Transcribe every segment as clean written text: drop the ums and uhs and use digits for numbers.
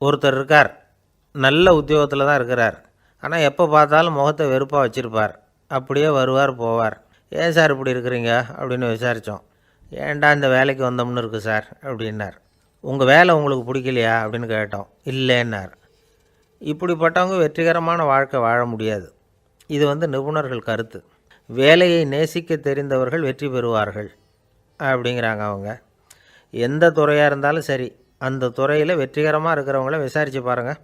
ஒருத்தர் இருக்கார், நல்ல உத்தியோகத்தில் தான் இருக்கிறார். ஆனால் எப்போ பார்த்தாலும் முகத்தை வெறுப்பாக வச்சுருப்பார். அப்படியே வருவார் போவார். ஏன் சார் இப்படி இருக்கிறீங்க அப்படின்னு விசாரித்தோம். ஏன்டா இந்த வேலைக்கு வந்தோம்னு இருக்குது சார் அப்படின்னார். உங்கள் வேலை உங்களுக்கு பிடிக்கலையா அப்படின்னு கேட்டோம். இல்லைன்னார். இப்படிப்பட்டவங்க வெற்றிகரமான வாழ்க்கை வாழ முடியாது. இது நிபுணர்கள் கருத்து. வேலையை நேசிக்க தெரிந்தவர்கள் வெற்றி பெறுவார்கள் அப்படிங்கிறாங்க அவங்க. எந்த துறையாக இருந்தாலும் சரி, அந்த துறையில் வெற்றிகரமாக இருக்கிறவங்கள விசாரித்து பாருங்கள்.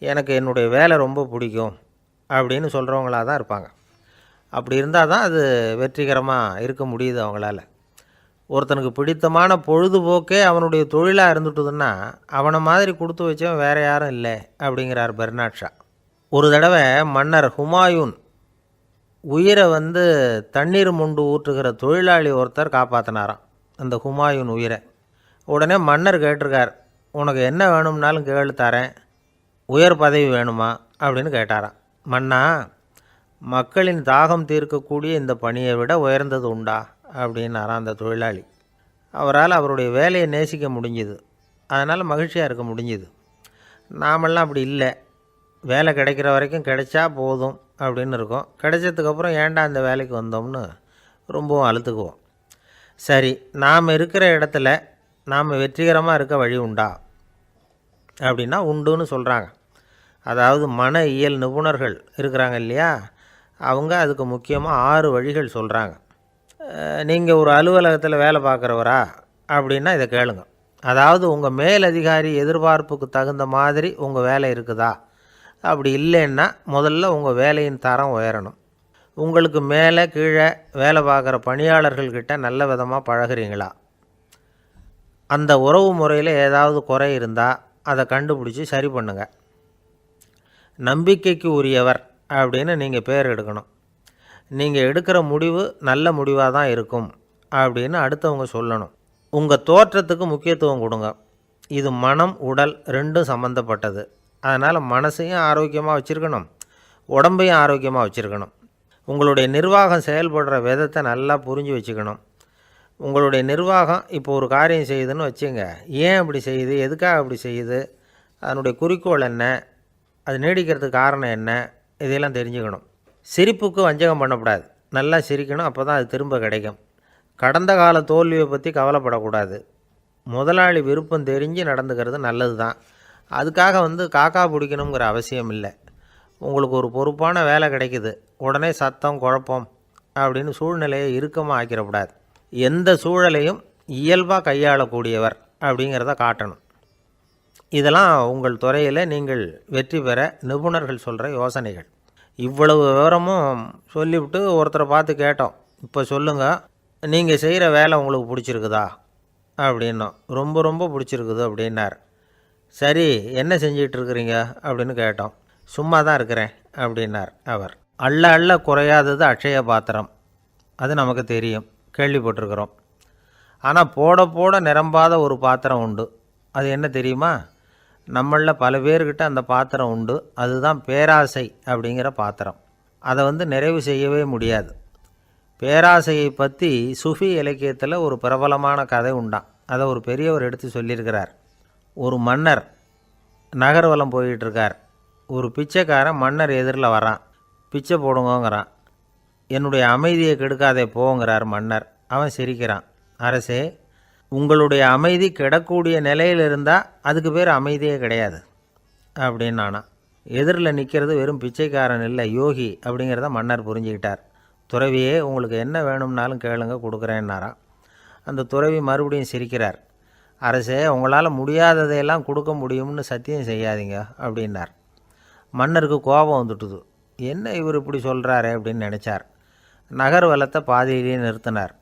எனக்கு என்னுடைய வேலை ரொம்ப பிடிக்கும் அப்படின்னு சொல்கிறவங்களாக தான் இருப்பாங்க. அப்படி இருந்தால் தான் அது வெற்றிகரமாக இருக்க முடியுது அவங்களால. ஒருத்தனுக்கு பிடித்தமான பொழுதுபோக்கே அவனுடைய தொழிலாக இருந்துட்டுதுன்னா அவனை மாதிரி கொடுத்து வச்சவன் வேறு யாரும் இல்லை அப்படிங்கிறார் பெர்னாட் ஷா. ஒரு தடவை மன்னர் ஹுமாயூன் உயிரை தண்ணீர் மொண்டு ஊற்றுகிற தொழிலாளி ஒருத்தர் காப்பாற்றினாராம் அந்த ஹுமாயூன் உயிரை. உடனே மன்னர் கேட்டிருக்கார், உனக்கு என்ன வேணும்னாலும் கேளு தரேன், உயர் பதவி வேணுமா அப்படின்னு கேட்டாராம். மன்னா, மக்களின் தாகம் தீர்க்கக்கூடிய இந்த பணியை விட உயர்ந்தது உண்டா அப்படின்னாராம் அந்த தொழிலாளி. அவரால் அவருடைய வேலையை நேசிக்க முடிஞ்சுது, அதனால் மகிழ்ச்சியாக இருக்க முடிஞ்சுது. நாமெல்லாம் அப்படி இல்லை. வேலை கிடைக்கிற வரைக்கும் கிடைச்சா போதும் அப்படின்னு இருக்கோம். கிடைச்சதுக்கப்புறம் ஏன்டா இந்த வேலைக்கு வந்தோம்னு ரொம்பவும் அழுத்துக்குவோம். சரி, நாம் இருக்கிற இடத்துல நாம் வெற்றிகரமாக இருக்க வழி உண்டா அப்படின்னா உண்டுன்னு சொல்கிறாங்க. அதாவது மன இயல் நிபுணர்கள் இருக்கிறாங்க இல்லையா, அவங்க அதுக்கு முக்கியமாக 6 வழிகள் சொல்கிறாங்க. நீங்கள் ஒரு அலுவலகத்தில் வேலை பார்க்குறவரா அப்படின்னா இதை கேளுங்க. அதாவது உங்கள் மேலதிகாரி எதிர்பார்ப்புக்கு தகுந்த மாதிரி உங்கள் வேலை இருக்குதா? அப்படி இல்லைன்னா முதல்ல உங்கள் வேலையின் தரம் உயரணும். உங்களுக்கு மேலே கீழே வேலை பார்க்குற பணியாளர்கள்கிட்ட நல்ல விதமாக பழகிறீங்களா? அந்த உறவு முறையில் ஏதாவது குறை இருந்தால் அதை கண்டுபிடிச்சி சரி பண்ணுங்கள். நம்பிக்கைக்கு உரியவர் அப்படின்னு நீங்கள் பேர் எடுக்கணும். நீங்கள் எடுக்கிற முடிவு நல்ல முடிவாக தான் இருக்கும் அப்படின்னு அடுத்தவங்க சொல்லணும். உங்கள் தோற்றத்துக்கு முக்கியத்துவம் கொடுங்க. இது மனம் உடல் ரெண்டும் சம்மந்தப்பட்டது. அதனால் மனசையும் ஆரோக்கியமாக வச்சுருக்கணும், உடம்பையும் ஆரோக்கியமாக வச்சுருக்கணும். உங்களுடைய நிர்வாகம் செயல்படுற விதத்தை நல்லா புரிஞ்சு வச்சுக்கணும். உங்களுடைய நிர்வாகம் இப்போ ஒரு காரியம் செய்யுதுன்னு வச்சுங்க, ஏன் அப்படி செய்யுது, எதுக்காக அப்படி செய்யுது, அதனுடைய குறிக்கோள் என்ன, அது நீடிக்கிறதுக்கு காரணம் என்ன, இதையெல்லாம் தெரிஞ்சுக்கணும். சிரிப்புக்கு வஞ்சகம் பண்ணக்கூடாது. நல்லா சிரிக்கணும், அப்போ தான் அது திரும்ப கிடைக்கும். கடந்த கால தோல்வியை பற்றி கவலைப்படக்கூடாது. முதலாளி விருப்பம் தெரிஞ்சு நடந்துக்கிறது நல்லது தான். அதுக்காக காக்கா பிடிக்கணுங்கிற அவசியம் இல்லை. உங்களுக்கு ஒரு பொறுப்பான வேலை கிடைக்குது, உடனே சத்தம் குழப்பம் அப்படின்னு சூழ்நிலையை இறுக்கமாக ஆக்கிடக்கூடாது. எந்த சூழலையும் இயல்பாக கையாளக்கூடியவர் அப்படிங்கிறத காட்டணும். இதெல்லாம் உங்கள் துறையில் நீங்கள் வெற்றி பெற நிபுணர்கள் சொல்கிற யோசனைகள். இவ்வளவு விவரமும் சொல்லிவிட்டு ஒருத்தரை பார்த்து கேட்டோம், இப்போ சொல்லுங்கள், நீங்கள் செய்கிற வேலை உங்களுக்கு பிடிச்சிருக்குதா அப்படின்னோம். ரொம்ப ரொம்ப பிடிச்சிருக்குது அப்படின்னார். சரி, என்ன செஞ்சிகிட்ருக்குறீங்க அப்படின்னு கேட்டோம். சும்மா தான் இருக்கிறேன் அப்படின்னார் அவர். அள்ள அள்ள குறையாதது அக்ஷய பாத்திரம், அது நமக்கு தெரியும், கேள்விப்பட்டிருக்கிறோம். ஆனால் போட போட நிரம்பாத ஒரு பாத்திரம் உண்டு. அது என்ன தெரியுமா? நம்மளில் பல பேர்கிட்ட அந்த பாத்திரம் உண்டு. அதுதான் பேராசை அப்படிங்கிற பாத்திரம். அதை நிறைவு செய்யவே முடியாது. பேராசையை பற்றி சுஃபி இலக்கியத்தில் ஒரு பிரபலமான கதை உண்டான். அதை ஒரு பெரியவர் எடுத்து சொல்லியிருக்கிறார். ஒரு மன்னர் நகர்வலம் போயிட்டுருக்கார். ஒரு பிச்சைக்காரன் மன்னர் எதிரில் வரான். பிச்சை போடுங்கங்கிறான். என்னுடைய அமைதியை கெடுக்காதே போங்கிறார் மன்னர். அவன் சிரிக்கிறான். அரசே, உங்களுடைய அமைதி கெடக்கூடிய நிலையில் இருந்தால் அதுக்கு பேர் அமைதியே கிடையாது அப்படின்னு நானா. எதிரில் நிற்கிறது வெறும் பிச்சைக்காரன் இல்லை, யோகி அப்படிங்கிறத மன்னர் புரிஞ்சுக்கிட்டார். துறவியே, உங்களுக்கு என்ன வேணும்னாலும் கேளுங்க, கொடுக்குறேன்னாராம். அந்த துறவி மறுபடியும் சிரிக்கிறார். அரசே, உங்களால் முடியாததையெல்லாம் கொடுக்க முடியும்னு சத்தியம் செய்யாதீங்க அப்படின்னார். மன்னருக்கு கோபம் வந்துட்டுது. என்ன இவர் இப்படி சொல்கிறாரே அப்படின்னு நினச்சார். நகர்வலத்தை பாதியிலேயே நிறுத்தினார்.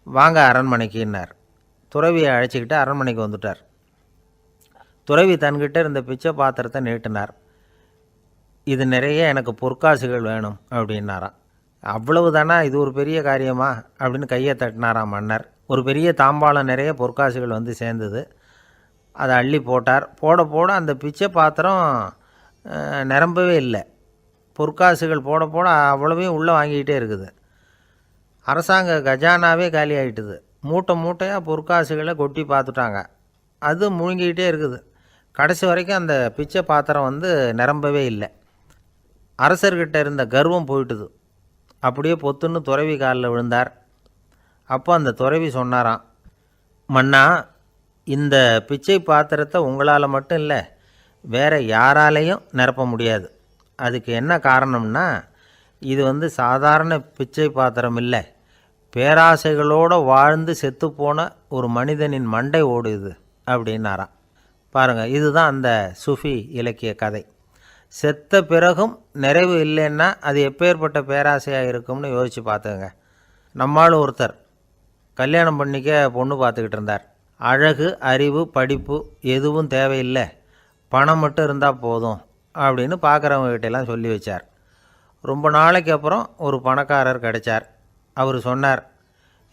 வாங்க அரண்மனைக்குன்னார். துறவியை அழைச்சிக்கிட்டு அரண்மனைக்கு வந்துட்டார். துறவி தன்கிட்ட இருந்த பிச்சை பாத்திரத்தை நீட்டினார். இது நிறைய எனக்கு பொற்காசுகள் வேணும் அப்படின்னாராம். அவ்வளவு தானா, இது ஒரு பெரிய காரியமா அப்படின்னு கையை தட்டினாராம் மன்னர். ஒரு பெரிய தாம்பாளம் நிறைய பொற்காசுகள் சேர்ந்தது. அதை அள்ளி போட்டார். போட போட அந்த பிச்சை பாத்திரம் நிரம்பவே இல்லை. பொற்காசுகள் போட போட அவ்வளவையும் உள்ளே வாங்கிக்கிட்டே இருக்குது. அரசாங்க கஜானாவே காலி ஆகிட்டுது. மூட்டை மூட்டையாக பொற்காசுகளை கொட்டி பார்த்துட்டாங்க. அது முழுங்கிக்கிட்டே இருக்குது. கடைசி வரைக்கும் அந்த பிச்சை பாத்திரம் வந்து நிரம்பவே இல்லை. அரசர்கிட்ட இருந்த கர்வம் போயிட்டுது. அப்படியே பொத்துன்னு துறவி காலில் விழுந்தார். அப்போ அந்த துறவி சொன்னாராம், மன்னா, இந்த பிச்சை பாத்திரத்தை உங்களால் மட்டும் இல்லை, வேறு யாராலையும் நிரப்ப முடியாது. அதுக்கு என்ன காரணம்னா, இது வந்து சாதாரண பிச்சை பாத்திரம் இல்லை, பேராசைகளோடு வாழ்ந்து செத்துப்போன ஒரு மனிதனின் மண்டை ஓடுது அப்படின்னாராம். பாருங்கள், இதுதான் அந்த சுஃபி இலக்கிய கதை. செத்த பிறகும் நிறைவு இல்லைன்னா அது எப்பேற்பட்ட பேராசையாக இருக்கும்னு யோசித்து பார்த்துங்க. நம்மால் ஒருத்தர் கல்யாணம் பண்ணிக்க பொண்ணு பார்த்துக்கிட்டு இருந்தார். அழகு, அறிவு, படிப்பு எதுவும் தேவையில்லை, பணம் மட்டும் இருந்தால் போதும் அப்படின்னு பார்க்குறவங்ககிட்டெல்லாம் சொல்லி வச்சார். ரொம்ப நாளைக்கு அப்புறம் ஒரு பணக்காரர் கிடைச்சார். அவர் சொன்னார்,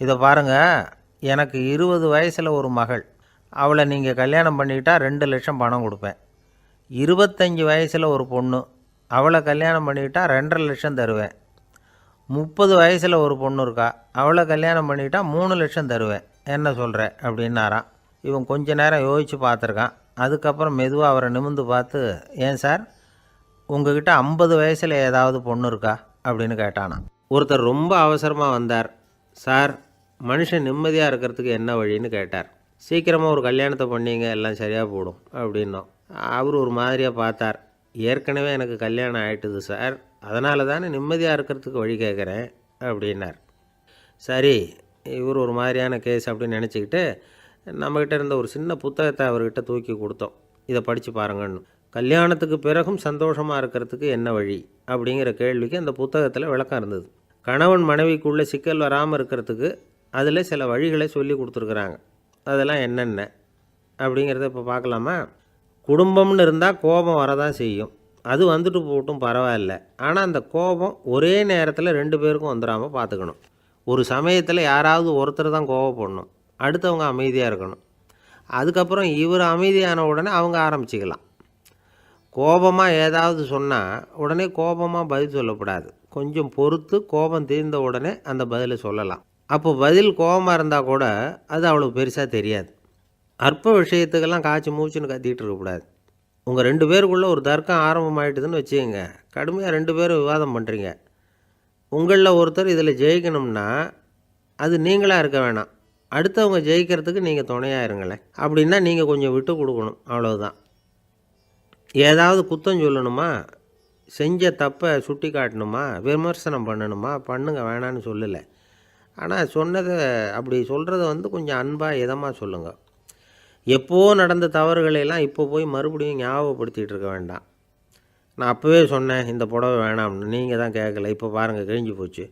இதை பாருங்கள், எனக்கு 20 வயசில் ஒரு மகள், அவளை நீங்கள் கல்யாணம் பண்ணிக்கிட்டால் 2 லட்சம் பணம் கொடுப்பேன். 25 வயசில் ஒரு பொண்ணு, அவளை கல்யாணம் பண்ணிக்கிட்டால் 2.5 லட்சம் தருவேன். 30 வயசில் ஒரு பொண்ணு இருக்கா, அவளை கல்யாணம் பண்ணிக்கிட்டால் 3 லட்சம் தருவேன். என்ன சொல்கிற அப்படின்னாராம். இவன் கொஞ்ச நேரம் யோசித்து பார்த்துருக்கான். அதுக்கப்புறம் மெதுவாக அவரை நிமிர்ந்து பார்த்து, ஏன் சார், உங்ககிட்ட 50 வயசில் ஏதாவது பொண்ணு இருக்கா அப்படின்னு கேட்டானான். ஒருத்தர் ரொம்ப அவசரமாக வந்தார். சார், மனுஷன் நிம்மதியாக இருக்கிறதுக்கு என்ன வழின்னு கேட்டார். சீக்கிரமாக ஒரு கல்யாணத்தை பண்ணிங்க, எல்லாம் சரியாக போடும் அப்படின்னோம். அவர் ஒரு மாதிரியாக பார்த்தார். ஏற்கனவே எனக்கு கல்யாணம் ஆகிட்டுது சார், அதனால தானே நிம்மதியாக இருக்கிறதுக்கு வழி கேட்குறேன் அப்படின்னார். சரி, இவர் ஒரு மாதிரியான கேஸ் அப்படின்னு நினச்சிக்கிட்டு நம்மக்கிட்ட இருந்த ஒரு சின்ன புத்தகத்தை அவர்கிட்ட தூக்கி கொடுத்தோம். இதை படித்து பாருங்கன்னு. கல்யாணத்துக்கு பிறகும் சந்தோஷமாக இருக்கிறதுக்கு என்ன வழி அப்படிங்கிற கேள்விக்கு அந்த புத்தகத்தில் விளக்கம் இருந்தது. கணவன் மனைவிக்குள்ளே சிக்கல் வராமல் இருக்கிறதுக்கு அதில் சில வழிகளை சொல்லி கொடுத்துருக்குறாங்க. அதெல்லாம் என்னென்ன அப்படிங்கிறத இப்போ பார்க்கலாமா? குடும்பம்னு இருந்தால் கோபம் வரதான் செய்யும், அது வந்துட்டு போட்டும் பரவாயில்ல. ஆனால் அந்த கோபம் ஒரே நேரத்தில் 2 பேருக்கும் வந்துடாமல் பார்த்துக்கணும். ஒரு சமயத்தில் யாராவது ஒருத்தர் தான் கோபப்படணும், அடுத்தவங்க அமைதியாக இருக்கணும். அதுக்கப்புறம் இவர் அமைதியான உடனே அவங்க ஆரம்பிச்சிக்கலாம். கோபமாக ஏதாவது சொன்னால் உடனே கோபமாக பதில் சொல்லக்கூடாது. கொஞ்சம் பொறுத்து கோபம் தீர்ந்த உடனே அந்த பதிலை சொல்லலாம். அப்போ பதில் கோபமாக இருந்தால் கூட அது அவ்வளோ பெருசாக தெரியாது. அற்ப விஷயத்துக்கெல்லாம் காய்ச்சி மூச்சுன்னு கத்திக்கிட்டு இருக்கக்கூடாது. உங்கள் 2 பேருக்குள்ளே ஒரு தர்க்கம் ஆரம்பமாயிட்டுதுன்னு வச்சுக்கோங்க. கடுமையாக 2 பேரும் விவாதம் பண்ணுறீங்க. உங்களில் ஒருத்தர் இதில் ஜெயிக்கணும்னா அது நீங்களாக இருக்க வேணாம், அடுத்தவங்க ஜெயிக்கிறதுக்கு நீங்கள் துணையாக இருங்களேன். அப்படின்னா நீங்கள் கொஞ்சம் விட்டு கொடுக்கணும், அவ்வளோதான். ஏதாவது குத்தம் சொல்லணுமா, செஞ்ச தப்பை சுட்டி காட்டணுமா, விமர்சனம் பண்ணணுமா, பண்ணுங்க, வேணான்னு சொல்லலை. ஆனால் சொன்னதை அப்படி சொல்கிறத வந்து கொஞ்சம் அன்பாக இதமாக சொல்லுங்கள். எப்போது நடந்த தவறுகளையெல்லாம் இப்போ போய் மறுபடியும் ஞாபகப்படுத்திகிட்டு இருக்க வேண்டாம். நான் அப்போவே சொன்னேன் இந்த புடவை வேணாம்னு, நீங்கள் தான் கேட்கல, இப்போ பாருங்கள் கிழிஞ்சு போச்சு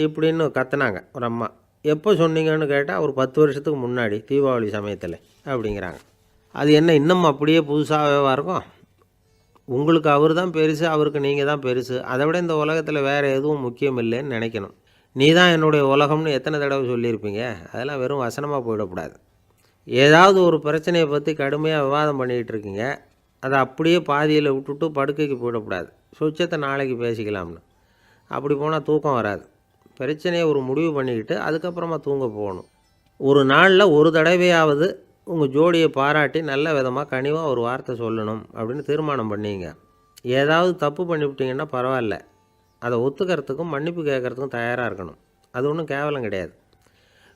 இப்படின்னு கத்துனாங்க ஒரு அம்மா. எப்போ சொன்னீங்கன்னு கேட்டால் ஒரு 10 வருஷத்துக்கு முன்னாடி தீபாவளி சமயத்தில் அப்படிங்கிறாங்க. அது என்ன இன்னும் அப்படியே புதுசாகவே இருக்கும்? உங்களுக்கு அவர் தான் பெருசு, அவருக்கு நீங்கள் தான் பெருசு. அதை விட இந்த உலகத்தில் வேறு எதுவும் முக்கியம் இல்லைன்னு நினைக்கணும். நீ தான் என்னுடைய உலகம்னு எத்தனை தடவை சொல்லியிருப்பீங்க? அதெல்லாம் வெறும் வசனமாக போயிடக்கூடாது. ஏதாவது ஒரு பிரச்சனையை பற்றி கடுமையாக விவாதம் பண்ணிக்கிட்டு இருக்கீங்க, அதை அப்படியே பாதியில் விட்டுட்டு படுக்கைக்கு போயிடக்கூடாது. சொச்சத்தை நாளைக்கு பேசிக்கலாம்னு. அப்படி போனால் தூக்கம் வராது. பிரச்சனையை ஒரு முடிவு பண்ணிக்கிட்டு அதுக்கப்புறமா தூங்க போகணும். ஒரு நாளில் ஒரு தடவையாவது உங்கள் ஜோடியை பாராட்டி நல்ல விதமாக கனிவாக ஒரு வார்த்தை சொல்லணும் அப்படின்னு தீர்மானம் பண்ணிங்க. ஏதாவது தப்பு பண்ணிவிட்டீங்கன்னா பரவாயில்ல, அதை ஒத்துக்கிறதுக்கும் மன்னிப்பு கேட்குறதுக்கும் தயாராக இருக்கணும். அது ஒன்றும் கேவலம் கிடையாது.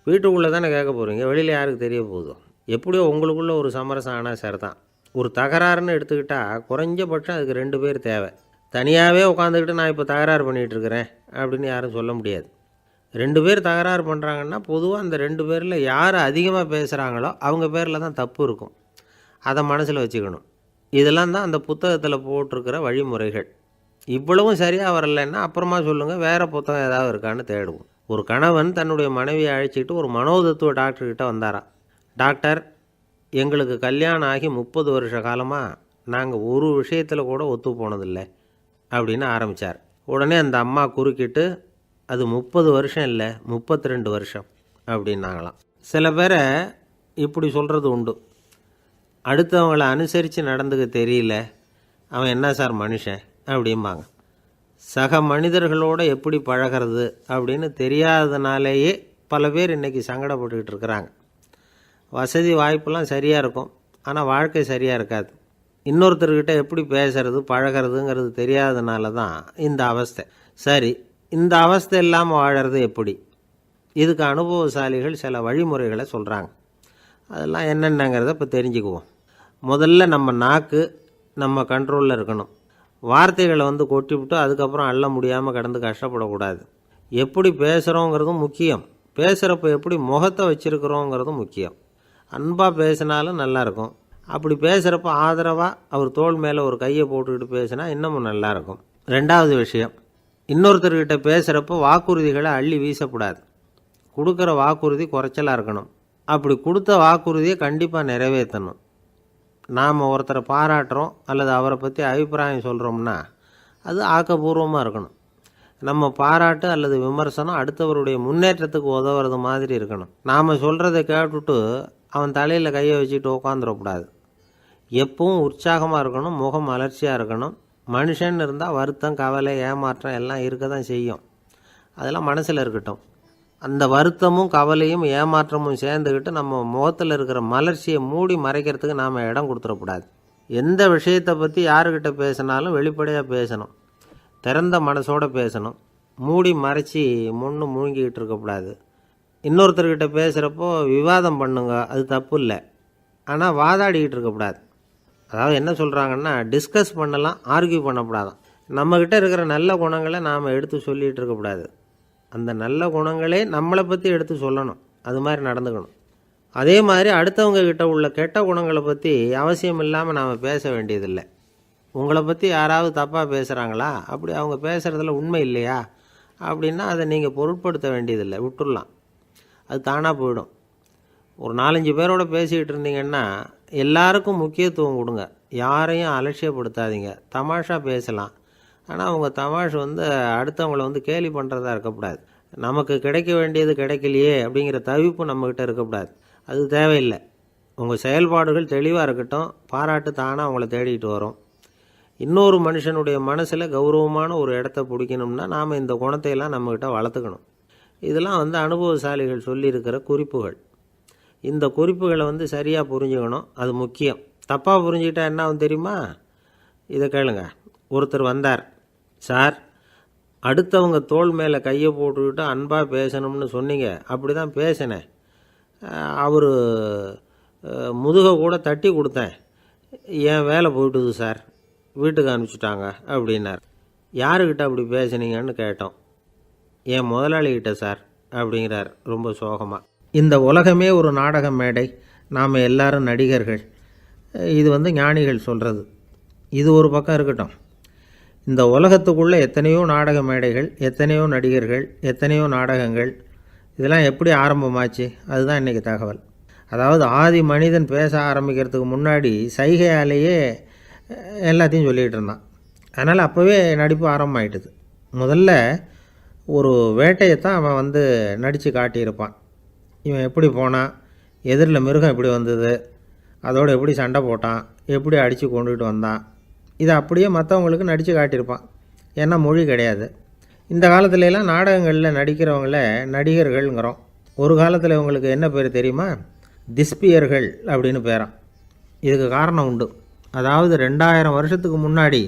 வீட்டுக்குள்ளே தானே கேட்க போகிறீங்க, வெளியில் யாருக்கு தெரிய போகுதோ? எப்படியோ உங்களுக்குள்ளே ஒரு சமரசம் ஆனால் சரி தான். ஒரு தகராறுன்னு எடுத்துக்கிட்டால் குறைஞ்சபட்சம் அதுக்கு 2 பேர் தேவை. தனியாகவே உட்காந்துக்கிட்டு நான் இப்போ தகராறு பண்ணிகிட்ருக்கிறேன் அப்படின்னு யாரும் சொல்ல முடியாது. 2 பேர் தகராறு பண்ணுறாங்கன்னா பொதுவாக அந்த 2 பேரில் யார் அதிகமாக பேசுகிறாங்களோ அவங்க பேரில் தான் தப்பு இருக்கும். அதை மனசில் வச்சுக்கணும். இதெல்லாம் தான் அந்த புத்தகத்தில் போட்டிருக்கிற வழிமுறைகள். இவ்வளவும் சரியாக வரலைன்னா அப்புறமா சொல்லுங்கள், வேறு புத்தகம் ஏதாவது இருக்கான்னு தேடுவோம். ஒரு கணவன் தன்னுடைய மனைவியை அழைச்சிக்கிட்டு ஒரு மனோதத்துவ டாக்டர்கிட்ட வந்தாராம். டாக்டர், எங்களுக்கு கல்யாணம் ஆகி 30 வருஷ காலமாக நாங்கள் ஒரு விஷயத்தில் கூட ஒத்து போனதில்லை அப்படின்னு ஆரம்பித்தார். உடனே அந்த அம்மா குறுக்கிட்டு, அது 30 வருஷம் இல்லை, 32 வருஷம் அப்படின்னாங்களாம். சில பேரை இப்படி சொல்கிறது உண்டு. அடுத்தவங்களை அனுசரித்து நடந்துக்க தெரியல, அவன் என்ன சார் மனுஷன் அப்படிம்பாங்க. சக மனிதர்களோடு எப்படி பழகிறது அப்படின்னு தெரியாததுனாலேயே பல பேர் இன்றைக்கி சங்கடப்பட்டுக்கிட்டு இருக்கிறாங்க. வசதி வாய்ப்பெல்லாம் சரியாக இருக்கும், ஆனால் வாழ்க்கை சரியாக இருக்காது. இன்னொருத்தர்கிட்ட எப்படி பேசுறது பழகிறதுங்கிறது தெரியாதனால தான் இந்த அவஸ்தை. சரி, இந்த அவஸ்தை இல்லாமல் வாழறது எப்படி? இதுக்கு அனுபவசாலிகள் சில வழிமுறைகளை சொல்கிறாங்க. அதெல்லாம் என்னென்னங்கிறத இப்போ தெரிஞ்சுக்குவோம். முதல்ல நம்ம நாக்கு நம்ம கண்ட்ரோலில் இருக்கணும். வார்த்தைகளை கொட்டிவிட்டு அதுக்கப்புறம் அள்ள முடியாமல் கடந்து கஷ்டப்படக்கூடாது. எப்படி பேசுகிறோங்கிறதும் முக்கியம். பேசுகிறப்ப எப்படி முகத்தை வச்சுருக்கிறோங்கிறதும் முக்கியம். அன்பாக பேசினாலும் நல்லாயிருக்கும். அப்படி பேசுகிறப்ப ஆதரவாக அவர் தோள் மேலே ஒரு கையை போட்டுக்கிட்டு பேசினா இன்னமும் நல்லாயிருக்கும். ரெண்டாவது விஷயம், இன்னொருத்தர்கிட்ட பேசுகிறப்ப வாக்குறுதிகளை அள்ளி வீசக்கூடாது. கொடுக்குற வாக்குறுதி குறைச்சலாக இருக்கணும். அப்படி கொடுத்த வாக்குறுதியை கண்டிப்பாக நிறைவேற்றணும். நாம் ஒருத்தரை பாராட்டுறோம் அல்லது அவரை பற்றி அபிப்பிராயம் சொல்கிறோம்னா அது ஆக்கப்பூர்வமாக இருக்கணும். நம்ம பாராட்டு அல்லது விமர்சனம் அடுத்தவருடைய முன்னேற்றத்துக்கு உதவுறது மாதிரி இருக்கணும். நாம் சொல்கிறத கேட்டுட்டு அவன் தலையில் கையை வச்சுட்டு உட்காந்துடக்கூடாது. எப்பவும் உற்சாகமாக இருக்கணும், முகம் மலர்ச்சியாக இருக்கணும். மனுஷன் இருந்தால் வருத்தம், கவலை, ஏமாற்றம் எல்லாம் இருக்க தான் செய்யும். அதெல்லாம் மனசில் இருக்கட்டும். அந்த வருத்தமும் கவலையும் ஏமாற்றமும் சேர்ந்துக்கிட்டு நம்ம முகத்தில் இருக்கிற மலர்ச்சியை மூடி மறைக்கிறதுக்கு நாம் இடம் கொடுத்துடக்கூடாது. எந்த விஷயத்தை பற்றி யாருக்கிட்ட பேசினாலும் வெளிப்படையாக பேசணும். திறந்த மனசோடு பேசணும். மூடி மறைச்சி முழுங்கிக்கிட்டு இருக்கக்கூடாது. இன்னொருத்தர்கிட்ட பேசுகிறப்போ விவாதம் பண்ணுங்க, அது தப்பு இல்லை. ஆனால் வாதாடிக்கிட்டு இருக்கக்கூடாது. அதாவது என்ன சொல்கிறாங்கன்னா, டிஸ்கஸ் பண்ணலாம், ஆர்கியூ பண்ணக்கூடாதான். நம்மக்கிட்ட இருக்கிற நல்ல குணங்களை நாம் எடுத்து சொல்லிகிட்டு இருக்கக்கூடாது. அந்த நல்ல குணங்களே நம்மளை பற்றி எடுத்து சொல்லணும். அது மாதிரி நடந்துக்கணும். அதே மாதிரி அடுத்தவங்க கிட்ட உள்ள கெட்ட குணங்களை பற்றி அவசியம் இல்லாமல் நாம் பேச வேண்டியதில்லை. உங்களை பற்றி யாராவது தப்பாக பேசுகிறாங்களா, அப்படி அவங்க பேசுகிறதுல உண்மை இல்லையா அப்படின்னா அதை நீங்கள் பொருட்படுத்த வேண்டியதில்லை, விட்டுடலாம். அது தானாக போயிடும். ஒரு 4-5 பேரோட பேசிக்கிட்டு இருந்தீங்கன்னா எல்லாருக்கும் முக்கியத்துவம் கொடுங்க. யாரையும் அலட்சியப்படுத்தாதீங்க. தமாஷா பேசலாம். ஆனால் அவங்க தமாஷ் அடுத்தவங்களை கேலி பண்ணுறதா இருக்கக்கூடாது. நமக்கு கிடைக்க வேண்டியது கிடைக்கலையே அப்படிங்கிற தவிப்பு நம்மக்கிட்ட இருக்கக்கூடாது. அது தேவையில்லை. உங்கள் செயல்பாடுகள் தெளிவாக இருக்கட்டும். பாராட்டு தானாக அவங்கள தேடிட்டு வரும். இன்னொரு மனுஷனுடைய மனசில் கௌரவமான ஒரு இடத்த பிடிக்கணும்னா நாம் இந்த குணத்தையெல்லாம் நம்மக்கிட்ட வளர்த்துக்கணும். இதெல்லாம் அனுபவசாலிகள் சொல்லியிருக்கிற குறிப்புகள். இந்த குறிப்புகளை சரியாக புரிஞ்சுக்கணும். அது முக்கியம். தப்பாக புரிஞ்சுக்கிட்டா என்ன ஆகும் தெரியுமா? இதை கேளுங்க. ஒருத்தர் வந்தார். சார், அடுத்தவங்க தோள் மேலே கையை போட்டுக்கிட்டு அன்பாக பேசணும்னு சொன்னீங்க. அப்படி தான் பேசினேன். அவர் முதுகை கூட தட்டி கொடுத்தேன். என் வேலை போயிட்டுது சார், வீட்டுக்கு அனுப்பிச்சிட்டாங்க அப்படின்னார். யாருக்கிட்ட அப்படி பேசுனீங்கன்னு கேட்டோம். என் முதலாளிகிட்ட சார் அப்படிங்கிறார் ரொம்ப சோகமாக. இந்த உலகமே ஒரு நாடக மேடை. நாம் எல்லாரும் நடிகர்கள். இது ஞானிகள் சொல்கிறது. இது ஒரு பக்கம் இருக்கட்டும். இந்த உலகத்துக்குள்ளே எத்தனையோ நாடக மேடைகள், எத்தனையோ நடிகர்கள், எத்தனையோ நாடகங்கள். இதெல்லாம் எப்படி ஆரம்பமாச்சு? அதுதான் இன்றைக்கி தகவல். அதாவது ஆதி மனிதன் பேச ஆரம்பிக்கிறதுக்கு முன்னாடி சைகையாலேயே எல்லாத்தையும் சொல்லிகிட்டு இருந்தான். அதனால் அப்போவே நடிப்பு ஆரம்பமாயிட்டுது. முதல்ல ஒரு வேட்டையைத்தான் அவன் நடித்து காட்டியிருப்பான். இவன் எப்படி போனான், எதிரில் மிருகம் எப்படி வந்தது, அதோடு எப்படி சண்டை போட்டான், எப்படி அடித்து கொண்டுகிட்டு வந்தான். இதை அப்படியே மற்றவங்களுக்கு நடித்து காட்டியிருப்பான். ஏன்னா மொழி கிடையாது. இந்த காலத்துலலாம் நாடகங்களில் நடிக்கிறவங்கள நடிகர்கள்ங்கிறோம். ஒரு காலத்தில் இவங்களுக்கு என்ன பேர் தெரியுமா? திஸ்பியர்கள் அப்படின்னு பேரான். இதுக்கு காரணம் உண்டு. அதாவது 2000 வருஷத்துக்கு முன்னாடி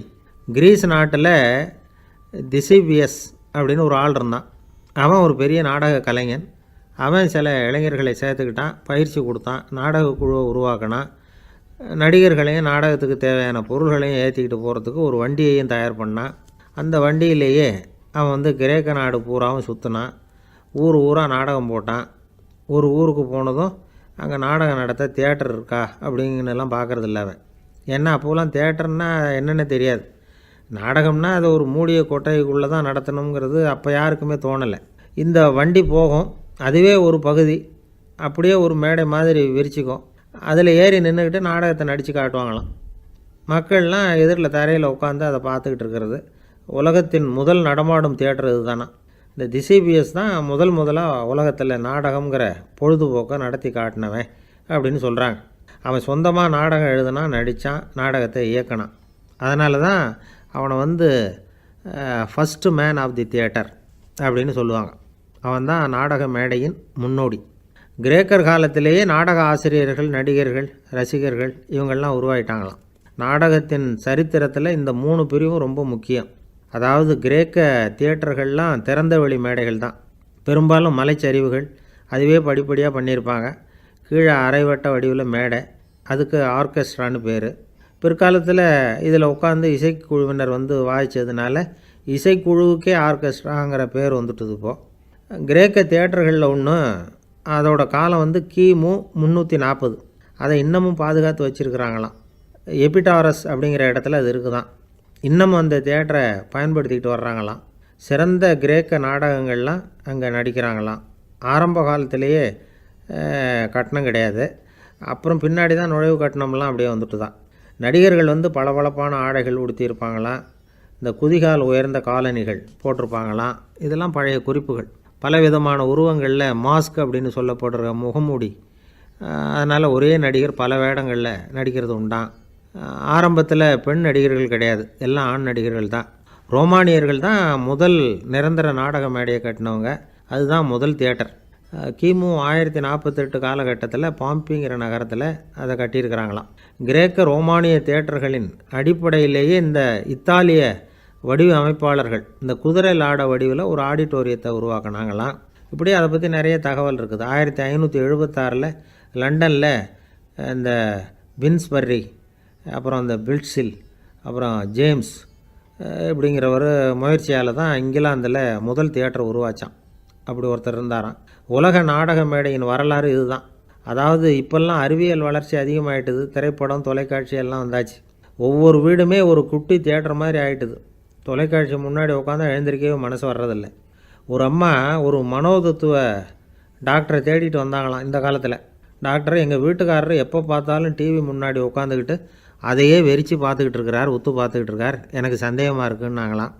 கிரீஸ் நாட்டில் திசிபியஸ் அப்படின்னு ஒரு ஆள் இருந்தான். அவன் ஒரு பெரிய நாடக கலைஞன். அவன் சில இளைஞர்களை சேர்த்துக்கிட்டான், பயிற்சி கொடுத்தான், நாடக குழுவை உருவாக்கினான். நடிகர்களையும் நாடகத்துக்கு தேவையான பொருள்களையும் ஏற்றிக்கிட்டு போகிறதுக்கு ஒரு வண்டியையும் தயார் பண்ணான். அந்த வண்டியிலேயே அவன் கிரேக்க நாடு பூராவும் சுற்றினான். ஊர் ஊராக நாடகம் போட்டான். ஒரு ஊருக்கு போனதும் அங்கே நாடகம் நடத்த தியேட்டர் இருக்கா அப்படிங்கன்னெல்லாம் பார்க்குறதில்ல அவன். ஏன்னா அப்போலாம் தியேட்டர்னா என்னென்னு தெரியாது. நாடகம்னா அதை ஒரு மூடிய கொட்டைக்குள்ளே தான் நடத்தணுங்கிறது அப்போ யாருக்குமே தோணலை. இந்த வண்டி போகும், அதுவே ஒரு பகுதி அப்படியே ஒரு மேடை மாதிரி விரிச்சிக்கும். அதில் ஏறி நின்றுக்கிட்டு நாடகத்தை நடித்து காட்டுவாங்களாம். மக்கள்லாம் எதிரில் தரையில் உட்காந்து அதை பார்த்துக்கிட்டு இருக்கிறது. உலகத்தின் முதல் நடமாடும் தியேட்டர் இது தானா. இந்த திசிபியஸ் தான் முதலாக உலகத்தில் நாடகங்கிற பொழுதுபோக்கை நடத்தி காட்டினவன் அப்படின்னு சொல்கிறாங்க. அவன் சொந்தமாக நாடகம் எழுதுனான், நடித்தான், நாடகத்தை இயக்கினான். அதனால தான் அவனை first man of the theatre அப்படின்னு சொல்லுவாங்க. அவன் தான் நாடக மேடையின் முன்னோடி. கிரேக்கர் காலத்திலேயே நாடக ஆசிரியர்கள், நடிகர்கள், ரசிகர்கள் இவங்கெல்லாம் உருவாயிட்டாங்களாம். நாடகத்தின் சரித்திரத்தில் இந்த 3 பிரிவும் ரொம்ப முக்கியம். அதாவது கிரேக்க தியேட்டர்கள்லாம் திறந்த வெளி மேடைகள் தான். பெரும்பாலும் மலைச்சரிவுகள், அதுவே படிப்படியாக பண்ணியிருப்பாங்க. கீழே அரைவட்ட வடிவில் மேடை, அதுக்கு ஆர்கெஸ்ட்ரான்னு பேர். பிற்காலத்தில் இதில் உட்காந்து இசைக்குழுவினர் வாய்ச்சதுனால இசைக்குழுவுக்கே ஆர்கெஸ்ட்ராங்கிற பேர் வந்துட்டுது. இப்போது கிரேக்க தியேட்டர்களில் ஒன்று, அதோட காலம் கிமு 340. அதை இன்னமும் பாதுகாத்து வச்சுருக்கிறாங்களாம். எபிடாரஸ் அப்படிங்கிற இடத்துல அது இருக்குதான். இன்னமும் அந்த தியேட்டரை பயன்படுத்திக்கிட்டு வர்றாங்களாம். சிறந்த கிரேக்க நாடகங்கள்லாம் அங்கே நடிக்கிறாங்களாம். ஆரம்ப காலத்திலேயே கட்டணம் கிடையாது. அப்புறம் பின்னாடி தான் நுழைவு கட்டணம்லாம் அப்படியே வந்துட்டு தான். நடிகர்கள் பளபளப்பான ஆடைகள் உடுத்தியிருப்பாங்களாம். இந்த குதிகால் உயர்ந்த காலணிகள் போட்டிருப்பாங்களாம். இதெல்லாம் பழைய குறிப்புகள். பலவிதமான உருவங்களில் மாஸ்க் அப்படின்னு சொல்லப்படுற முகமூடி. அதனால் ஒரே நடிகர் பல வேடங்களில் நடிக்கிறது உண்டான். ஆரம்பத்தில் பெண் நடிகர்கள் கிடையாது, எல்லாம் ஆண் நடிகர்கள் தான். ரோமானியர்கள் தான் முதல் நிரந்தர நாடக மேடையை கட்டினவங்க. அதுதான் முதல் தியேட்டர். கிமு 1048 காலகட்டத்தில் பாம்பிங்கிற நகரத்தில் அதை கட்டியிருக்கிறாங்களாம். கிரேக்க ரோமானிய தியேட்டர்களின் அடிப்படையிலேயே இந்த இத்தாலிய வடிவ அமைப்பாளர்கள் இந்த குதிரை லாட வடிவில் ஒரு ஆடிட்டோரியத்தை உருவாக்கினாங்களாம். இப்படி அதை பற்றி நிறைய தகவல் இருக்குது. 1576 லண்டனில் இந்த பின்ஸ்பர்ரி, அப்புறம் இந்த பில்ட்ஸில், அப்புறம் ஜேம்ஸ் இப்படிங்கிற ஒரு முயற்சியால் தான் இங்கிலாந்தில் முதல் தியேட்டர் உருவாச்சான். அப்படி ஒருத்தர் இருந்தாராம். உலக நாடக மேடையின் வரலாறு இதுதான். அதாவது இப்போல்லாம் அறிவியல் வளர்ச்சி அதிகமாகிட்டுது. திரைப்படம், தொலைக்காட்சி எல்லாம் வந்தாச்சு. ஒவ்வொரு வீடுமே ஒரு குட்டி தியேட்டர் மாதிரி ஆகிட்டுது. தொலைக்காட்சி முன்னாடி உட்காந்து எழுந்திருக்கவே மனசு வர்றதில்லை. ஒரு அம்மா ஒரு மனோதத்துவ டாக்டரை தேடிட்டு வந்தாங்களாம் இந்த காலத்தில். டாக்டர், எங்கள் வீட்டுக்காரர் எப்போ பார்த்தாலும் டிவி முன்னாடி உட்காந்துக்கிட்டு அதையே வெறிச்சு பார்த்துக்கிட்டு இருக்கிறார், உத்து பார்த்துக்கிட்டு இருக்கார், எனக்கு சந்தேகமாக இருக்குன்னாங்களாம்.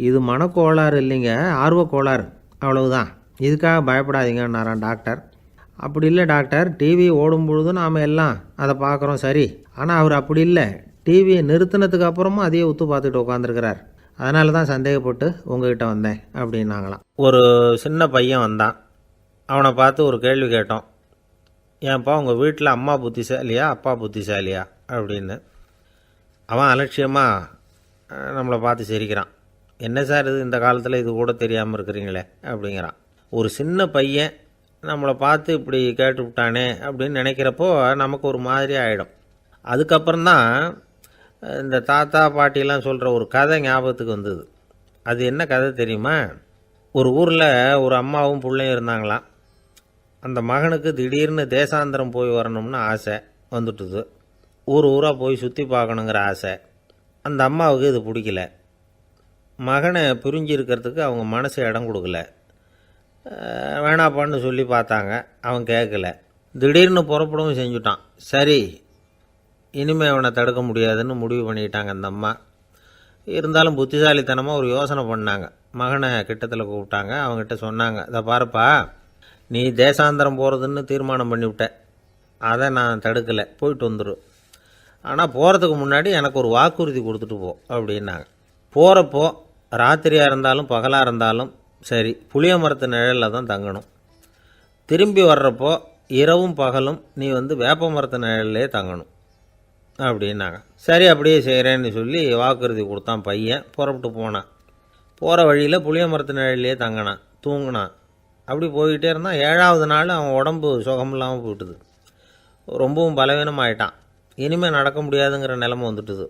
இது மனக்கோளாறு இல்லைங்க, ஆர்வக்கோளாறு, அவ்வளவுதான், இதுக்காக பயப்படாதீங்கன்னாரான் டாக்டர். அப்படி இல்லை டாக்டர், டிவி ஓடும் பொழுது நாம் எல்லாம் அதை பார்க்குறோம் சரி, ஆனால் அவர் அப்படி இல்லை, டிவியை நிறுத்தினதுக்கு அப்புறமும் அதையே உத்து பார்த்துக்கிட்டு உட்காந்துருக்கிறார், அதனால தான் சந்தேகப்பட்டு உங்ககிட்ட வந்தேன் அப்படின்னாங்களாம். ஒரு சின்ன பையன் வந்தான். அவனை பார்த்து ஒரு கேள்வி கேட்டோம். ஏன்ப்பா உங்கள் வீட்டில் அம்மா புத்திசாலியா அப்பா புத்திசாலியா அப்படின்னு. அவன் அலட்சியமாக நம்மளை பார்த்து சிரிக்கிறான். என்ன சார் இது, இந்த காலத்தில் இது கூட தெரியாமல் இருக்கிறீங்களே அப்படிங்கிறான். ஒரு சின்ன பையன் நம்மளை பார்த்து இப்படி கேட்டு விட்டானே அப்படின்னு நினைக்கிறப்போ நமக்கு ஒரு மாதிரி ஆகிடும். அதுக்கப்புறம்தான் இந்த தாத்தா பாட்டிலாம் சொல்கிற ஒரு கதை ஞாபகத்துக்கு வந்தது. அது என்ன கதை தெரியுமா? ஒரு ஊரில் ஒரு அம்மாவும் பிள்ளையும் இருந்தாங்களாம். அந்த மகனுக்கு திடீர்னு தேசாந்திரம் போய் வரணும்னு ஆசை வந்துட்டுது. ஊராக போய் சுற்றி பார்க்கணுங்கிற ஆசை. அந்த அம்மாவுக்கு இது பிடிக்கல. மகனை பிரிஞ்சு இருக்கிறதுக்கு அவங்க மனசு இடம் கொடுக்கல. வேணாப்பான்னு சொல்லி பார்த்தாங்க, அவன் கேட்கல. திடீர்னு புறப்படவும் செஞ்சுட்டான். சரி, இனிமேல் அவனை தடுக்க முடியாதுன்னு முடிவு பண்ணிட்டாங்க அந்த அம்மா. இருந்தாலும் புத்திசாலித்தனமாக ஒரு யோசனை பண்ணாங்க. மகனை கிட்டத்தில் கூப்பிட்டாங்க. அவங்ககிட்ட சொன்னாங்க, இதை பாருப்பா, நீ தேசாந்திரம் போகிறதுன்னு தீர்மானம் பண்ணிவிட்ட, அதை நான் தடுக்கலை, போயிட்டு வந்துடும். ஆனால் போகிறதுக்கு முன்னாடி எனக்கு ஒரு வாக்குறுதி கொடுத்துட்டு போ அப்படின்னாங்க. போகிறப்போ ராத்திரியாக இருந்தாலும் பகலாக இருந்தாலும் சரி, புளிய மரத்து நிழலில் தான் தங்கணும். திரும்பி வர்றப்போ இரவும் பகலும் நீ வேப்ப மரத்து நிழல்லே தங்கணும் அப்படின்னாங்க. சரி, அப்படியே செய்கிறேன்னு சொல்லி வாக்குறுதி கொடுத்தான் பையன். புறப்பட்டு போனான். போகிற வழியில் புளிய மரத்து நிழல்லே தங்கினான், தூங்கினான். அப்படி போய்கிட்டே இருந்தான். 7ஆவது நாள் அவன் உடம்பு சுகமில்லாமல் போயிட்டுது. ரொம்பவும் பலவீனமாயிட்டான். இனிமேல் நடக்க முடியாதுங்கிற நிலைமை வந்துட்டுது.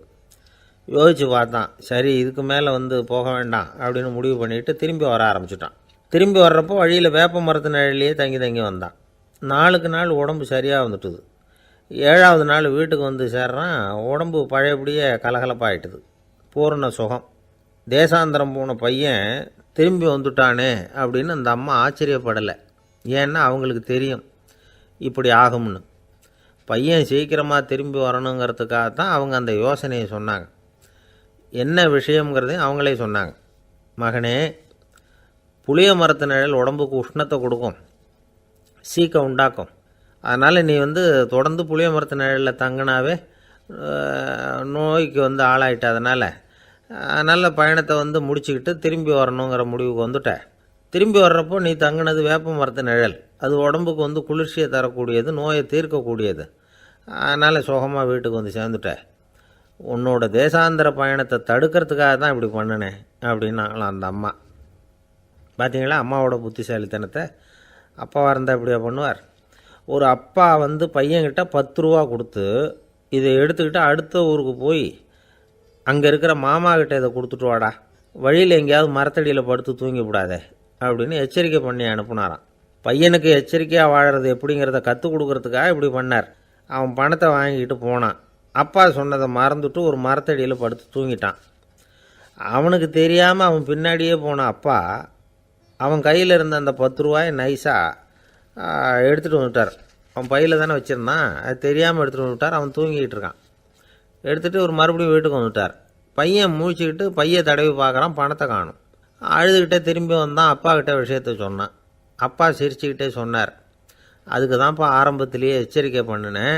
யோசித்து பார்த்தான். சரி, இதுக்கு மேலே போக வேண்டாம் அப்படின்னு முடிவு பண்ணிவிட்டு திரும்பி வர ஆரம்பிச்சிட்டான். திரும்பி வர்றப்போ வழியில் வேப்ப மரத்து நிழல்லையே தங்கி வந்தான். நாளுக்கு நாள் உடம்பு சரியாக வந்துட்டுது. 7ஆவது நாள் வீட்டுக்கு சேர்றான். உடம்பு பழையபடியே கலகலப்பாயிட்டுது. பூரண சுகம். தேசாந்திரம் போன பையன் திரும்பி வந்துட்டானே அப்படின்னு அந்த அம்மா ஆச்சரியப்படலை. ஏன்னா அவங்களுக்கு தெரியும் இப்படி ஆகும்னு. பையன் சீக்கிரமாக திரும்பி வரணுங்கிறதுக்காக தான் அவங்க அந்த யோசனையை சொன்னாங்க. என்ன விஷயங்கிறதையும் அவங்களே சொன்னாங்க. மகனே, புளிய மரத்து நிழல் உடம்புக்கு உஷ்ணத்தை கொடுக்கும், சீக்கம் உண்டாக்கும். அதனால் நீ தொடர்ந்து புளிய மரத்து நிழலில் தங்கினாவே நோய்க்கு ஆளாயிட்ட. அதனால் பயணத்தை முடிச்சுக்கிட்டு திரும்பி வரணுங்கிற முடிவுக்கு வந்துட்ட. திரும்பி வர்றப்போ நீ தங்கினது வேப்ப மரத்து நிழல். அது உடம்புக்கு வந்து குளிர்ச்சியை தரக்கூடியது, நோயை தீர்க்கக்கூடியது. அதனால் சுகமாக வீட்டுக்கு வந்து சேர்ந்துட்ட. உன்னோட தேசாந்திர பயணத்தை தடுக்கிறதுக்காக தான் இப்படி பண்ணினேன் அப்படின்னாங்களாம் அந்த அம்மா. பார்த்தீங்களா அம்மாவோட புத்திசாலித்தனத்தை? அப்பாவாக இருந்தால் இப்படியா பண்ணுவார்? ஒரு அப்பா வந்து பையன்கிட்ட 10 ரூபா கொடுத்து இதை எடுத்துக்கிட்டு அடுத்த ஊருக்கு போய் அங்கே இருக்கிற மாமா கிட்ட இதை கொடுத்துட்டு வாடா, வழியில் எங்கேயாவது மரத்தடியில் படுத்து தூங்கி விடாதே அப்படின்னு எச்சரிக்கை பண்ணி அனுப்புனாராம். பையனுக்கு எச்சரிக்கையாக வாழறது எப்படிங்கிறத கற்றுக் கொடுக்கறதுக்காக இப்படி பண்ணார். அவன் பணத்தை வாங்கிட்டு போனான். அப்பா சொன்னதை மறந்துட்டு ஒரு மரத்தடியில் படுத்து தூங்கிட்டான். அவனுக்கு தெரியாமல் அவன் பின்னாடியே போன அப்பா அவன் கையில் இருந்த அந்த 10 ரூபாயை நைஸாக எடுத்துகிட்டு வந்துட்டார். அவன் பையில் தானே வச்சுருந்தான், அது தெரியாமல் எடுத்துகிட்டு வந்துட்டார். அவன் தூங்கிக்கிட்டு இருக்கான். எடுத்துகிட்டு ஒரு மறுபடியும் வீட்டுக்கு வந்துட்டார். பையன் முழிச்சுக்கிட்டு பையை தடவி பார்க்குறான், பணத்தை காணும். அழுதுகிட்டே திரும்பி வந்தான். அப்பா கிட்ட விஷயத்த சொன்னான். அப்பா சிரிச்சுக்கிட்டே சொன்னார், அதுக்கு தான்ப்பா ஆரம்பத்திலேயே எச்சரிக்கை பண்ணினேன்,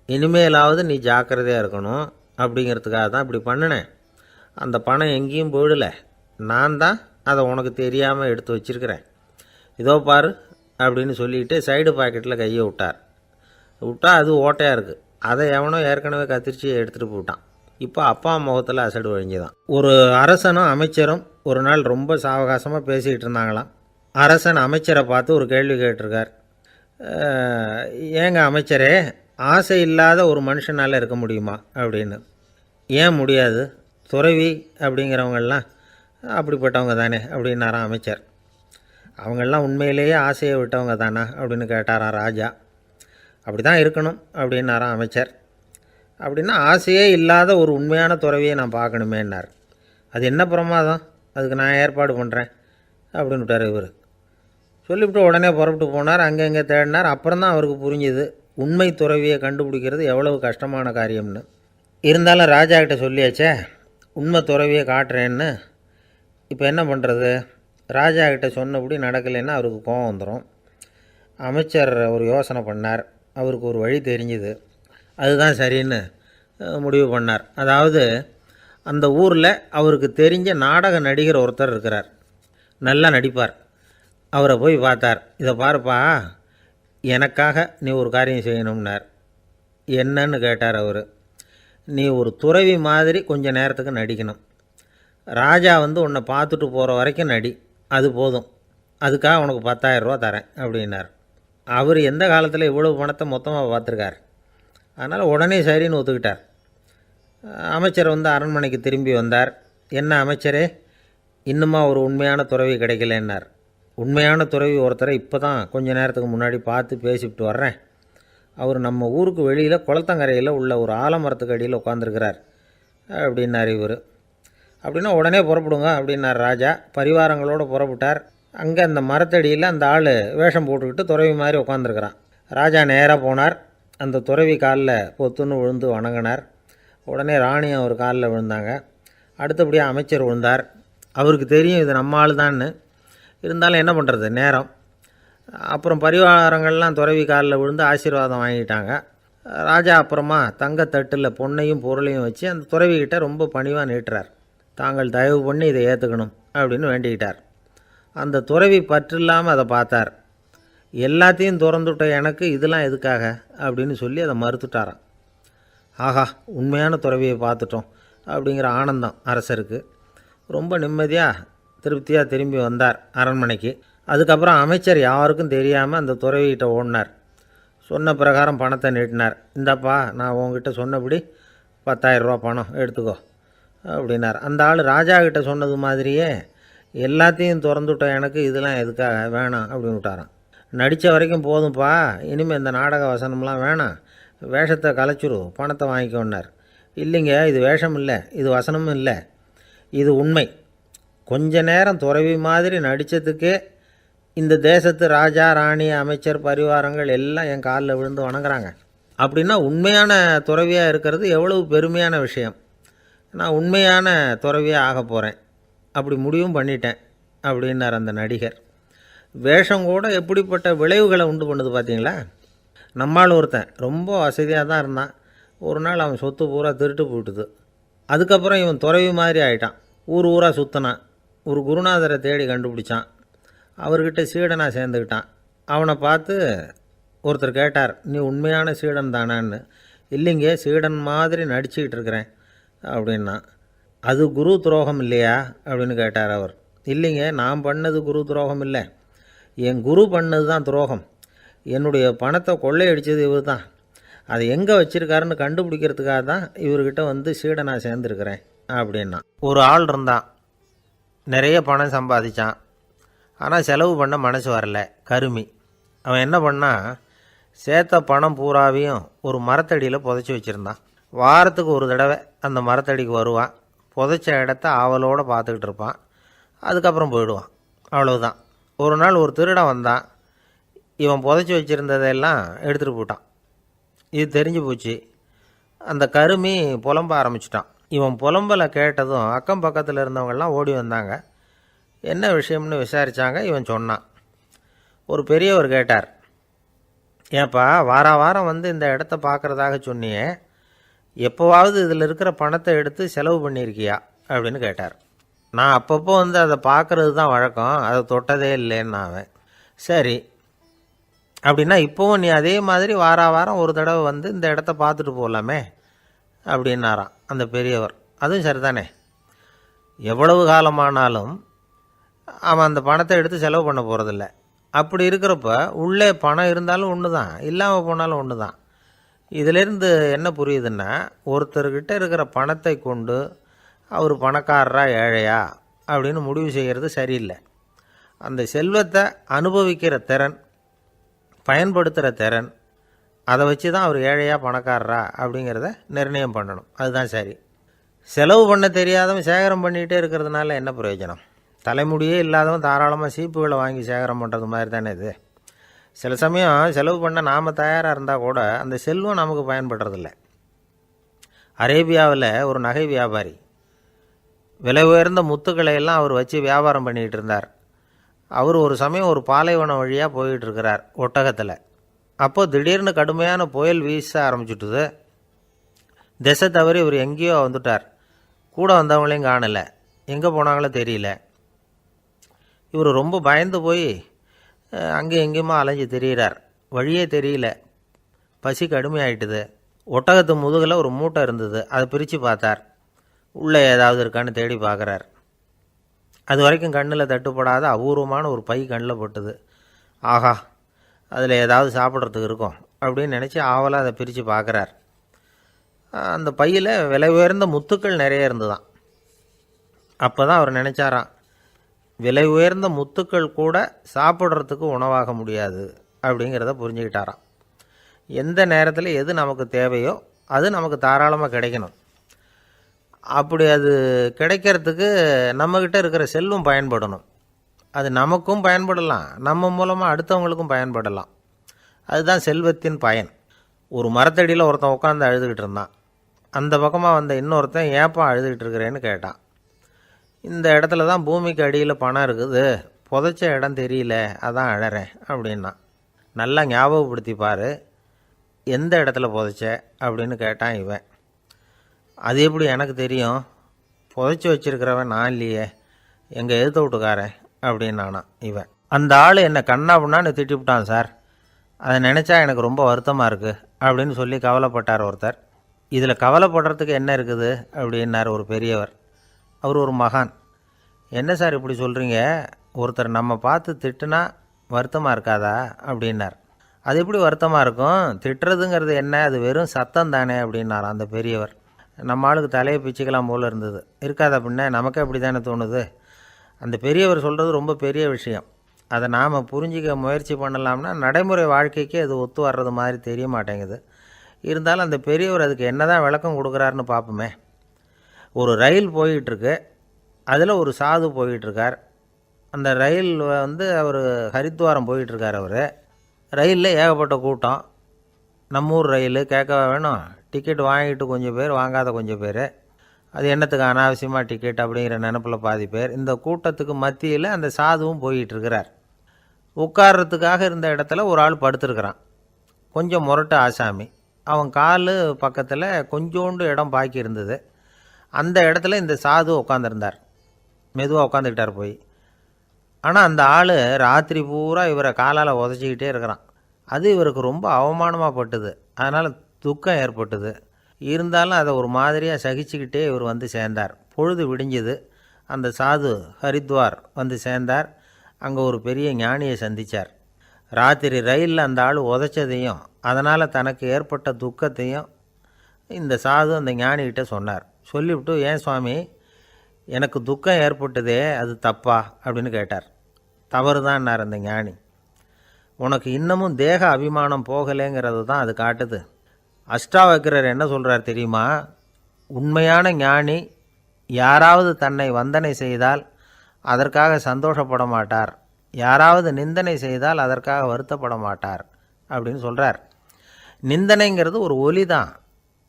இனிமேலாவது நீ ஜாக்கிரதையாக இருக்கணும் அப்படிங்கிறதுக்காக தான் இப்படி பண்ணினேன். அந்த பணம் எங்கேயும் போயிடலை, நான் தான் அதை உனக்கு தெரியாமல் எடுத்து வச்சிருக்கிறேன். இதோ பாரு அப்படின்னு சொல்லிட்டு சைடு பாக்கெட்டில் கையை விட்டா அது ஓட்டையாக இருக்குது. அதை எவனோ ஏற்கனவே கத்திரிச்சு எடுத்துகிட்டு போட்டான். இப்போ அப்பா முகத்தில் அசடு வழிஞ்சுதான். ஒரு அரசனும் அமைச்சரும் ஒரு நாள் ரொம்ப சாவகாசமாக பேசிக்கிட்டு இருந்தாங்களாம். அரசன் அமைச்சரை பார்த்து ஒரு கேள்வி கேட்டிருக்கார். ஏங்க அமைச்சரே, ஆசை இல்லாத ஒரு மனுஷனால் இருக்க முடியுமா அப்படின்னு. ஏன் முடியாது, துறவி அப்படிங்கிறவங்கெல்லாம் அப்படிப்பட்டவங்க தானே அப்படின்னாராம் அமைச்சர். அவங்கெல்லாம் உண்மையிலேயே ஆசையை விட்டவங்க தானா அப்படின்னு கேட்டாராம் ராஜா. அப்படி தான் இருக்கணும் அப்படின்னாராம் அமைச்சர். அப்படின்னா ஆசையே இல்லாத ஒரு உண்மையான துறவியை நான் பார்க்கணுமேன்னார். அது என்ன பிரமாதம், அதுக்கு நான் ஏற்பாடு பண்ணுறேன் அப்படின்னு விட்டார் இவர். சொல்லிவிட்டு உடனே புறப்பட்டு போனார். அங்கே தேடினார். அப்புறம் தான் அவருக்கு புரிஞ்சுது உண்மை துறவியை கண்டுபிடிக்கிறது எவ்வளவு கஷ்டமான காரியம்னு. இருந்தாலும் ராஜா கிட்ட சொல்லியாச்சே உண்மை துறவியை காட்டுறேன்னு. இப்போ என்ன பண்ணுறது? ராஜா கிட்ட சொன்னபடி நடக்கலைன்னா அவருக்கு கோபம் வந்துடும். அமைச்சர் ஒரு யோசனை பண்ணார். அவருக்கு ஒரு வழி தெரிஞ்சுது. அதுதான் சரின்னு முடிவு பண்ணார். அதாவது அந்த ஊரில் அவருக்கு தெரிஞ்ச நாடக நடிகர் ஒருத்தர் இருக்கிறார், நல்லா நடிப்பார். அவரை போய் பார்த்தார். இதை பாருப்பா, எனக்காக நீ ஒரு காரியம் செய்யணும்னார். என்னன்னு கேட்டார் அவர். நீ ஒரு துறவி மாதிரி கொஞ்சம் நேரத்துக்கு நடிக்கணும். ராஜா வந்து உன்னை பார்த்துட்டு போகிற வரைக்கும் நடி, அது போதும். அதுக்காக உனக்கு 10,000 ரூபா தரேன் அப்படின்னார். அவர் எந்த காலத்தில் இவ்வளவு பணத்தை மொத்தமாக பார்த்துருக்கார். அதனால் உடனே சரின்னு ஒத்துக்கிட்டார். அமைச்சர் வந்து அரண்மனைக்கு திரும்பி வந்தார். என்ன அமைச்சரே, இன்னுமா ஒரு உண்மையான துறவி கிடைக்கலன்னார். உண்மையான துறவி ஒருத்தரை இப்போ தான் கொஞ்ச நேரத்துக்கு முன்னாடி பார்த்து பேசிவிட்டு வர்றேன். அவர் நம்ம ஊருக்கு வெளியில் குளத்தங்கரையில் உள்ள ஒரு ஆலமரத்துக்கு அடியில் உட்காந்துருக்கிறார் அப்படின்னார் இவர். அப்படின்னா உடனே புறப்படுங்க அப்படின்னார் ராஜா. பரிவாரங்களோடு புறப்பட்டார். அங்கே அந்த மரத்தடியில் அந்த ஆள் வேஷம் போட்டுக்கிட்டு துறவி மாதிரி உட்காந்துருக்கிறான். ராஜா நேராக போனார். அந்த துறவி காலில் பொத்துன்னு விழுந்து வணங்கினார். உடனே ராணி அவர் காலில் விழுந்தாங்க. அடுத்தபடியாக அமைச்சர் விழுந்தார். அவருக்கு தெரியும் இது நம்ம ஆள் தான்னு. இருந்தாலும் என்ன பண்ணுறது, நேரம். அப்புறம் பரிவாரங்கள்லாம் துறவி காலில் விழுந்து ஆசீர்வாதம் வாங்கிட்டாங்க. ராஜா அப்புறமா தங்கத்தட்டில் பொன்னையும் பொருளையும் வச்சு அந்த துறவிக்கிட்ட ரொம்ப பணிவாக நீட்டுறார். தாங்கள் தயவு பண்ணி இதை ஏற்றுக்கணும் அப்படின்னு வேண்டிக்கிட்டார். அந்த துறவி பற்றில்லாமல் அதை பார்த்தார். எல்லாத்தையும் திறந்துவிட்ட எனக்கு இதெல்லாம் எதுக்காக அப்படின்னு சொல்லி அதை மறுத்துட்டாராம். ஆஹா, உண்மையான துறவியை பார்த்துட்டோம் அப்படிங்கிற ஆனந்தம் அரசருக்கு. ரொம்ப நிம்மதியாக திருப்தியாக திரும்பி வந்தார் அரண்மனைக்கு. அதுக்கப்புறம் அமைச்சர் யாருக்கும் தெரியாமல் அந்த துறவிகிட்ட ஓடினார். சொன்ன பிரகாரம் பணத்தை நீட்டினார். இந்தப்பா, நான் உங்ககிட்ட சொன்னபடி 10,000 ரூபா பணம் எடுத்துக்கோ அப்படின்னார். அந்த ஆள் ராஜா கிட்ட சொன்னது மாதிரியே எல்லாத்தையும் திறந்துவிட்ட எனக்கு இதெல்லாம் எதுக்காக வேணாம் அப்படின்னு விட்டாரான். நடித்த வரைக்கும் போதும்ப்பா, இனிமேல் இந்த நாடக வசனம்லாம் வேணாம், வேஷத்தை கலைச்சிரு, பணத்தை வாங்கிக்கோன்னார். இல்லைங்க, இது வேஷம் இல்லை, இது வசனமும் இல்லை, இது உண்மை. கொஞ்ச நேரம் துறவி மாதிரி நடித்ததுக்கே இந்த தேசத்து ராஜா, ராணி, அமைச்சர், பரிவாரங்கள் எல்லாம் என் காலில் விழுந்து வணங்குறாங்க. அப்படின்னா உண்மையான துறவியாக இருக்கிறது எவ்வளவு பெருமையான விஷயம். நான் உண்மையான துறவியாக ஆக போகிறேன், அப்படி முடிவும் பண்ணிட்டேன் அப்படின்னார் அந்த நடிகர். வேஷம் கூட எப்படிப்பட்ட விளைவுகளை உண்டு பண்ணுது பார்த்தீங்களா. நம்மால் ஒருத்தன் ரொம்ப வசதியாக தான் இருந்தான். ஒரு நாள் அவன் சொத்து பூரா திருட்டு போட்டுது. அதுக்கப்புறம் இவன் துறவி மாதிரி ஆகிட்டான். ஊர் ஊராக சுற்றினான். ஒரு குருநாதரை தேடி கண்டுபிடிச்சான். அவர்கிட்ட சீடனாக சேர்ந்துக்கிட்டான். அவனை பார்த்து ஒருத்தர் கேட்டார், நீ உண்மையான சீடன் தானான்னு. இல்லைங்க, சீடன் மாதிரி நடிச்சுக்கிட்டு இருக்கிறேன் அப்படின்னா. அது குரு துரோகம் இல்லையா அப்படின்னு கேட்டார் அவர். இல்லைங்க, நான் பண்ணது குரு துரோகம் இல்லை, என் குரு பண்ணது தான் துரோகம். என்னுடைய பணத்தை கொள்ளையடித்தது இவர் தான். அதை எங்கே வச்சுருக்காருன்னு கண்டுபிடிக்கிறதுக்காக தான் இவர்கிட்ட வந்து சீடனாக சேர்ந்துருக்கிறேன் அப்படின்னா. ஒரு ஆள் இருந்தான், நிறைய பணம் சம்பாதிச்சான். ஆனால் செலவு பண்ண மனசு வரல, கருமி. அவன் என்ன பண்ணான், சேர்த்த பணம் பூராவையும் ஒரு மரத்தடியில் புதைச்சி வச்சுருந்தான். வாரத்துக்கு ஒரு தடவை அந்த மரத்தடிக்கு வருவான், புதைச்ச இடத்த ஆவலோடு பார்த்துக்கிட்டு இருப்பான், அதுக்கப்புறம் போயிடுவான். அவ்வளவுதான். ஒரு நாள் ஒரு திருடன் வந்தான், இவன் புதைச்சி வச்சுருந்ததெல்லாம் எடுத்துகிட்டு போட்டான். இது தெரிஞ்சு போச்சு. அந்த கருமி புலம்ப ஆரம்பிச்சிட்டான். இவன் புலம்பலை கேட்டதும் அக்கம் பக்கத்தில் இருந்தவங்கெல்லாம் ஓடி வந்தாங்க. என்ன விஷயம்னு விசாரித்தாங்க. இவன் சொன்னான். ஒரு பெரியவர் கேட்டார், ஏன்ப்பா வாரம் வந்து இந்த இடத்த பார்க்குறதாக சொன்னியே, எப்போவாவது இதில் இருக்கிற பணத்தை எடுத்து செலவு பண்ணியிருக்கியா அப்படின்னு கேட்டார். நான் அப்பப்போ வந்து அதை பார்க்குறது தான் வழக்கம், அதை தொட்டதே இல்லைன்னு அவன். சரி, அப்படின்னா இப்போவும் நீ அதே மாதிரி வாரம் ஒரு தடவை வந்து இந்த இடத்த பார்த்துட்டு போகலாமே அப்படின்னாராம் அந்த பெரியவர். அதுவும் சரிதானே, எவ்வளவு காலமானாலும் அவன் அந்த பணத்தை எடுத்து செலவு பண்ண போகிறதில்ல. அப்படி இருக்கிறப்ப உள்ளே பணம் இருந்தாலும் ஒன்று தான், இல்லாமல் போனாலும் ஒன்று தான். இதிலேருந்து என்ன புரியுதுன்னா, ஒருத்தர்கிட்ட இருக்கிற பணத்தை கொண்டு அவர் பணக்காரரா ஏழையா அப்படின்னு முடிவு செய்கிறது சரியில்லை. அந்த செல்வத்தை அனுபவிக்கிற திறன், பயன்படுத்துகிற திறன், அதை வச்சு தான் அவர் ஏழையா பணக்காரரா அப்படிங்கிறத நிர்ணயம் பண்ணணும். அதுதான் சரி. செலவு பண்ண தெரியாதவன் சேகரம் பண்ணிகிட்டே இருக்கிறதுனால என்ன பிரயோஜனம்? தலைமுடியே இல்லாதவன் தாராளமாக சீப்புகளை வாங்கி சேகரம் பண்ணுறது மாதிரி தானே இது. சில சமயம் செலவு பண்ண நாம் தயாராக இருந்தால் கூட அந்த செல்வம் நமக்கு பயன்படுறதில்ல. அரேபியாவில் ஒரு நகை வியாபாரி விலை உயர்ந்த முத்துக்களை எல்லாம் அவர் வச்சு வியாபாரம் பண்ணிகிட்டு இருந்தார். அவர் ஒரு சமயம் ஒரு பாலைவனம் வழியாக போயிட்டுருக்கிறார் ஒட்டகத்தில். அப்போது திடீர்னு கடுமையான புயல் வீச ஆரம்பிச்சுட்டுது. திசை தவறி இவர் எங்கேயோ வந்துட்டார். கூட வந்தவங்களையும் காணலை, எங்கே போனாங்களோ தெரியல. இவர் ரொம்ப பயந்து போய் அங்கே எங்கேயுமா அலைஞ்சு திரியிறார். வழியே தெரியல, பசி கடுமையாயிட்டுது. ஒட்டகத்து முதுகில் ஒரு மூட்டை இருந்தது, அதை பிரித்து பார்த்தார். உள்ளே ஏதாவது இருக்கான்னு தேடி பார்க்குறார். அது வரைக்கும் கண்ணில் தட்டுப்படாத அபூர்வமான ஒரு பை கண்ணில் பட்டுது. ஆஹா, அதில் ஏதாவது சாப்பிட்றதுக்கு இருக்கும் அப்படின்னு நினச்சி ஆவலாக அதை பிரித்து பார்க்குறார். அந்த பையில் விலை உயர்ந்த முத்துக்கள் நிறைய இருந்துதான். அப்போ தான் அவர் நினச்சாராம், விலை உயர்ந்த முத்துக்கள் கூட சாப்பிட்றதுக்கு உணவாக முடியாது அப்படிங்கிறத புரிஞ்சுக்கிட்டாராம். எந்த நேரத்தில் எது நமக்கு தேவையோ அது நமக்கு தாராளமாக கிடைக்கணும். அப்படி அது கிடைக்கிறதுக்கு நம்மக்கிட்ட இருக்கிற செல்வம் பயன்படணும். அது நமக்கும் பயன்படலாம், நம்ம மூலமாக அடுத்தவங்களுக்கும் பயன்படலாம். அதுதான் செல்வத்தின் பயன். ஒரு மரத்தடியில் ஒருத்தன் உட்காந்து அழுதுகிட்டு இருந்தான். அந்த பக்கமாக வந்த இன்னொருத்தன் ஏப்பா அழுதுகிட்டு இருக்கிறேன்னு கேட்டான். இந்த இடத்துல தான் பூமிக்கு அடியில் பணம் இருக்குது, புதைச்ச இடம் தெரியல, அதான் அழறேன் அப்படின்னா. நல்லா ஞாபகப்படுத்தி பாரு, எந்த இடத்துல புதைச்ச அப்படின்னு கேட்டான் இவன். அது எப்படி எனக்கு தெரியும், புதைச்சி வச்சிருக்கிறவன் நான் இல்லையே, எங்கள் எதிர்த்த வீட்டுக்காரன் அப்படின்னானா இவன். அந்த ஆள் என்னை கண்ணா பண்ணான்னு திட்டிவிட்டான் சார், அதை நினச்சா எனக்கு ரொம்ப வருத்தமாக இருக்குது அப்படின்னு சொல்லி கவலைப்பட்டார் ஒருத்தர். இதில் கவலைப்படுறதுக்கு என்ன இருக்குது அப்படின்னார் ஒரு பெரியவர். அவர் ஒரு மகான். என்ன சார் இப்படி சொல்கிறீங்க, ஒருத்தர் நம்ம பார்த்து திட்டுனா வருத்தமாக இருக்காதா அப்படின்னார். அது எப்படி வருத்தமாக இருக்கும், திட்டுறதுங்கிறது என்ன, அது வெறும் சத்தம் தானே அப்படின்னார் அந்த பெரியவர். நம்ம ஆளுக்கு தலையை பிச்சுக்கலாம் போல் இருந்தது. இருக்காத அப்படின்னா நமக்கே அப்படி தானே தோணுது. அந்த பெரியவர் சொல்கிறது ரொம்ப பெரிய விஷயம். அதை நாம் புரிஞ்சிக்க முயற்சி பண்ணலாம்னா நடைமுறை வாழ்க்கைக்கு அது ஒத்து வர்றது மாதிரி தெரிய மாட்டேங்குது. இருந்தாலும் அந்த பெரியவர் அதுக்கு என்ன தான் விளக்கம் கொடுக்குறாருன்னு பார்ப்போமே. ஒரு ரயில் போயிட்டுருக்கு, அதில் ஒரு சாது போயிட்டுருக்கார். அந்த ரயில் வந்து அவர் ஹரித்வாரம் போயிட்டுருக்கார். அவர் ரயிலில் ஏகப்பட்ட கூட்டம். நம்ம ஊர் ரயில் கேட்க வேணும், டிக்கெட் வாங்கிட்டு கொஞ்சம் பேர், வாங்காத கொஞ்சம் பேர். அது என்னத்துக்கு அனாவசியமாக டிக்கெட் அப்படிங்கிற நினப்பில் பாதி பேர். இந்த கூட்டத்துக்கு மத்தியில் அந்த சாதுவும் போயிட்டுருக்கிறார். உட்கார்றதுக்காக இருந்த இடத்துல ஒரு ஆள் படுத்துருக்கிறான், கொஞ்சம் முரட்டு ஆசாமி. அவன் கால் பக்கத்தில் கொஞ்சோண்டு இடம் பாக்கி இருந்தது. அந்த இடத்துல இந்த சாது உட்காந்துருந்தார். மெதுவாக உட்காந்துக்கிட்டார் போய். ஆனால் அந்த ஆள் ராத்திரி பூரா இவரை காலால் உதச்சிக்கிட்டே இருக்கிறான். அது இவருக்கு ரொம்ப அவமானமாக பட்டுது. அதனால் துக்கம் ஏற்பட்டுது. இருந்தாலும் அதை ஒரு மாதிரியாக சகிச்சுக்கிட்டே இவர் வந்து சேர்ந்தார். பொழுது விடிஞ்சுது. அந்த சாது ஹரித்வார் வந்து சேர்ந்தார். அங்கே ஒரு பெரிய ஞானியை சந்தித்தார். ராத்திரி ரயிலில் அந்த ஆள் உதைச்சதையும் அதனால் தனக்கு ஏற்பட்ட துக்கத்தையும் இந்த சாது அந்த ஞானிகிட்ட சொன்னார். சொல்லிவிட்டு, ஏன் சுவாமி, எனக்கு துக்கம் ஏற்பட்டதே அது தப்பா அப்படின்னு கேட்டார். தவறு தான்னார் அந்த ஞானி. உனக்கு இன்னமும் தேக அபிமானம் போகலைங்கிறது தான் அது காட்டுது. அஷ்டாவக்கிரர் என்ன சொல்கிறார் தெரியுமா? உண்மையான ஞானி யாராவது தன்னை வந்தனை செய்தால் அதற்காக சந்தோஷப்பட மாட்டார், யாராவது நிந்தனை செய்தால் அதற்காக வருத்தப்பட மாட்டார் அப்படின்னு சொல்கிறார். நிந்தனைங்கிறது ஒரு ஒலி தான்.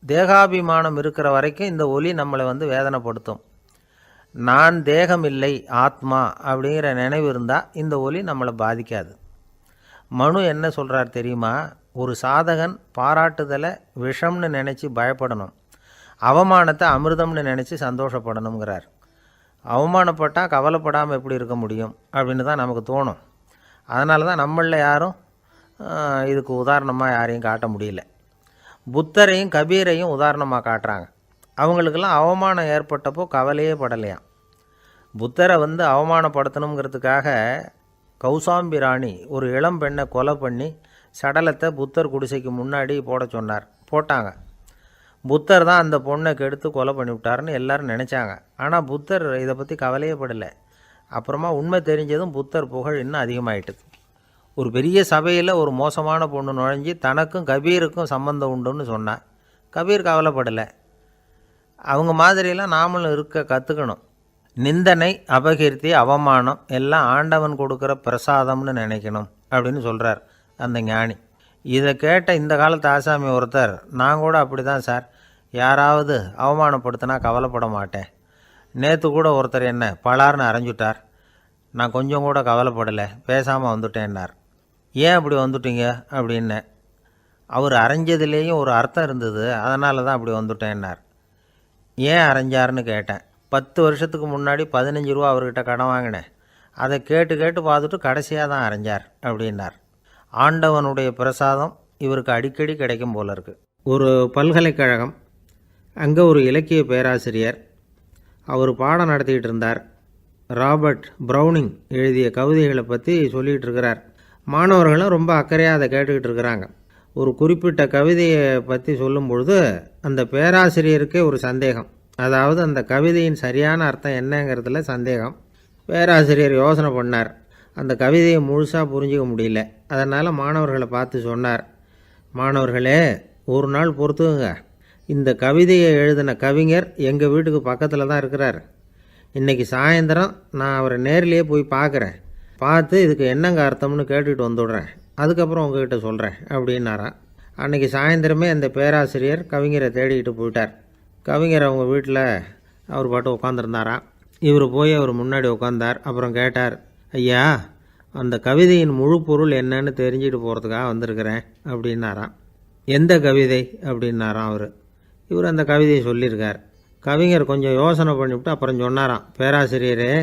தேகாபிமானம் இருக்கிற வரைக்கும் இந்த ஒலி நம்மளை வந்து வேதனைப்படுத்தும். நான் தேகம் இல்லை, ஆத்மா அப்படிங்கிற நினைவு இருந்தால் இந்த ஒலி நம்மளை பாதிக்காது. மனு என்ன சொல்கிறார் தெரியுமா? ஒரு சாதகன் பாராட்டுதலை விஷம்னு நினச்சி பயப்படணும், அவமானத்தை அமிர்தம்னு நினச்சி சந்தோஷப்படணுங்கிறார். அவமானப்பட்டால் கவலைப்படாமல் எப்படி இருக்க முடியும் அப்படின்னு தான் நமக்கு தோணும். அதனால தான் நம்மளில் யாரும் இதுக்கு உதாரணமாக யாரையும் காட்ட முடியல. புத்தரையும் கபீரையும் உதாரணமாக காட்டுறாங்க. அவங்களுக்கெல்லாம் அவமானம் ஏற்பட்டப்போ கவலையே படலையாம். புத்தரை வந்து அவமானப்படுத்தணுங்கிறதுக்காக கௌசாம்பி ராணி ஒரு இளம் பெண்ணை கொலை பண்ணி சடலத்தை புத்தர் குடிசைக்கு முன்னாடி போட சொன்னார். போட்டாங்க. புத்தர் தான் அந்த பொண்ணை கெடுத்து கொலை பண்ணிவிட்டாருன்னு எல்லோரும் நினச்சாங்க. ஆனால் புத்தர் இதை பற்றி கவலையே படலை. அப்புறமா உண்மை தெரிஞ்சதும் புத்தர் புகழ் இன்னும் அதிகமாயிட்டுது. ஒரு பெரிய சபையில் ஒரு மோசமான பொண்ணு நுழைஞ்சி தனக்கும் கபீருக்கும் சம்பந்தம் உண்டுன்னு சொன்னான். கபீர் கவலைப்படலை. அவங்க மாதிரியெல்லாம் நாமளும் இருக்க கற்றுக்கணும். நிந்தனை, அபகீர்த்தி, அவமானம் எல்லாம் ஆண்டவன் கொடுக்குற பிரசாதம்னு நினைக்கணும் அப்படின்னு சொல்கிறார் அந்த ஞானி. இதை கேட்ட இந்த காலத்து ஆசாமி ஒருத்தர், நான் கூட அப்படி தான் சார், யாராவது அவமானப்படுத்தினா கவலைப்பட மாட்டேன். நேற்று கூட ஒருத்தர் என்ன பலார்னு அரைஞ்சுட்டார், நான் கொஞ்சம் கூட கவலைப்படலை, பேசாமல் வந்துட்டேன்னார். ஏன் அப்படி வந்துட்டீங்க அப்படின்னு. அவர் அரைஞ்சதுலேயும் ஒரு அர்த்தம் இருந்தது, அதனால தான் அப்படி வந்துட்டேன்னார். ஏன் அரைஞ்சாருன்னு கேட்டேன். 10 வருஷத்துக்கு முன்னாடி 15 ரூபா அவர்கிட்ட கடன் வாங்கினேன், அதை கேட்டு கேட்டு பார்த்துட்டு கடைசியாக தான் அரைஞ்சார் அப்படின்னார். ஆண்டவனுடைய பிரசாதம் இவருக்கு அடிக்கடி கிடைக்கும் போல இருக்குது. ஒரு பல்கலைக்கழகம், அங்கே ஒரு இலக்கிய பேராசிரியர், அவர் பாடம் நடத்திக்கிட்டு இருந்தார். ராபர்ட் ப்ரௌனிங் எழுதிய கவிதைகளை பற்றி சொல்லிகிட்டு இருக்கிறார். மாணவர்களும் ரொம்ப அக்கறையாக அதை கேட்டுக்கிட்டு இருக்கிறாங்க. ஒரு குறிப்பிட்ட கவிதையை பற்றி சொல்லும் பொழுது அந்த பேராசிரியருக்கே ஒரு சந்தேகம். அதாவது அந்த கவிதையின் சரியான அர்த்தம் என்னங்கிறதுல சந்தேகம். பேராசிரியர் யோசனை பண்ணார். அந்த கவிதையை முழுசாக புரிஞ்சிக்க முடியல. அதனால் மாணவர்களை பார்த்து சொன்னார், மாணவர்களே, ஒரு நாள் பொறுத்துக்குங்க. இந்த கவிதையை எழுதின கவிஞர் எங்கள் வீட்டுக்கு பக்கத்தில் தான் இருக்கிறார். இன்றைக்கி சாயந்தரம் நான் அவரை நேரிலேயே போய் பார்க்குறேன். பார்த்து இதுக்கு என்னங்க அர்த்தம்னு கேட்டுக்கிட்டு வந்துவிடுறேன். அதுக்கப்புறம் உங்ககிட்ட சொல்கிறேன் அப்படின்னாராம். அன்றைக்கி சாயந்தரமே அந்த பேராசிரியர் கவிஞரை தேடிக்கிட்டு போயிட்டார். கவிஞர் அவங்க வீட்டில் அவர் பாட்டு உட்காந்துருந்தாராம். இவர் போய் அவர் முன்னாடி உட்காந்தார். அப்புறம் கேட்டார், ஐயா, அந்த கவிதையின் முழு பொருள் என்னன்னு தெரிஞ்சுட்டு போகிறதுக்காக வந்திருக்கிறேன் அப்படின்னாராம். எந்த கவிதை அப்படின்னாராம் அவர். இவர் அந்த கவிதையை சொல்லியிருக்கார். கவிஞர் கொஞ்சம் யோசனை பண்ணிவிட்டு அப்புறம் சொன்னாராம், பேராசிரியரே,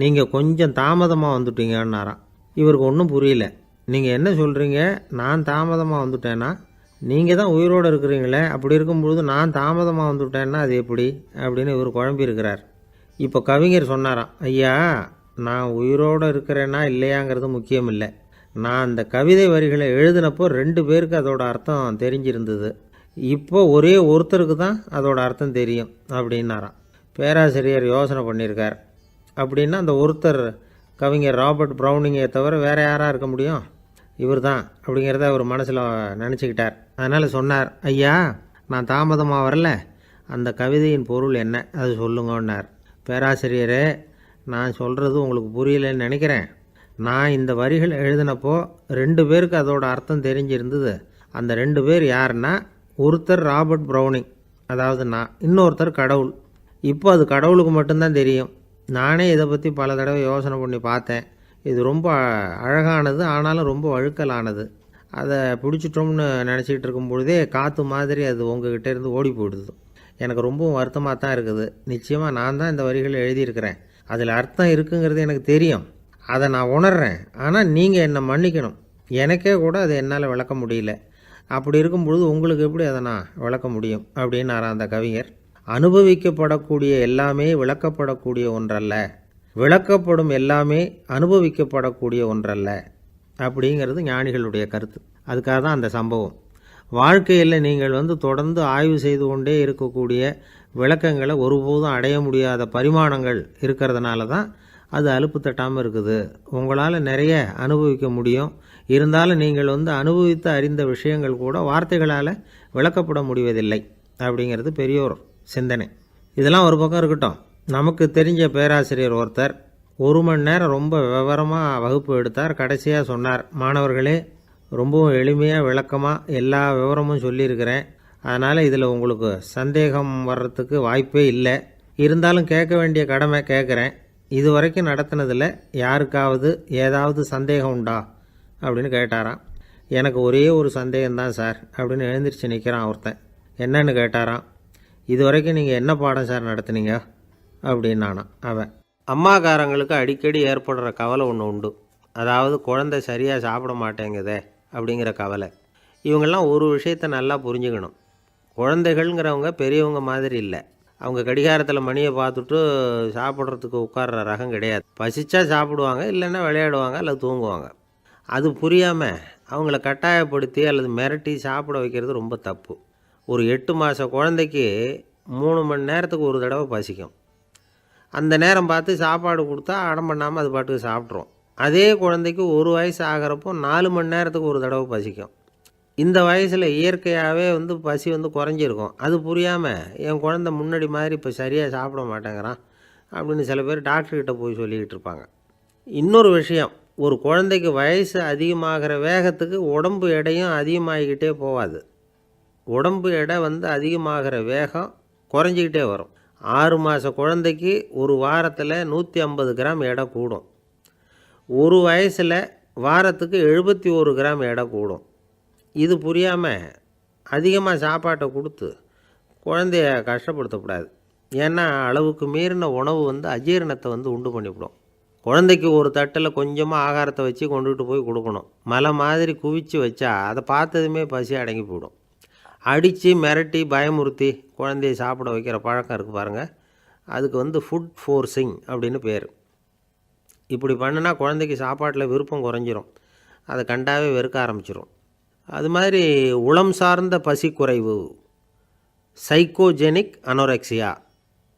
நீங்கள் கொஞ்சம் தாமதமாக வந்துட்டீங்கன்னாராம். இவருக்கு ஒன்றும் புரியல. நீங்கள் என்ன சொல்கிறீங்க? நான் தாமதமாக வந்துட்டேன்னா? நீங்கள் தான் உயிரோடு இருக்கிறீங்களே, அப்படி இருக்கும்பொழுது நான் தாமதமாக வந்துவிட்டேன்னா அது எப்படி அப்படின்னு இவர் குழம்பியிருக்கிறார். இப்போ கவிஞர் சொன்னாராம், ஐயா, நான் உயிரோடு இருக்கிறேன்னா இல்லையாங்கிறது முக்கியம் இல்லை. நான் அந்த கவிதை வரிகளை எழுதினப்போ 2 பேருக்கு அதோட அர்த்தம் தெரிஞ்சிருந்தது. இப்போ ஒரே ஒருத்தருக்கு தான் அதோட அர்த்தம் தெரியும் அப்படின்னாராம். பேராசிரியர் யோசனை பண்ணியிருக்கார். அப்படின்னா அந்த ஒருத்தர் கவிஞர் ராபர்ட் ப்ரௌனிங்கை தவிர வேறு யாராக இருக்க முடியும்? இவர் தான் அப்படிங்கிறத அவர் மனசில் நினச்சிக்கிட்டார். அதனால் சொன்னார், ஐயா, நான் தாமதமாக வரல, அந்த கவிதையின் பொருள் என்ன அது சொல்லுங்கன்னார். பேராசிரியரே, நான் சொல்கிறது உங்களுக்கு புரியலைன்னு நினைக்கிறேன். நான் இந்த வரிகள் எழுதினப்போ 2 பேருக்கு அதோட அர்த்தம் தெரிஞ்சிருந்தது. அந்த 2 பேர் யாருன்னா, ஒருத்தர் ராபர்ட் ப்ரௌனிங், அதாவது நான், இன்னொருத்தர் கடவுள். இப்போ அது கடவுளுக்கு மட்டும்தான் தெரியும். நானே இதை பற்றி பல தடவை யோசனை பண்ணி பார்த்தேன். இது ரொம்ப அழகானது, ஆனாலும் ரொம்ப வழுக்கலானது. அதை பிடிச்சிட்டோம்னு நினச்சிக்கிட்டு இருக்கும் பொழுதே காற்று மாதிரி அது உங்ககிட்ட இருந்து ஓடி போயிடுது. எனக்கு ரொம்பவும் வருத்தமாக தான் இருக்குது. நிச்சயமாக நான் தான் இந்த வரிகளை எழுதியிருக்கிறேன். அதில் அர்த்தம் இருக்குங்கிறது எனக்கு தெரியும். அதை நான் உணர்றேன். ஆனால் நீங்கள் என்னை மன்னிக்கணும். எனக்கே கூட அதை என்னால் விளக்க முடியல. அப்படி இருக்கும் பொழுது உங்களுக்கு எப்படி அதை நான் விளக்க முடியும் அப்படின்னாரா அந்த கவிஞர். அனுபவிக்கப்படக்கூடிய எல்லாமே விளக்கப்படக்கூடிய ஒன்றல்ல, விளக்கப்படும் எல்லாமே அனுபவிக்கப்படக்கூடிய ஒன்றல்ல அப்படிங்கிறது ஞானிகளுடைய கருத்து. அதுக்காக தான் அந்த சம்பவம். வாழ்க்கையில் நீங்கள் தொடர்ந்து ஆய்வு செய்து கொண்டே இருக்கக்கூடிய விளக்கங்களை ஒருபோதும் அடைய முடியாத பரிமாணங்கள் இருக்கிறதுனால தான் அது அலுப்பு தட்டாமல் இருக்குது. உங்களால் நிறைய அனுபவிக்க முடியும், இருந்தாலும் நீங்கள் அனுபவித்து அறிந்த விஷயங்கள் கூட வார்த்தைகளால் விளக்கப்பட முடிவதில்லை அப்படிங்கிறது பெரியோர் சிந்தனை. இதெல்லாம் ஒரு பக்கம் இருக்கட்டும். நமக்கு தெரிஞ்ச பேராசிரியர் ஒருத்தர் 1 மணி நேரம் ரொம்ப விவரமாக வகுப்பு எடுத்தார். கடைசியாக சொன்னார், மாணவர்களே, ரொம்பவும் எளிமையாக விளக்கமாக எல்லா விவரமும் சொல்லியிருக்கிறேன். அதனால் இதில் உங்களுக்கு சந்தேகம் வர்றதுக்கு வாய்ப்பே இல்லை. இருந்தாலும் கேட்க வேண்டிய கடமை கேட்குறேன். இது வரைக்கும் நடத்தினதில் யாருக்காவது ஏதாவது சந்தேகம் உண்டா அப்படின்னு கேட்டாராம். எனக்கு ஒரே ஒரு சந்தேகம்தான் சார் அப்படின்னு எழுந்திரிச்சு நிற்கிறான் ஒருத்தன். என்னன்னு கேட்டாராம். இது வரைக்கும் நீங்கள் என்ன பாடம் சார் நடத்துனீங்க அப்படின்னானான் அவன். அம்மாக்காரங்களுக்கு அடிக்கடி ஏற்படுற கவலை ஒன்று உண்டு. அதாவது குழந்தை சரியாக சாப்பிட மாட்டேங்குதே அப்படிங்கிற கவலை. இவங்கெல்லாம் ஒரு விஷயத்தை நல்லா புரிஞ்சுக்கணும். குழந்தைகள்ங்கிறவங்க பெரியவங்க மாதிரி இல்லை. அவங்க கடிகாரத்தில் மணியை பார்த்துட்டு சாப்பிட்றதுக்கு உட்கார்ற ரகம் கிடையாது. பசிச்சா சாப்பிடுவாங்க, இல்லைன்னா விளையாடுவாங்க அல்லது தூங்குவாங்க. அது புரியாமல் அவங்கள கட்டாயப்படுத்தி அல்லது மிரட்டி சாப்பிட வைக்கிறது ரொம்ப தப்பு. ஒரு 8 மாத குழந்தைக்கு 3 மணி நேரத்துக்கு ஒரு தடவை பசிக்கும். அந்த நேரம் பார்த்து சாப்பாடு கொடுத்தா அடம் பண்ணாமல் அது பாட்டுக்கு சாப்பிட்றோம். அதே குழந்தைக்கு 1 வயசு ஆகிறப்போ 4 மணி நேரத்துக்கு ஒரு தடவை பசிக்கும். இந்த வயசில் இயற்கையாகவே பசி குறைஞ்சிருக்கும். அது புரியாமல் என் குழந்தை முன்னாடி மாதிரி இப்போ சரியாக சாப்பிட மாட்டேங்கிறான் அப்படின்னு சில பேர் டாக்டர்கிட்ட போய் சொல்லிக்கிட்டு இருப்பாங்க. இன்னொரு விஷயம், ஒரு குழந்தைக்கு வயசு அதிகமாகிற வேகத்துக்கு உடம்பு எடையும் அதிகமாகிக்கிட்டே போகாது. உடம்பு எடை அதிகமாகிற வேகம் குறைஞ்சிக்கிட்டே வரும். 6 மாத குழந்தைக்கு ஒரு வாரத்தில் 150 கிராம் எடை கூடும். ஒரு வயசில் வாரத்துக்கு 71 கிராம் எடை கூடும். இது புரியாமல் அதிகமாக சாப்பாட்டை கொடுத்து குழந்தைய கஷ்டப்படுத்தக்கூடாது. ஏன்னா அளவுக்கு மீறின உணவு அஜீரணத்தை உண்டு பண்ணிவிடும். குழந்தைக்கு ஒரு தட்டில் கொஞ்சமாக ஆகாரத்தை வச்சு கொண்டுகிட்டு போய் கொடுக்கணும். மலை மாதிரி குவிச்சு வச்சா அதை பார்த்ததுமே பசி அடங்கி போயிடும். அடித்து மிரட்டி பயமுறுத்தி குழந்தைய சாப்பிட வைக்கிற பழக்கம் இருக்குது பாருங்கள். அதுக்கு ஃபுட் ஃபோர்ஸிங் அப்படின்னு பேர். இப்படி பண்ணினா குழந்தைக்கு சாப்பாட்டில் விருப்பம் குறைஞ்சிரும். அதை கண்டாவே வெறுக்க ஆரம்பிச்சிடும். அது மாதிரி உளம் சார்ந்த பசி குறைவு, சைக்கோஜெனிக் அனோரெக்சியா,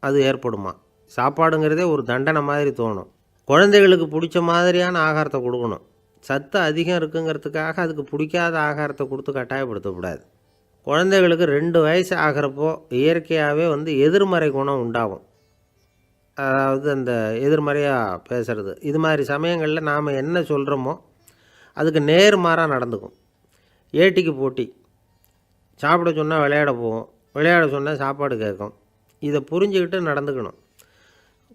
அது ஏற்படுமா. சாப்பாடுங்கிறதே ஒரு தண்டனை மாதிரி தோணும். குழந்தைகளுக்கு பிடிச்ச மாதிரியான ஆகாரத்தை கொடுக்கணும். சத்து அதிகம் இருக்குங்கிறதுக்காக அதுக்கு பிடிக்காத ஆகாரத்தை கொடுத்து கட்டாயப்படுத்தக்கூடாது. குழந்தைகளுக்கு 2 வயசு ஆகிறப்போ இயற்கையாகவே எதிர்மறை குணம் உண்டாகும். அதாவது அந்த எதிர்மறையாக பேசுகிறது. இது மாதிரி சமயங்களில் நாம் என்ன சொல்கிறோமோ அதுக்கு நேர்மாறாக நடந்துக்கும். ஏட்டிக்கு போட்டி. சாப்பிட சொன்னால் விளையாட போகும், விளையாட சொன்னால் சாப்பாடு கேட்கும். இதை புரிஞ்சுக்கிட்டு நடந்துக்கணும்.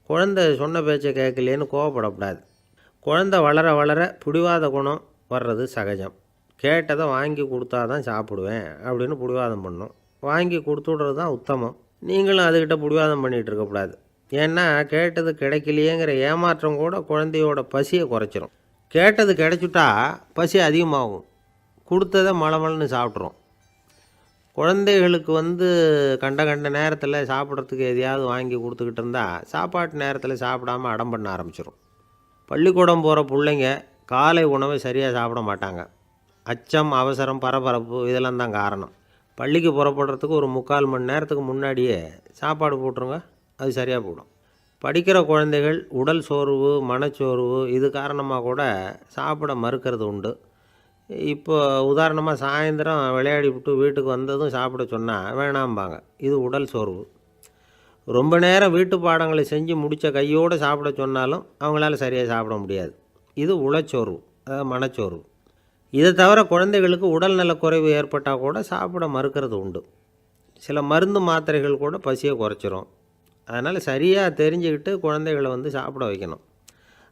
குழந்தை சொன்ன பேச்சை கேட்கலேன்னு கோவப்படக்கூடாது. குழந்தை வளர வளர பிடிவாத குணம் வர்றது சகஜம். கேட்டதை வாங்கி கொடுத்தா தான் சாப்பிடுவேன் அப்படின்னு பிடிவாதம் பண்ணும். வாங்கி கொடுத்துடுறது தான் உத்தமம். நீங்களும் அதுக்கிட்ட பிடிவாதம் பண்ணிகிட்டு இருக்கக்கூடாது. ஏன்னா கேட்டது கிடைக்கலையேங்கிற ஏமாற்றம் கூட குழந்தையோட பசியை குறைச்சிரும். கேட்டது கிடைச்சிட்டா பசி அதிகமாகும். கொடுத்ததை மலமலன்னு சாப்பிட்றோம். குழந்தைகளுக்கு கண்ட நேரத்தில் சாப்பிட்றதுக்கு எதையாவது வாங்கி கொடுத்துக்கிட்டு இருந்தால் சாப்பாட்டு நேரத்தில் சாப்பிடாமல் அடம் பண்ண ஆரம்பிச்சிடும். பள்ளிக்கூடம் போகிற பிள்ளைங்க காலை உணவை சரியாக சாப்பிட மாட்டாங்க. அச்சம், அவசரம், பரபரப்பு இதெல்லாம் தான் காரணம். பள்ளிக்கு புறப்படுறதுக்கு ஒரு 3/4 மணி நேரத்துக்கு முன்னாடியே சாப்பாடு போட்டுருங்க, அது சரியாக போடும். படிக்கிற குழந்தைகள் உடல் சோர்வு, மனச்சோர்வு இது காரணமாக கூட சாப்பிட மறுக்கிறது உண்டு. இப்போ உதாரணமாக சாயந்தரம் விளையாடி விட்டு வீட்டுக்கு வந்ததும் சாப்பிட சொன்னால் வேணாம்பாங்க. இது உடல் சோர்வு. ரொம்ப நேரம் வீட்டு பாடங்களை செஞ்சு முடித்த கையோடு சாப்பிட சொன்னாலும் அவங்களால சரியாக சாப்பிட முடியாது. இது உளச்சோர்வு, அதாவது மனச்சோர்வு. இதை தவிர குழந்தைகளுக்கு உடல் நலக்குறைவு ஏற்பட்டால் கூட சாப்பிட மறுக்கிறது உண்டு. சில மருந்து மாத்திரைகள் கூட பசியை குறைச்சிரும். அதனால் சரியாக தெரிஞ்சுக்கிட்டு குழந்தைகளை சாப்பிட வைக்கணும்.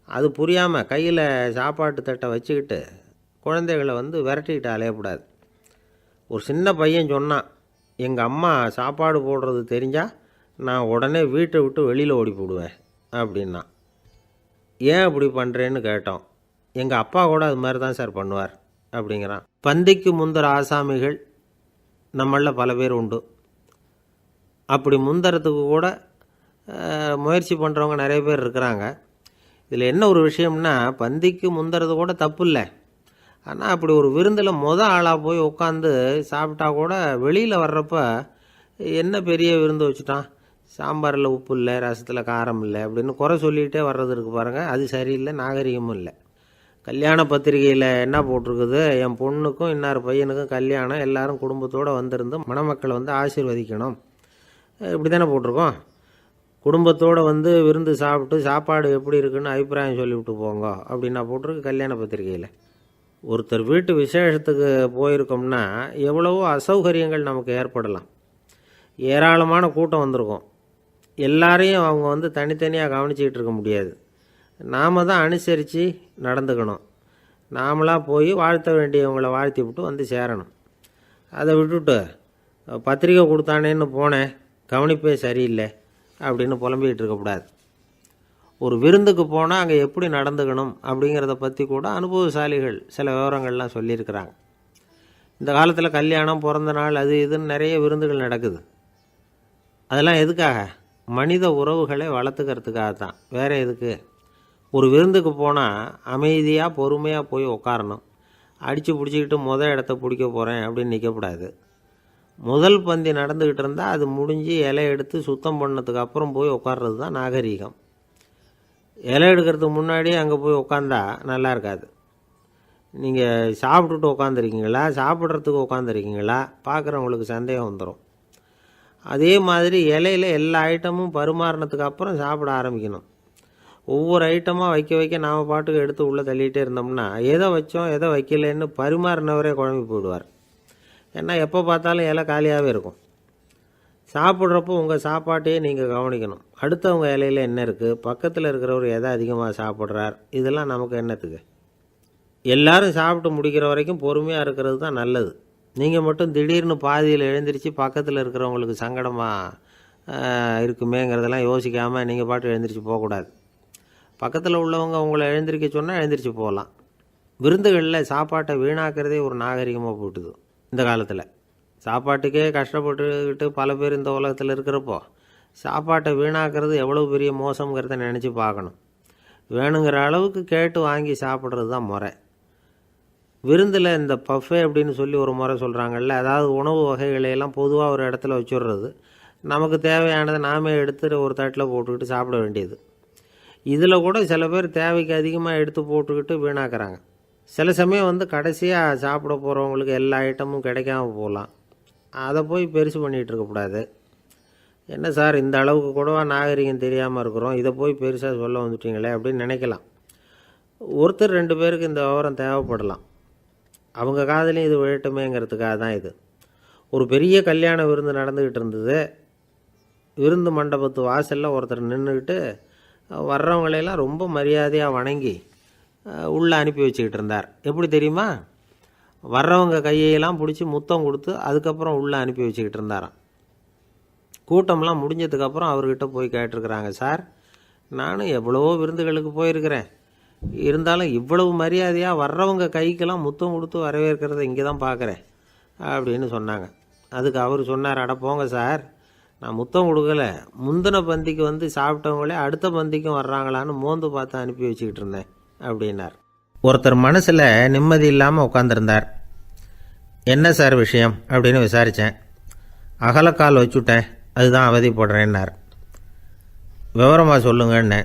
அது புரியாமல் கையில் சாப்பாட்டு தட்டை வச்சுக்கிட்டு குழந்தைகளை விரட்டிக்கிட்டு அலையக்கூடாது. ஒரு சின்ன பையன் சொன்னான், எங்கள் அம்மா சாப்பாடு போடுறது தெரிஞ்சால் நான் உடனே வீட்டை விட்டு வெளியில் ஓடி போடுவேன் அப்படின்னா. ஏன் அப்படி பண்ணுறேன்னு கேட்டோம். எங்கள் அப்பா கூட அது மாதிரி தான் சார் பண்ணுவார் அப்படிங்கிறான். பந்திக்கு முந்துற ஆசாமிகள் நம்மளில் பல பேர் உண்டு. அப்படி முந்துறதுக்கு கூட முயற்சி பண்ணுறவங்க நிறைய பேர் இருக்கிறாங்க. இதில் என்ன ஒரு விஷயம்னா, பந்திக்கு முந்துறது கூட தப்பு இல்லை. ஆனால் அப்படி ஒரு விருந்தில் ஆளாக போய் உட்காந்து சாப்பிட்டா கூட வெளியில் வர்றப்ப என்ன பெரிய விருந்து வச்சுட்டான், சாம்பாரில் உப்பு இல்லை, ரசத்தில் காரம் இல்லை அப்படின்னு குறை சொல்லிகிட்டே வர்றது இருக்கு பாருங்கள், அது சரியில்லை, நாகரிகமும் இல்லை. கல்யாண பத்திரிகையில் என்ன போட்டிருக்குது, என் பொண்ணுக்கும் இன்னார் பையனுக்கும் கல்யாணம், எல்லாரும் குடும்பத்தோடு வந்திருந்து மணமக்களை வந்து ஆசீர்வதிக்கணும், இப்படி தானே போட்டிருக்கோம். குடும்பத்தோடு வந்து விருந்து சாப்பிட்டு சாப்பாடு எப்படி இருக்குன்னு அபிப்பிராயம் சொல்லிவிட்டு போங்க அப்படின்னா போட்டிருக்கு கல்யாண பத்திரிகையில். ஒருத்தர் வீட்டு விசேஷத்துக்கு போயிருக்கோம்னா எவ்வளவோ அசௌகரியங்கள் நமக்கு ஏற்படலாம். ஏராளமான கூட்டம் வந்திருக்கும். எல்லாரையும் அவங்க வந்து தனித்தனியாக கவனிச்சிக்கிட்டு இருக்க முடியாது. நாம் தான் அனுசரித்து நடந்துக்கணும். நாமளாக போய் வாழ்த்த வேண்டியவங்களை வாழ்த்தி விட்டு வந்து சேரணும். அதை விட்டுட்டு பத்திரிக்கை கொடுத்தானேன்னு போனேன், கவனிப்பே சரியில்லை அப்படின்னு புலம்பிக்கிட்டு இருக்கக்கூடாது. ஒரு விருந்துக்கு போனால் அங்கே எப்படி நடந்துக்கணும் அப்படிங்கிறத பற்றி கூட அனுபவசாலிகள் சில விவரங்கள்லாம் சொல்லியிருக்கிறாங்க. இந்த காலத்தில் கல்யாணம், பிறந்த நாள், அது இதுன்னு நிறைய விருந்துகள் நடக்குது. அதெல்லாம் எதுக்காக? மனித உறவுகளை வளர்த்துக்கிறதுக்காக தான், வேறு எதுக்கு? ஒரு விருந்துக்கு போனால் அமைதியாக பொறுமையாக போய் உட்காரணும். அடித்து பிடிச்சிக்கிட்டு இடத்த பிடிக்க போகிறேன் அப்படின்னு நிற்கக்கூடாது. முதல் பந்தி நடந்துக்கிட்டு இருந்தால் அது முடிஞ்சு இலை எடுத்து சுத்தம் பண்ணதுக்கு அப்புறம் போய் உட்கார்றது தான் நாகரீகம். இலை எடுக்கிறதுக்கு முன்னாடி அங்கே போய் உட்காந்தா நல்லா இருக்காது. நீங்கள் சாப்பிட்டுட்டு உட்காந்துருக்கீங்களா, சாப்பிட்றதுக்கு உட்காந்துருக்கீங்களா, பார்க்குறவங்களுக்கு சந்தேகம் வந்துடும். அதே மாதிரி இலையில் எல்லா ஐட்டமும் பரிமாறினதுக்கு அப்புறம் சாப்பிட ஆரம்பிக்கணும். ஒவ்வொரு ஐட்டமாக வைக்க வைக்க நாம் பாட்டுக்கு எடுத்து உள்ளே தள்ளிகிட்டே இருந்தோம்னா எதை வச்சோம் எதை வைக்கலன்னு பரிமாறினவரே குழம்பி போயிடுவார். ஏன்னா எப்போ பார்த்தாலும் இலை காலியாகவே இருக்கும். சாப்பிட்றப்போ உங்கள் சாப்பாட்டையே நீங்கள் கவனிக்கணும். அடுத்தவங்க இலையில் என்ன இருக்குது, பக்கத்தில் இருக்கிறவர் எதை அதிகமாக சாப்பிட்றார், இதெல்லாம் நமக்கு என்னத்துக்கு? எல்லோரும் சாப்பிட்டு முடிக்கிற வரைக்கும் பொறுமையாக இருக்கிறது தான் நல்லது. நீங்கள் மட்டும் திடீர்னு பாதியில் எழுந்திரிச்சு பக்கத்தில் இருக்கிறவங்களுக்கு சங்கடமாக இருக்குமேங்கிறதெல்லாம் யோசிக்காமல் நீங்கள் பாட்டு எழுந்திரிச்சு போகக்கூடாது. பக்கத்தில் உள்ளவங்க உங்களை எழுந்திரிக்க சொன்னால் எழுந்திரிச்சு போகலாம். விருந்துகளில் சாப்பாட்டை வீணாக்கிறதே ஒரு நாகரிகமாக போட்டுது. இந்த காலத்தில் சாப்பாட்டுக்கே கஷ்டப்பட்டுக்கிட்டு பல பேர் இந்த உலகத்தில் இருக்கிறப்போ சாப்பாட்டை வீணாக்கிறது எவ்வளோ பெரிய மோசங்கிறத நினச்சி பார்க்கணும். வேணுங்கிற அளவுக்கு கேட்டு வாங்கி சாப்பிட்றது தான் முறை. விருந்தில் இந்த பஃபே அப்படின்னு சொல்லி ஒரு முறை சொல்கிறாங்கல்ல, அதாவது உணவு வகைகளையெல்லாம் பொதுவாக ஒரு இடத்துல வச்சுடுறது, நமக்கு தேவையானதை நாமே எடுத்து ஒரு தட்டில் போட்டுக்கிட்டு சாப்பிட வேண்டியது. இதில் கூட சில பேர் தேவைக்கு அதிகமாக எடுத்து போட்டுக்கிட்டு வீணாக்குறாங்க. சில சமயம் வந்து கடைசியாக சாப்பிட போகிறவங்களுக்கு எல்லா ஐட்டமும் கிடைக்காம போகலாம். அதை போய் பெருசு பண்ணிகிட்டு இருக்கக்கூடாது. என்ன சார் இந்த அளவுக்கு கூடவா நாகரிகம் தெரியாமல் இருக்கிறோம், இதை போய் பெருசாக சொல்ல வந்துட்டீங்களே அப்படின்னு நினைக்கலாம். ஒருத்தர் 2 பேருக்கு இந்த விவரம் தேவைப்படலாம். அவங்க காதலையும் இது விழட்டுமேங்கிறதுக்காக தான் இது. ஒரு பெரிய கல்யாண விருந்து நடந்துக்கிட்டு இருந்தது. விருந்து மண்டபத்து வாசலில் ஒருத்தர் நின்றுக்கிட்டு வர்றவங்களையெல்லாம் ரொம்ப மரியாதையாக வணங்கி உள்ளே அனுப்பி வச்சுக்கிட்டு இருந்தார். எப்படி தெரியுமா? வர்றவங்க கையெல்லாம் பிடிச்சி முத்தம் கொடுத்து அதுக்கப்புறம் உள்ளே அனுப்பி வச்சுக்கிட்டு இருந்தாராம். கூட்டம்லாம் முடிஞ்சதுக்கப்புறம் அவர்கிட்ட போய் கேட்டிருக்கிறாங்க, சார் நானும் எவ்வளவோ விருந்துகளுக்கு போயிருக்கிறேன், இருந்தாலும் இவ்வளவு மரியாதையாக வர்றவங்க கைக்கெல்லாம் முத்தம் கொடுத்து வரவேற்கிறத இங்கே தான் பார்க்குறேன் அப்படின்னு சொன்னாங்க. அதுக்கு அவர் சொன்னார், அட போங்க சார், நான் முத்தம் கொடுக்கல, முந்தின பந்திக்கு வந்து சாப்பிட்டவங்களே அடுத்த பந்திக்கும் வர்றாங்களான்னு மோந்து பார்த்து அனுப்பி வச்சுக்கிட்டு இருந்தேன் அப்படின்னார். ஒருத்தர் மனசில் நிம்மதி இல்லாமல் உட்காந்துருந்தார். என்ன சார் விஷயம் அப்படின்னு விசாரித்தேன். அகலக்கால் வச்சுட்டேன், அதுதான் அவதிப்படுறேன்னார். விவரமாக சொல்லுங்கன்னு.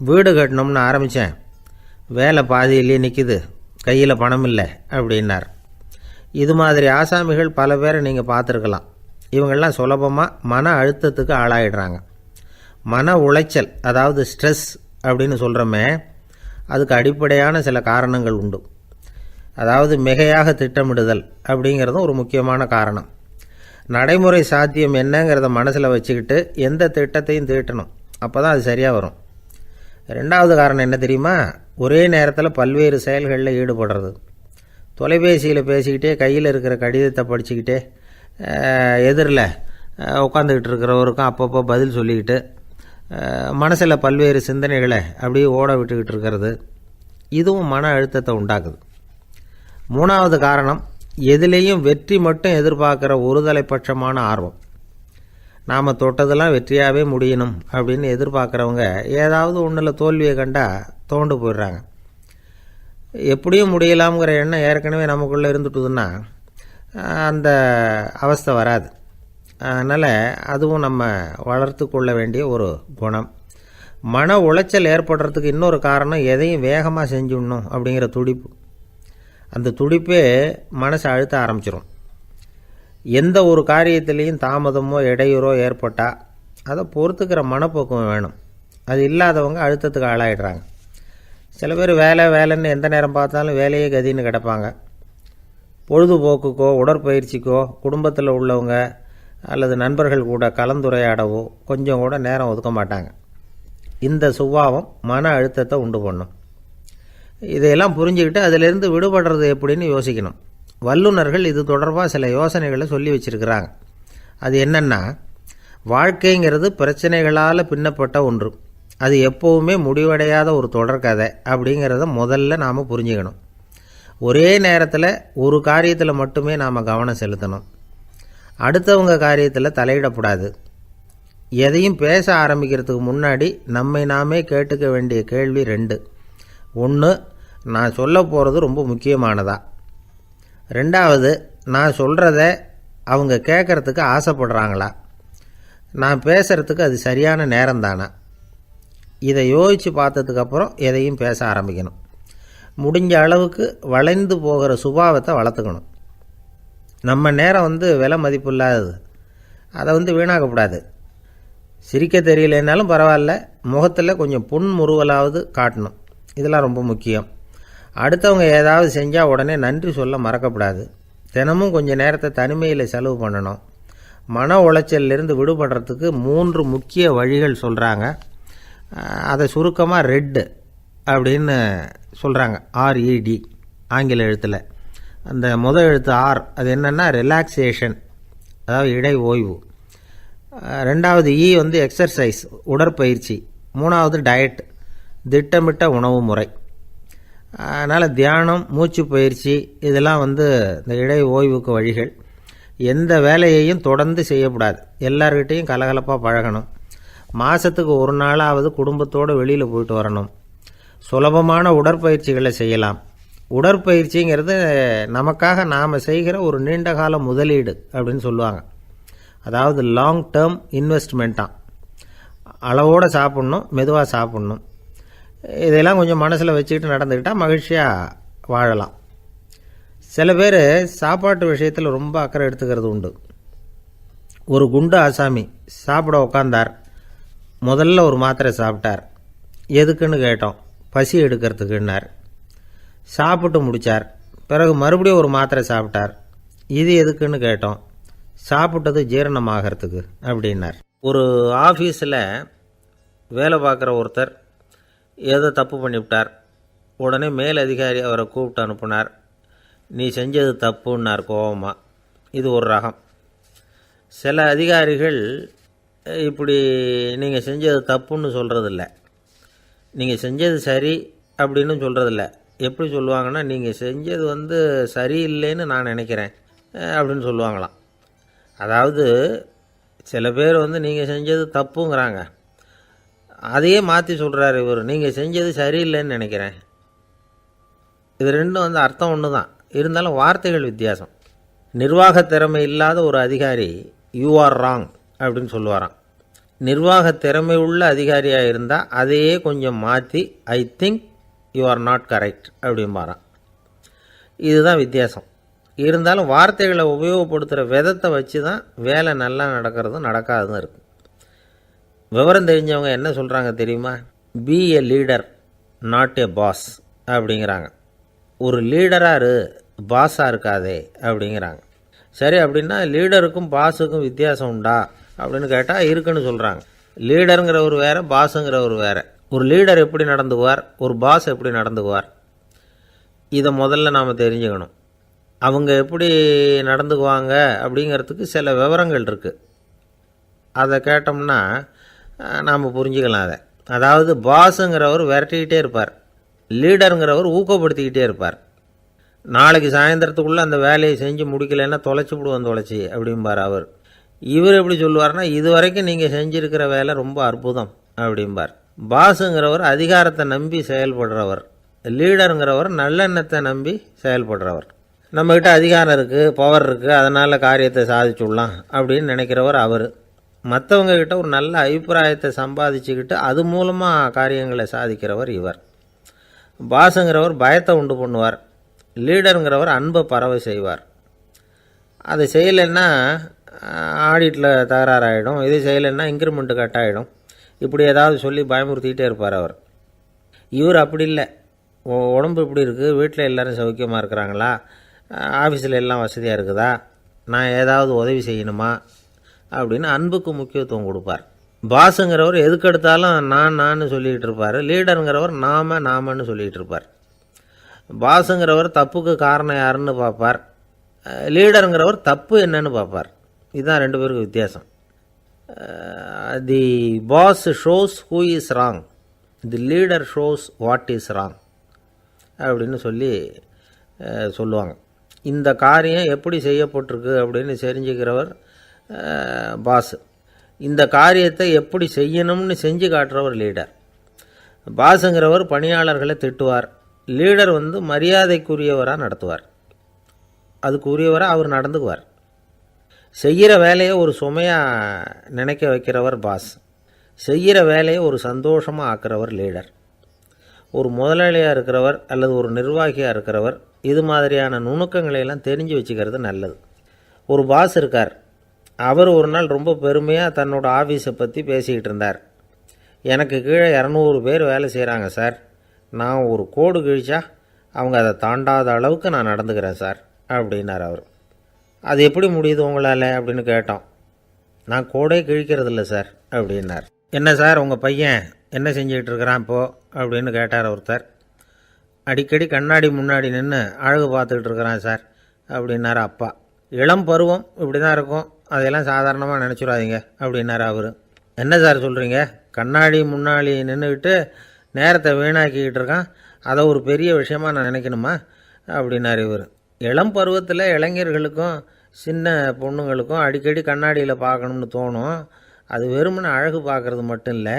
வீடு கட்டணும்னு ஆரம்பித்தேன், வேலை பாதியிலேயே நிற்கிது, கையில் பணம் இல்லை அப்படின்னார். இது மாதிரி ஆசாமிகள் பல பேரை நீங்கள் பார்த்துருக்கலாம். இவங்கெல்லாம் சுலபமாக மன அழுத்தத்துக்கு ஆளாயிடுறாங்க. மன உளைச்சல், அதாவது ஸ்ட்ரெஸ் அப்படின்னு சொல்கிறோமே, அதுக்கு அடிப்படையான சில காரணங்கள் உண்டு. அதாவது மிகையாக திட்டமிடுதல் அப்படிங்கிறதும் ஒரு முக்கியமான காரணம். நடைமுறை சாத்தியம் என்னங்கிறத மனசில் வச்சுக்கிட்டு எந்த திட்டத்தையும் தீட்டணும், அப்போ தான் அது சரியாக வரும். 2வது காரணம் என்ன தெரியுமா? ஒரே நேரத்தில் பல்வேறு செயல்களில் ஈடுபடுறது. தொலைபேசியில் பேசிக்கிட்டே கையில் இருக்கிற கடிதத்தை படிச்சுக்கிட்டே எதிரில் உட்காந்துக்கிட்டு இருக்கிறவருக்கும் அப்பப்போ பதில் சொல்லிக்கிட்டு மனசில் பல்வேறு சிந்தனைகளை அப்படியே ஓட விட்டுக்கிட்டு இருக்கிறது, இதுவும் மன அழுத்தத்தை உண்டாக்குது. 3வது காரணம், எதிலேயும் வெற்றி மட்டும் எதிர்பார்க்குற ஒருதலைப்பட்சமான ஆர்வம். நாம் தொட்டதெல்லாம் வெற்றியாகவே முடியணும் அப்படின்னு எதிர்பார்க்குறவங்க ஏதாவது ஒன்றில் தோல்வியை கண்டால் தோண்டு போயிடுறாங்க. எப்படியும் முடியலாம்ங்கிற எண்ணம் ஏற்கனவே நமக்குள்ளே இருந்துட்டுதுன்னா அந்த அவஸ்தை வராது. அதனால் அதுவும் நம்ம வளர்த்து கொள்ள வேண்டிய ஒரு குணம். மன உளைச்சல் ஏற்படுறதுக்கு இன்னொரு காரணம், எதையும் வேகமாக செஞ்சுடணும் அப்படிங்கிற துடிப்பு. அந்த துடிப்பே மனசை அழுத்த ஆரம்பிச்சிடும். எந்த ஒரு காரியத்திலையும் தாமதமோ இடையூறோ ஏற்பட்டால் அதை பொறுத்துக்கிற மனப்போக்கம் வேணும். அது இல்லாதவங்க அழுத்தத்துக்கு ஆளாயிடுறாங்க. சில பேர் வேலைன்னு எந்த நேரம் பார்த்தாலும் வேலையே கதின்னு கிடப்பாங்க. பொழுதுபோக்குக்கோ உடற்பயிற்சிக்கோ குடும்பத்தில் உள்ளவங்க அல்லது நண்பர்கள் கூட கலந்துரையாடவோ கொஞ்சம் கூட நேரம் ஒதுக்க மாட்டாங்க. இந்த சுபாவம் மன அழுத்தத்தை உண்டு பண்ணும். இதையெல்லாம் புரிஞ்சுக்கிட்டு அதிலிருந்து விடுபடுறது எப்படின்னு யோசிக்கணும். வல்லுநர்கள் இது தொடர்பாக சில யோசனைகளை சொல்லி வச்சுருக்கிறாங்க. அது என்னென்னா, வாழ்க்கைங்கிறது பிரச்சனைகளால் பின்னப்பட்ட ஒன்று. அது எப்போவுமே முடிவடையாத ஒரு தொடர்கதை அப்படிங்கிறத முதல்ல நாம் புரிஞ்சுக்கணும். ஒரே நேரத்தில் ஒரு காரியத்தில் மட்டுமே நாம் கவனம் செலுத்தணும். அடுத்தவங்க காரியத்தில் தலையிடக்கூடாது. எதையும் பேச ஆரம்பிக்கிறதுக்கு முன்னாடி நம்மை நாமே கேட்டுக்க வேண்டிய கேள்வி 2. 1, நான் சொல்ல போகிறது ரொம்ப முக்கியமானதா? 2வது, நான் சொல்கிறத அவங்க கேட்குறதுக்கு ஆசைப்படுறாங்களா? நான் பேசுகிறதுக்கு அது சரியான நேரம் தானா? இதை யோசித்து பார்த்ததுக்கப்புறம் எதையும் பேச ஆரம்பிக்கணும். முடிஞ்ச அளவுக்கு வளைந்து போகிற சுபாவத்தை வளர்த்துக்கணும். நம்ம நேரம் விலை மதிப்பு இல்லாதது, அதை வீணாக்கக்கூடாது. சிரிக்க தெரியலனாலும் பரவாயில்ல, முகத்தில் கொஞ்சம் புன்முறுவலாவது காட்டணும். இதெல்லாம் ரொம்ப முக்கியம். அடுத்தவங்க ஏதாவது செஞ்சால் உடனே நன்றி சொல்ல மறக்கக்கூடாது. தினமும் கொஞ்சம் நேரத்தை தனிமையில் செலவு பண்ணணும். மன உளைச்சலிருந்து விடுபடுறதுக்கு 3 முக்கிய வழிகள் சொல்கிறாங்க. அதை சுருக்கமாக ரெட் அப்படின்னு சொல்கிறாங்க. RED ஆங்கில எழுத்தில். அந்த முதல் எழுத்து R, அது என்னென்னா ரிலாக்ஸேஷன், அதாவது இடை ஓய்வு. 2வது E எக்ஸர்சைஸ், உடற்பயிற்சி. 3வது டயட், திட்டமிட்ட உணவு முறை. அதனால் தியானம், மூச்சு பயிற்சி இதெல்லாம் இந்த இடை ஓய்வுக்கு வழிகள். எந்த வேலையையும் தொடர்ந்து செய்யக்கூடாது. எல்லார்கிட்டையும் கலகலப்பாக பழகணும். மாதத்துக்கு ஒரு நாளாவது குடும்பத்தோடு வெளியில் போயிட்டு வரணும். சுலபமான உடற்பயிற்சிகளை செய்யலாம். உடற்பயிற்சிங்கிறது நமக்காக நாம் செய்கிற ஒரு நீண்டகால முதலீடு அப்படின்னு சொல்லுவாங்க. அதாவது லாங் டேர்ம் இன்வெஸ்ட்மெண்ட்டாக. அளவோடு சாப்பிட்ணும், மெதுவாக சாப்பிட்ணும். இதெல்லாம் கொஞ்சம் மனசில் வச்சுக்கிட்டு நடந்துக்கிட்டால் மகிழ்ச்சியாக வாழலாம். சில பேர் சாப்பாட்டு விஷயத்தில் ரொம்ப அக்கறை எடுத்துக்கிறது உண்டு. ஒரு குண்டு ஆசாமி சாப்பிட உக்காந்தார். முதல்ல ஒரு மாத்திரை சாப்பிட்டார். எதுக்குன்னு கேட்டோம். பசி எடுக்கிறதுக்குன்னார். சாப்பிட்டு முடித்தார். பிறகு மறுபடியும் ஒரு மாத்திரை சாப்பிட்டார். இது எதுக்குன்னு கேட்டோம். சாப்பிட்டது ஜீரணமாகறதுக்கு அப்படின்னார். ஒரு ஆஃபீஸில் வேலை பார்க்குற ஒருத்தர் ஏதோ தப்பு பண்ணிவிட்டார். உடனே மேல் அதிகாரி அவரை கூப்பிட்டு அனுப்புனார். நீ செஞ்சது தப்புன்னார் கோபமாக. இது ஒரு ரகம். சில அதிகாரிகள் இப்படி நீங்கள் செஞ்சது தப்புன்னு சொல்கிறதில்ல, நீங்கள் செஞ்சது சரி அப்படின்னு சொல்கிறதில்ல. எப்படி சொல்லுவாங்கன்னா, நீங்கள் செஞ்சது சரியில்லைன்னு நான் நினைக்கிறேன் அப்படின்னு சொல்லுவாங்களாம். அதாவது சில பேர் நீங்கள் செஞ்சது தப்புங்கிறாங்க, அதையே மாற்றி சொல்கிறார் இவர், நீங்கள் செஞ்சது சரியில்லைன்னு நினைக்கிறேன். இது ரெண்டும் அர்த்தம் ஒன்று தான், இருந்தாலும் வார்த்தைகள் வித்தியாசம். நிர்வாக திறமை இல்லாத ஒரு அதிகாரி யூ ஆர் ராங் அப்படின்னு சொல்லுவாராம். நிர்வாக திறமை உள்ள அதிகாரியாக இருந்தால் அதையே கொஞ்சம் மாற்றி I think you are not correct அப்படிம்பாரான். இதுதான் வித்தியாசம். இருந்தாலும் வார்த்தைகளை உபயோகப்படுத்துகிற விதத்தை வச்சு தான் வேலை நல்லா நடக்கிறதும் நடக்காததும் இருக்குது. விவரம் தெரிஞ்சவங்க என்ன சொல்கிறாங்க தெரியுமா? Be a leader not a boss அப்படிங்கிறாங்க. ஒரு லீடராக பாஸாக இருக்காதே அப்படிங்கிறாங்க. சரி, அப்படின்னா லீடருக்கும் பாஸுக்கும் வித்தியாசம் உண்டா அப்படின்னு கேட்டால் இருக்குன்னு சொல்கிறாங்க. லீடருங்கிறவர் வேறு, பாஸுங்கிறவர் வேறு. ஒரு லீடர் எப்படி நடந்துக்குவார், ஒரு பாஸ் எப்படி நடந்துக்குவார், இதை முதல்ல நாம் தெரிஞ்சுக்கணும். அவங்க எப்படி நடந்துக்குவாங்க அப்படிங்கிறதுக்கு சில விவரங்கள் இருக்குது. அதை கேட்டோம்னா நாம் புரிஞ்சுக்கலாம் அதை. அதாவது பாஸுங்கிறவர் விரட்டிக்கிட்டே இருப்பார், லீடருங்கிறவர் ஊக்கப்படுத்திக்கிட்டே இருப்பார். நாளைக்கு சாயந்தரத்துக்குள்ளே அந்த வேலையை செஞ்சு முடிக்கலைன்னா தொலைச்சி விடுவோம் தொலைச்சி அப்படிம்பார் அவர். இவர் எப்படி சொல்லுவார்னா, இது வரைக்கும் நீங்கள் செஞ்சுருக்கிற வேலை ரொம்ப அற்புதம் அப்படிம்பார். பாஸுங்கிறவர் அதிகாரத்தை நம்பி செயல்படுறவர், லீடருங்கிறவர் நல்லெண்ணத்தை நம்பி செயல்படுறவர். நம்மக்கிட்ட அதிகாரம் இருக்குது, பவர் இருக்குது, அதனால் காரியத்தை சாதிச்சுடலாம் அப்படின்னு நினைக்கிறவர் அவர். மற்றவங்கக்கிட்ட ஒரு நல்ல அபிப்பிராயத்தை சம்பாதிச்சுக்கிட்டு அது மூலமாக காரியங்களை சாதிக்கிறவர் இவர். பாஸுங்கிறவர் பயத்தை உண்டு பண்ணுவார், லீடருங்கிறவர் அன்பை பரவ செய்வார். அதை செய்யலைன்னா ஆடிட்டில் தகராறாயிடும், இது செய்யலைன்னா இன்க்ரிமெண்ட்டு கட் ஆகிடும், இப்படி ஏதாவது சொல்லி பயமுறுத்திக்கிட்டே இருப்பார் அவர். இவர் அப்படி இல்லை. உடம்பு இப்படி இருக்குது, வீட்டில் எல்லோரும் சௌக்கியமாக இருக்கிறாங்களா, ஆஃபீஸில் எல்லாம் வசதியாக இருக்குதா, நான் ஏதாவது உதவி செய்யணுமா அப்படின்னு அன்புக்கு முக்கியத்துவம் கொடுப்பார். பாஸுங்கிறவர் எதுக்கெடுத்தாலும் நான் சொல்லிகிட்டு இருப்பார், லீடருங்கிறவர் நாமன்னு சொல்லிகிட்டு இருப்பார். பாஸுங்கிறவர் தப்புக்கு காரணம் யாருன்னு பார்ப்பார், லீடருங்கிறவர் தப்பு என்னன்னு பார்ப்பார். இதுதான் ரெண்டு பேருக்கு வித்தியாசம். The boss shows who is wrong, the leader shows what is wrong அப்படின்னு சொல்லுவாங்க. இந்த காரியம் எப்படி செய்யப்பட்டிருக்கு அப்படின்னு தெரிஞ்சுக்கிறவர் பாஸ், இந்த காரியத்தை எப்படி செய்யணும்னு செஞ்சு காட்டுறவர் லீடர். பாஸுங்கிறவர் பணியாளர்களை திட்டுவார், லீடர் மரியாதைக்குரியவராக நடத்துவார், அதுக்குரியவராக அவர் நடந்துக்குவார். செய்கிற வேலையை ஒரு சுமையாக நினைக்க வைக்கிறவர் பாஸ், செய்கிற வேலையை ஒரு சந்தோஷமாக ஆக்கிறவர் லீடர். ஒரு முதலாளியாக இருக்கிறவர் அல்லது ஒரு நிர்வாகியாக இருக்கிறவர் இது மாதிரியான நுணுக்கங்களையெல்லாம் தெரிஞ்சு வச்சுக்கிறது நல்லது. ஒரு பாஸ் இருக்கார், அவர் ஒரு நாள் ரொம்ப பெருமையாக தன்னோட ஆஃபீஸை பற்றி பேசிக்கிட்டு இருந்தார். எனக்கு கீழே 200 பேர் வேலை செய்கிறாங்க சார், நான் ஒரு கோடு கிழிச்சா அவங்க அதை தாண்டாத அளவுக்கு நான் நடந்துக்கிறேன் சார் அப்படின்னார் அவர். அது எப்படி முடியுது உங்களால் அப்படின்னு கேட்டோம். நான் கோடே கிழிக்கிறதில்ல சார் அப்படின்னார். என்ன சார் உங்கள் பையன் என்ன செஞ்சுக்கிட்டு இருக்கிறான் இப்போது அப்படின்னு கேட்டார் ஒருத்தர். அடிக்கடி கண்ணாடி முன்னாடி நின்று அழகு பார்த்துக்கிட்டு இருக்கிறான் சார் அப்படின்னார் அப்பா. இளம் பருவம் இப்படி தான் இருக்கும், அதையெல்லாம் சாதாரணமாக நினச்சிடாதீங்க அப்படின்னார் அவர். என்ன சார் சொல்கிறீங்க, கண்ணாடி முன்னாடி நின்றுக்கிட்டு நேரத்தை வீணாக்கிக்கிட்டு இருக்கான், அதை ஒரு பெரிய விஷயமா நான் நினைக்கணுமா அப்படின்னார் இவர். இளம் பருவத்தில் இளைஞர்களுக்கும் சின்ன பொண்ணுங்களுக்கும் அடிக்கடி கண்ணாடியில் பார்க்கணும்னு தோணும். அது வெறுமனே அழகு பார்க்குறது மட்டும் இல்லை,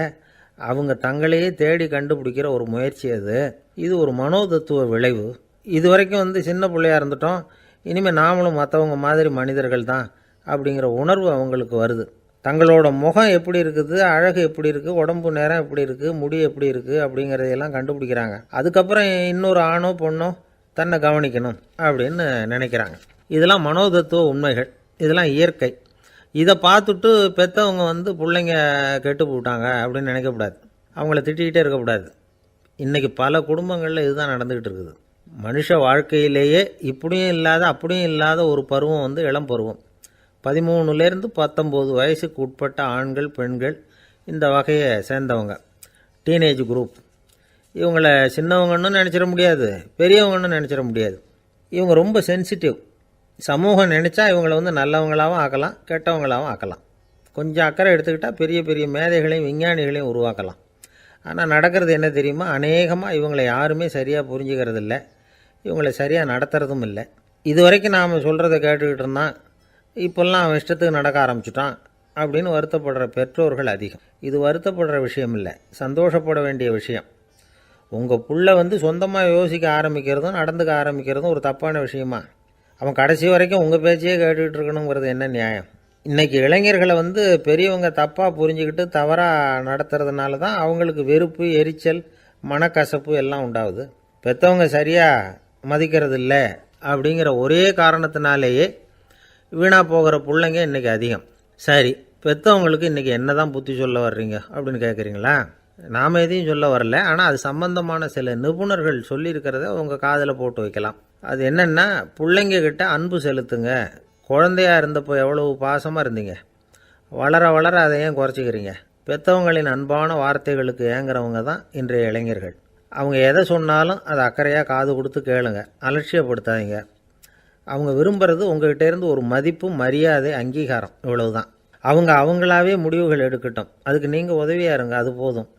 அவங்க தங்களையே தேடி கண்டுபிடிக்கிற ஒரு முயற்சி அது. இது ஒரு மனோதத்துவ விளைவு. இது வரைக்கும் சின்ன பிள்ளையாக இருந்துட்டோம், இனிமேல் நாமளும் மற்றவங்க மாதிரி மனிதர்கள் தான் அப்படிங்கிற உணர்வு அவங்களுக்கு வருது. தங்களோட முகம் எப்படி இருக்குது, அழகு எப்படி இருக்குது, உடம்பு நேரம் எப்படி இருக்குது, முடி எப்படி இருக்குது அப்படிங்கிறதையெல்லாம் கண்டுபிடிக்கிறாங்க. அதுக்கப்புறம் இன்னொரு ஆணோ பொண்ணோ தன்னை கவனிக்கணும் அப்படின்னு நினைக்கிறாங்க. இதெல்லாம் மனோதத்துவ உண்மைகள், இதெல்லாம் இயற்கை. இதை பார்த்துட்டு பெற்றவங்க பிள்ளைங்க கெட்டு போட்டாங்க அப்படின்னு நினைக்கக்கூடாது, அவங்கள திட்டிக்கிட்டே இருக்கக்கூடாது. இன்றைக்கி பல குடும்பங்களில் இதுதான் நடந்துக்கிட்டு இருக்குது. மனுஷ வாழ்க்கையிலேயே இப்படியும் இல்லாத அப்படியும் இல்லாத ஒரு பருவம் இளம் பருவம். 13லேருந்து 19 வயசுக்கு உட்பட்ட ஆண்கள் பெண்கள் இந்த வகையை சேர்ந்தவங்க, டீனேஜ் குரூப். இவங்கள சின்னவங்கன்னு நினச்சிட முடியாது, பெரியவங்கன்னு நினச்சிட முடியாது. இவங்க ரொம்ப சென்சிட்டிவ். சமூகம் நினச்சா இவங்களை நல்லவங்களாகவும் ஆக்கலாம், கெட்டவங்களாகவும் ஆக்கலாம். கொஞ்சம் அக்கறை எடுத்துக்கிட்டால் பெரிய பெரிய மேதைகளையும் விஞ்ஞானிகளையும் உருவாக்கலாம். ஆனால் நடக்கிறது என்ன தெரியுமா, அநேகமாக இவங்களை யாருமே சரியாக புரிஞ்சுக்கிறது இல்லை, இவங்களை சரியாக நடத்துகிறதும் இல்லை. இது வரைக்கும் நாம் சொல்கிறத கேட்டுக்கிட்டு இருந்தான், இப்போல்லாம் அவன் இஷ்டத்துக்கு நடக்க ஆரம்பிச்சுட்டான் அப்படின்னு வருத்தப்படுற பெற்றோர்கள் அதிகம். இது வருத்தப்படுற விஷயம் இல்லை, சந்தோஷப்பட வேண்டிய விஷயம். உங்கள் புள்ள சொந்தமாக யோசிக்க ஆரம்பிக்கிறதும் நடந்துக்க ஆரம்பிக்கிறதும் ஒரு தப்பான விஷயமா? அவன் கடைசி வரைக்கும் உங்கள் பேச்சையே கேட்டுக்கிட்டு இருக்கணுங்கிறது என்ன நியாயம்? இன்றைக்கி இளைஞர்களை பெரியவங்க தப்பாக புரிஞ்சுக்கிட்டு தவறாக நடத்துறதுனால தான் அவங்களுக்கு வெறுப்பு, எரிச்சல், மனக்கசப்பு எல்லாம் உண்டாகுது. பெற்றவங்க சரியாக மதிக்கிறது இல்லை அப்படிங்கிற ஒரே காரணத்தினாலேயே வீணாக போகிற பிள்ளைங்க இன்றைக்கி அதிகம். சரி, பெற்றவங்களுக்கு இன்றைக்கி என்ன தான் புத்தி சொல்ல வர்றீங்க அப்படின்னு கேட்குறீங்களா? நாம் எதையும் சொல்ல வரல, ஆனால் அது சம்பந்தமான சில நிபுணர்கள் சொல்லியிருக்கிறத உங்கள் காதில் போட்டு வைக்கலாம். அது என்னென்னா, பிள்ளைங்கக்கிட்ட அன்பு செலுத்துங்க. குழந்தையாக இருந்தப்போ எவ்வளவு பாசமாக இருந்தீங்க, வளர வளர அதை ஏன் குறைச்சிக்கிறீங்க? பெற்றவங்களின் அன்பான வார்த்தைகளுக்கு ஏங்குறவங்க தான் இன்றைய இளைஞர்கள். அவங்க எதை சொன்னாலும் அதை அக்கறையாக காது கொடுத்து கேளுங்க, அலட்சியப்படுத்தாதீங்க. அவங்க விரும்புகிறது உங்கள்கிட்டேருந்து ஒரு மதிப்பு, மரியாதை, அங்கீகாரம், இவ்வளவு தான். அவங்களாவே முடிவுகள் எடுக்கட்டும். அதுக்கு நீங்கள் உதவியாக இருங்க, அது போதும்.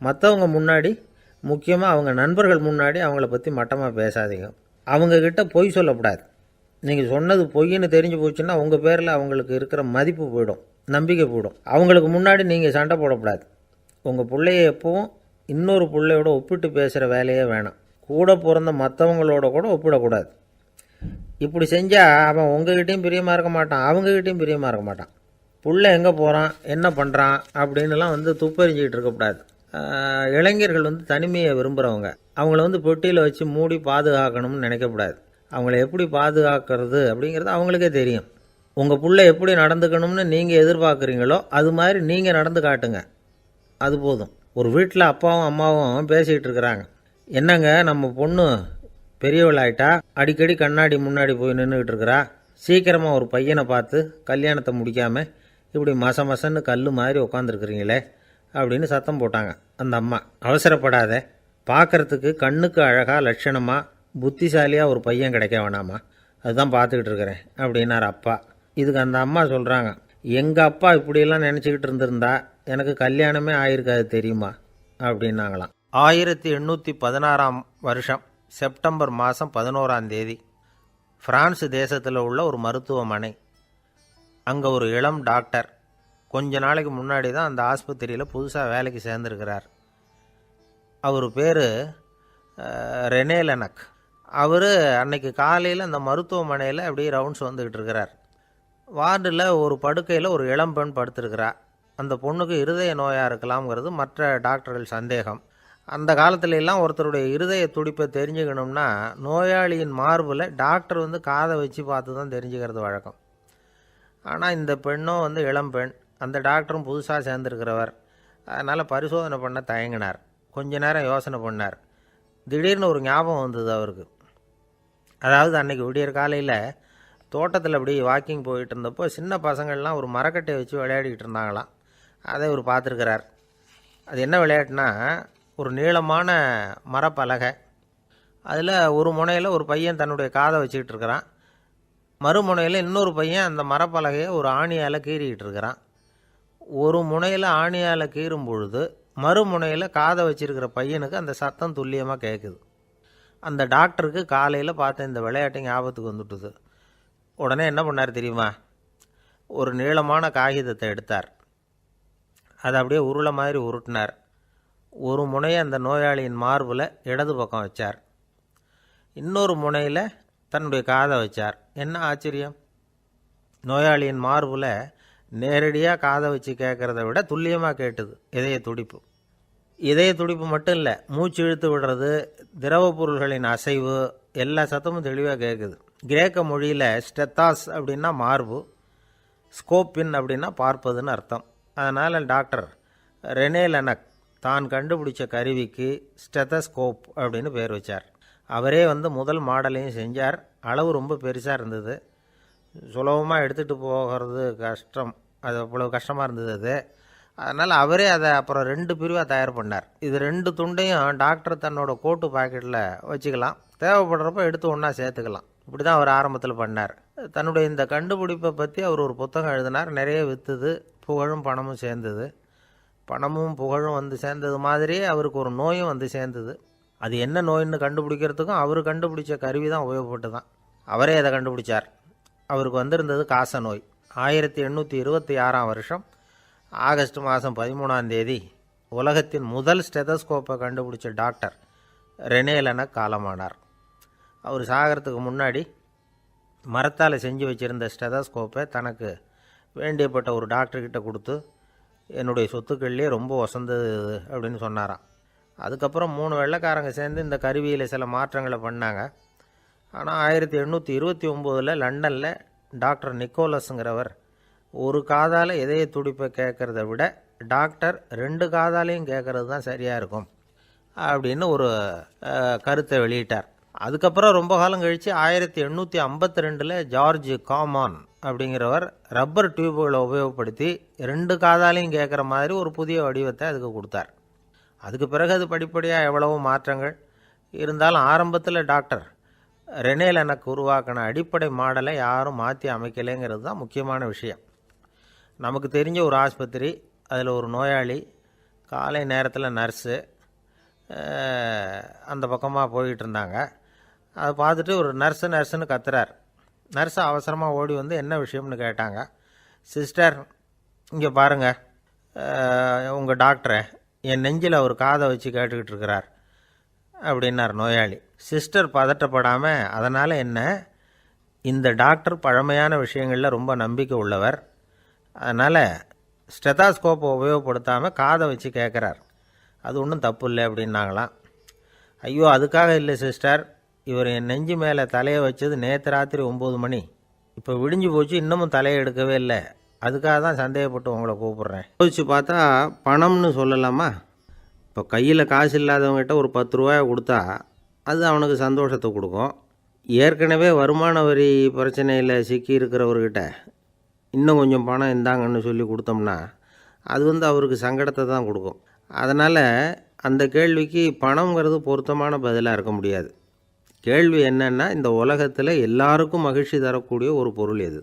மற்றவங்க முன்னாடி, முக்கியமாக அவங்க நண்பர்கள் முன்னாடி அவங்கள பற்றி மட்டமாக பேசாதீங்க. அவங்கக்கிட்ட பொய் சொல்லக்கூடாது. நீங்கள் சொன்னது பொய்ன்னு தெரிஞ்சு போச்சுன்னா உங்கள் பேரில் அவங்களுக்கு இருக்கிற மதிப்பு போயிடும், நம்பிக்கை போயிடும். அவங்களுக்கு முன்னாடி நீங்கள் சண்டை போடக்கூடாது. உங்கள் பிள்ளைய எப்பவும் இன்னொரு பிள்ளையோட ஒப்பிட்டு பேசுகிற வேலையே வேணாம். கூட பிறந்த மற்றவங்களோட கூட ஒப்பிடக்கூடாது. இப்படி செஞ்சால் அவன் உங்ககிட்டையும் பிரியமாக இருக்க மாட்டான், அவங்ககிட்டையும் பிரியமாக இருக்க மாட்டான். புள்ள எங்கே போகிறான், என்ன பண்ணுறான் அப்படின்லாம் துப்பறிஞ்சிக்கிட்டு இருக்கக்கூடாது. இளைஞர்கள் தனிமையை விரும்புகிறவங்க. அவங்கள பெட்டியில் வச்சு மூடி பாதுகாக்கணும்னு நினைக்கக்கூடாது. அவங்கள எப்படி பாதுகாக்கிறது அப்படிங்கிறது அவங்களுக்கே தெரியும். உங்கள் புள்ள எப்படி நடந்துக்கணும்னு நீங்கள் எதிர்பார்க்குறீங்களோ அது மாதிரி நீங்கள் நடந்து காட்டுங்க, அது போதும். ஒரு வீட்டில் அப்பாவும் அம்மாவும் பேசிக்கிட்டு இருக்கிறாங்க. என்னங்க, நம்ம பொண்ணு பெரியவளாயிட்டா, அடிக்கடி கண்ணாடி முன்னாடி போய் நின்றுக்கிட்டு இருக்கிறா, சீக்கிரமாக ஒரு பையனை பார்த்து கல்யாணத்தை முடிக்காமல் இப்படி மசன்னு கல் மாதிரி உட்காந்துருக்குறீங்களே அப்படின்னு சத்தம் போட்டாங்க அந்த அம்மா. அவசரப்படாத, பார்க்குறதுக்கு கண்ணுக்கு அழகாக லட்சணமாக புத்திசாலியாக ஒரு பையன் கிடைக்க வேணாமா, அதுதான் பார்த்துக்கிட்டு இருக்கிறேன் அப்படின்னார் அப்பா. இதுக்கு அந்த அம்மா சொல்கிறாங்க, எங்கள் அப்பா இப்படியெல்லாம் நினச்சிக்கிட்டு இருந்திருந்தா எனக்கு கல்யாணமே ஆயிருக்காது தெரியுமா அப்படின்னாங்களாம். 1816 வருஷம் செப்டம்பர் மாதம் 11 பிரான்ஸ் தேசத்தில் உள்ள ஒரு மருத்துவமனை. அங்கே ஒரு இளம் டாக்டர் கொஞ்ச நாளைக்கு முன்னாடி தான் அந்த ஆஸ்பத்திரியில் புதுசாக வேலைக்கு சேர்ந்துருக்கிறார். அவர் பேர் ரெனே லெனக். அவர் அன்னைக்கு காலையில் அந்த மருத்துவமனையில் அப்படியே ரவுண்ட்ஸ் வந்துக்கிட்டு இருக்கிறார். வார்டில் ஒரு படுக்கையில் ஒரு இளம் பெண் படுத்திருக்கிறார். அந்த பொண்ணுக்கு இருதய நோயாக இருக்கலாம்ங்கிறது மற்ற டாக்டர்கள் சந்தேகம். அந்த காலத்துல எல்லாம் ஒருத்தருடைய இருதய துடிப்பை தெரிஞ்சுக்கணும்னா நோயாளியின் மார்பில் டாக்டர் காதை வச்சு பார்த்து தான் தெரிஞ்சுக்கிறது வழக்கம். ஆனால் இந்த பெண்ணும் இளம் பெண், அந்த டாக்டரும் புதுசாக சேர்ந்துருக்கிறவர். அதனால் பரிசோதனை பண்ண தயங்கினார். கொஞ்ச நேரம் யோசனை பண்ணார். திடீர்னு ஒரு ஞாபகம் வந்தது அவருக்கு. அதாவது அன்றைக்கி விடியற் காலையில் தோட்டத்தில் அப்படி வாக்கிங் போயிட்டு இருந்தப்போ சின்ன பசங்கள்லாம் ஒரு மரக்கட்டையை வச்சு விளையாடிக்கிட்டு இருந்தாங்களாம். அதை இவர் பார்த்துருக்கிறார். அது என்ன விளையாட்டுனா, ஒரு நீளமான மரப்பலகை, அதில் ஒரு முனையில் ஒரு பையன் தன்னுடைய காதை வச்சுக்கிட்டு இருக்கிறான், மறுமுனையில் இன்னொரு பையன் அந்த மரப்பலகையை ஒரு ஆணியால் கீறிக்கிட்டு இருக்கிறான். ஒரு முனையில் ஆணியால் கீறும் பொழுது மறுமுனையில் காதை வச்சிருக்கிற பையனுக்கு அந்த சத்தம் துல்லியமாக கேட்குது. அந்த டாக்டருக்கு காலையில் பார்த்த இந்த விளையாட்டு ஞாபகத்துக்கு வந்துட்டுது. உடனே என்ன பண்ணார் தெரியுமா? ஒரு நீளமான காகிதத்தை எடுத்தார். அதை அப்படியே உருளை மாதிரி உருட்டினார். ஒரு முனையை அந்த நோயாளியின் மார்பில் இடது பக்கம் வச்சார், இன்னொரு முனையில் தன்னுடைய காதை வச்சார். என்ன ஆச்சரியம்! நோயாளியின் மார்பில் நேரடியாக காதை வச்சு கேட்குறத விட துல்லியமாக கேட்டுது இதய துடிப்பு. இதய துடிப்பு மட்டும் இல்லை, மூச்சு இழுத்து விடுறது, திரவ பொருள்களின் அசைவு, எல்லா சத்தமும் தெளிவாக கேட்குது. கிரேக்க மொழியில் ஸ்டெத்தாஸ் அப்படின்னா மார்பு, ஸ்கோப்பின் அப்படின்னா பார்ப்பதுன்னு அர்த்தம். அதனால் டாக்டர் ரெனே லெனக் தான் கண்டுபிடிச்ச கருவிக்கு ஸ்டெத்தஸ்கோப் அப்படின்னு பேர் வச்சார். அவரே முதல் மாடலையும் செஞ்சார். அளவு ரொம்ப பெருசாக இருந்தது, சுலபமாக எடுத்துகிட்டு போகிறது கஷ்டம், அது அவ்வளோ கஷ்டமாக இருந்தது அது. அதனால் அவரே அதை அப்புறம் 2 பிரிவாக தயார் பண்ணார். இது 2 துண்டையும் டாக்டர் தன்னோட கோட்டு பாக்கெட்டில் வச்சுக்கலாம், தேவைப்படுறப்ப எடுத்து ஒன்றா சேர்த்துக்கலாம். இப்படி தான் அவர் ஆரம்பத்தில் பண்ணார். தன்னுடைய இந்த கண்டுபிடிப்பை பற்றி அவர் ஒரு புத்தகம் எழுதினார். நிறைய விற்றுது, புகழும் பணமும் சேர்ந்தது. பணமும் புகழும் சேர்ந்தது மாதிரியே அவருக்கு ஒரு நோயும் சேர்ந்தது. அது என்ன நோயின்னு கண்டுபிடிக்கிறதுக்கும் அவர் கண்டுபிடிச்ச கருவி தான் உபயோகப்பட்டு தான். அவரே அதை கண்டுபிடிச்சார். அவருக்கு வந்திருந்தது காச நோய். 1826 வருஷம் ஆகஸ்ட் மாதம் 13 உலகத்தின் முதல் ஸ்டெதஸ்கோப்பை கண்டுபிடிச்ச டாக்டர் ரெனே லெனக் காலமானார். அவர் சாகிறதுக்கு முன்னாடி மரத்தால் செஞ்சு வச்சுருந்த ஸ்டெதஸ்கோப்பை தனக்கு வேண்டியப்பட்ட ஒரு டாக்டர்கிட்ட கொடுத்து, என்னுடைய சொத்துக்கள்லேயே ரொம்ப வசந்தது அப்படின்னு சொன்னாராம். அதுக்கப்புறம் 3 வெள்ளைக்காரங்க சேர்ந்து இந்த கருவியில் சில மாற்றங்களை பண்ணாங்க. ஆனால் 1829 லண்டனில் டாக்டர் நிக்கோலஸுங்கிறவர் ஒரு காதால் இதய துடிப்பை கேட்குறத விட டாக்டர் 2 காதாலையும் கேட்குறது தான் சரியாக இருக்கும் அப்படின்னு ஒரு கருத்தை வெளியிட்டார். அதுக்கப்புறம் ரொம்ப காலம் கழித்து 1852 ஜார்ஜ் காமான் அப்படிங்கிறவர் ரப்பர் டியூப்களை உபயோகப்படுத்தி 2 காதாலையும் கேட்குற மாதிரி ஒரு புதிய வடிவத்தை அதுக்கு கொடுத்தார். அதுக்கு பிறகு அது படிப்படியாக எவ்வளவோ மாற்றங்கள் இருந்தாலும் ஆரம்பத்தில் டாக்டர் ரெனே லெனக் உருவாக்கின அடிப்படை மாடலை யாரும் மாற்றி அமைக்கலைங்கிறது தான் முக்கியமான விஷயம். நமக்கு தெரிஞ்ச ஒரு ஆஸ்பத்திரி, அதில் ஒரு நோயாளி, காலை நேரத்தில் நர்ஸு அந்த பக்கமாக போயிட்டு இருந்தாங்க. அதை பார்த்துட்டு ஒரு நர்ஸுன்னு கத்துறார். நர்ஸு அவசரமாக ஓடி வந்து என்ன விஷயம்னு கேட்டாங்க. சிஸ்டர், இங்கே பாருங்கள், உங்கள் டாக்டரை என் நெஞ்சில் அவர் காதை வச்சு கேட்டுக்கிட்டு இருக்கிறார் அப்படின்னார் நோயாளி. சிஸ்டர் பதட்டப்படாமல், அதனால் என்ன, இந்த டாக்டர் பழமையான விஷயங்களில் ரொம்ப நம்பிக்கை உள்ளவர், அதனால் ஸ்டெத்தாஸ்கோப்பை உபயோகப்படுத்தாமல் காதை வச்சு கேட்குறார், அது ஒன்றும் தப்பு இல்லை அப்படின்னாங்களாம். ஐயோ, அதுக்காக இல்லை சிஸ்டர், இவர் என் நெஞ்சு மேலே தலையை வச்சது நேற்று ராத்திரி 9 மணி, இப்போ விடிஞ்சு போச்சு, இன்னமும் தலையை எடுக்கவே இல்லை, அதுக்காக தான் சந்தேகப்பட்டு உங்களை கூப்பிட்றேன். யோசிச்சு பார்த்தா பணம்னு சொல்லலாமா? இப்போ கையில் காசு இல்லாதவங்ககிட்ட ஒரு 10 ரூபாயை கொடுத்தா அது அவனுக்கு சந்தோஷத்தை கொடுக்கும். ஏற்கனவே வருமான வரி பிரச்சனையில் சிக்கி இருக்கிறவர்கிட்ட இன்னும் கொஞ்சம் பணம் இந்தாங்கன்னு சொல்லி கொடுத்தோம்னா அது அவருக்கு சங்கடத்தை தான் கொடுக்கும். அதனால் அந்த கேள்விக்கு பணங்கிறது பொருத்தமான பதிலாக இருக்க முடியாது. கேள்வி என்னென்னா, இந்த உலகத்தில் எல்லாருக்கும் மகிழ்ச்சி தரக்கூடிய ஒரு பொருள் எது?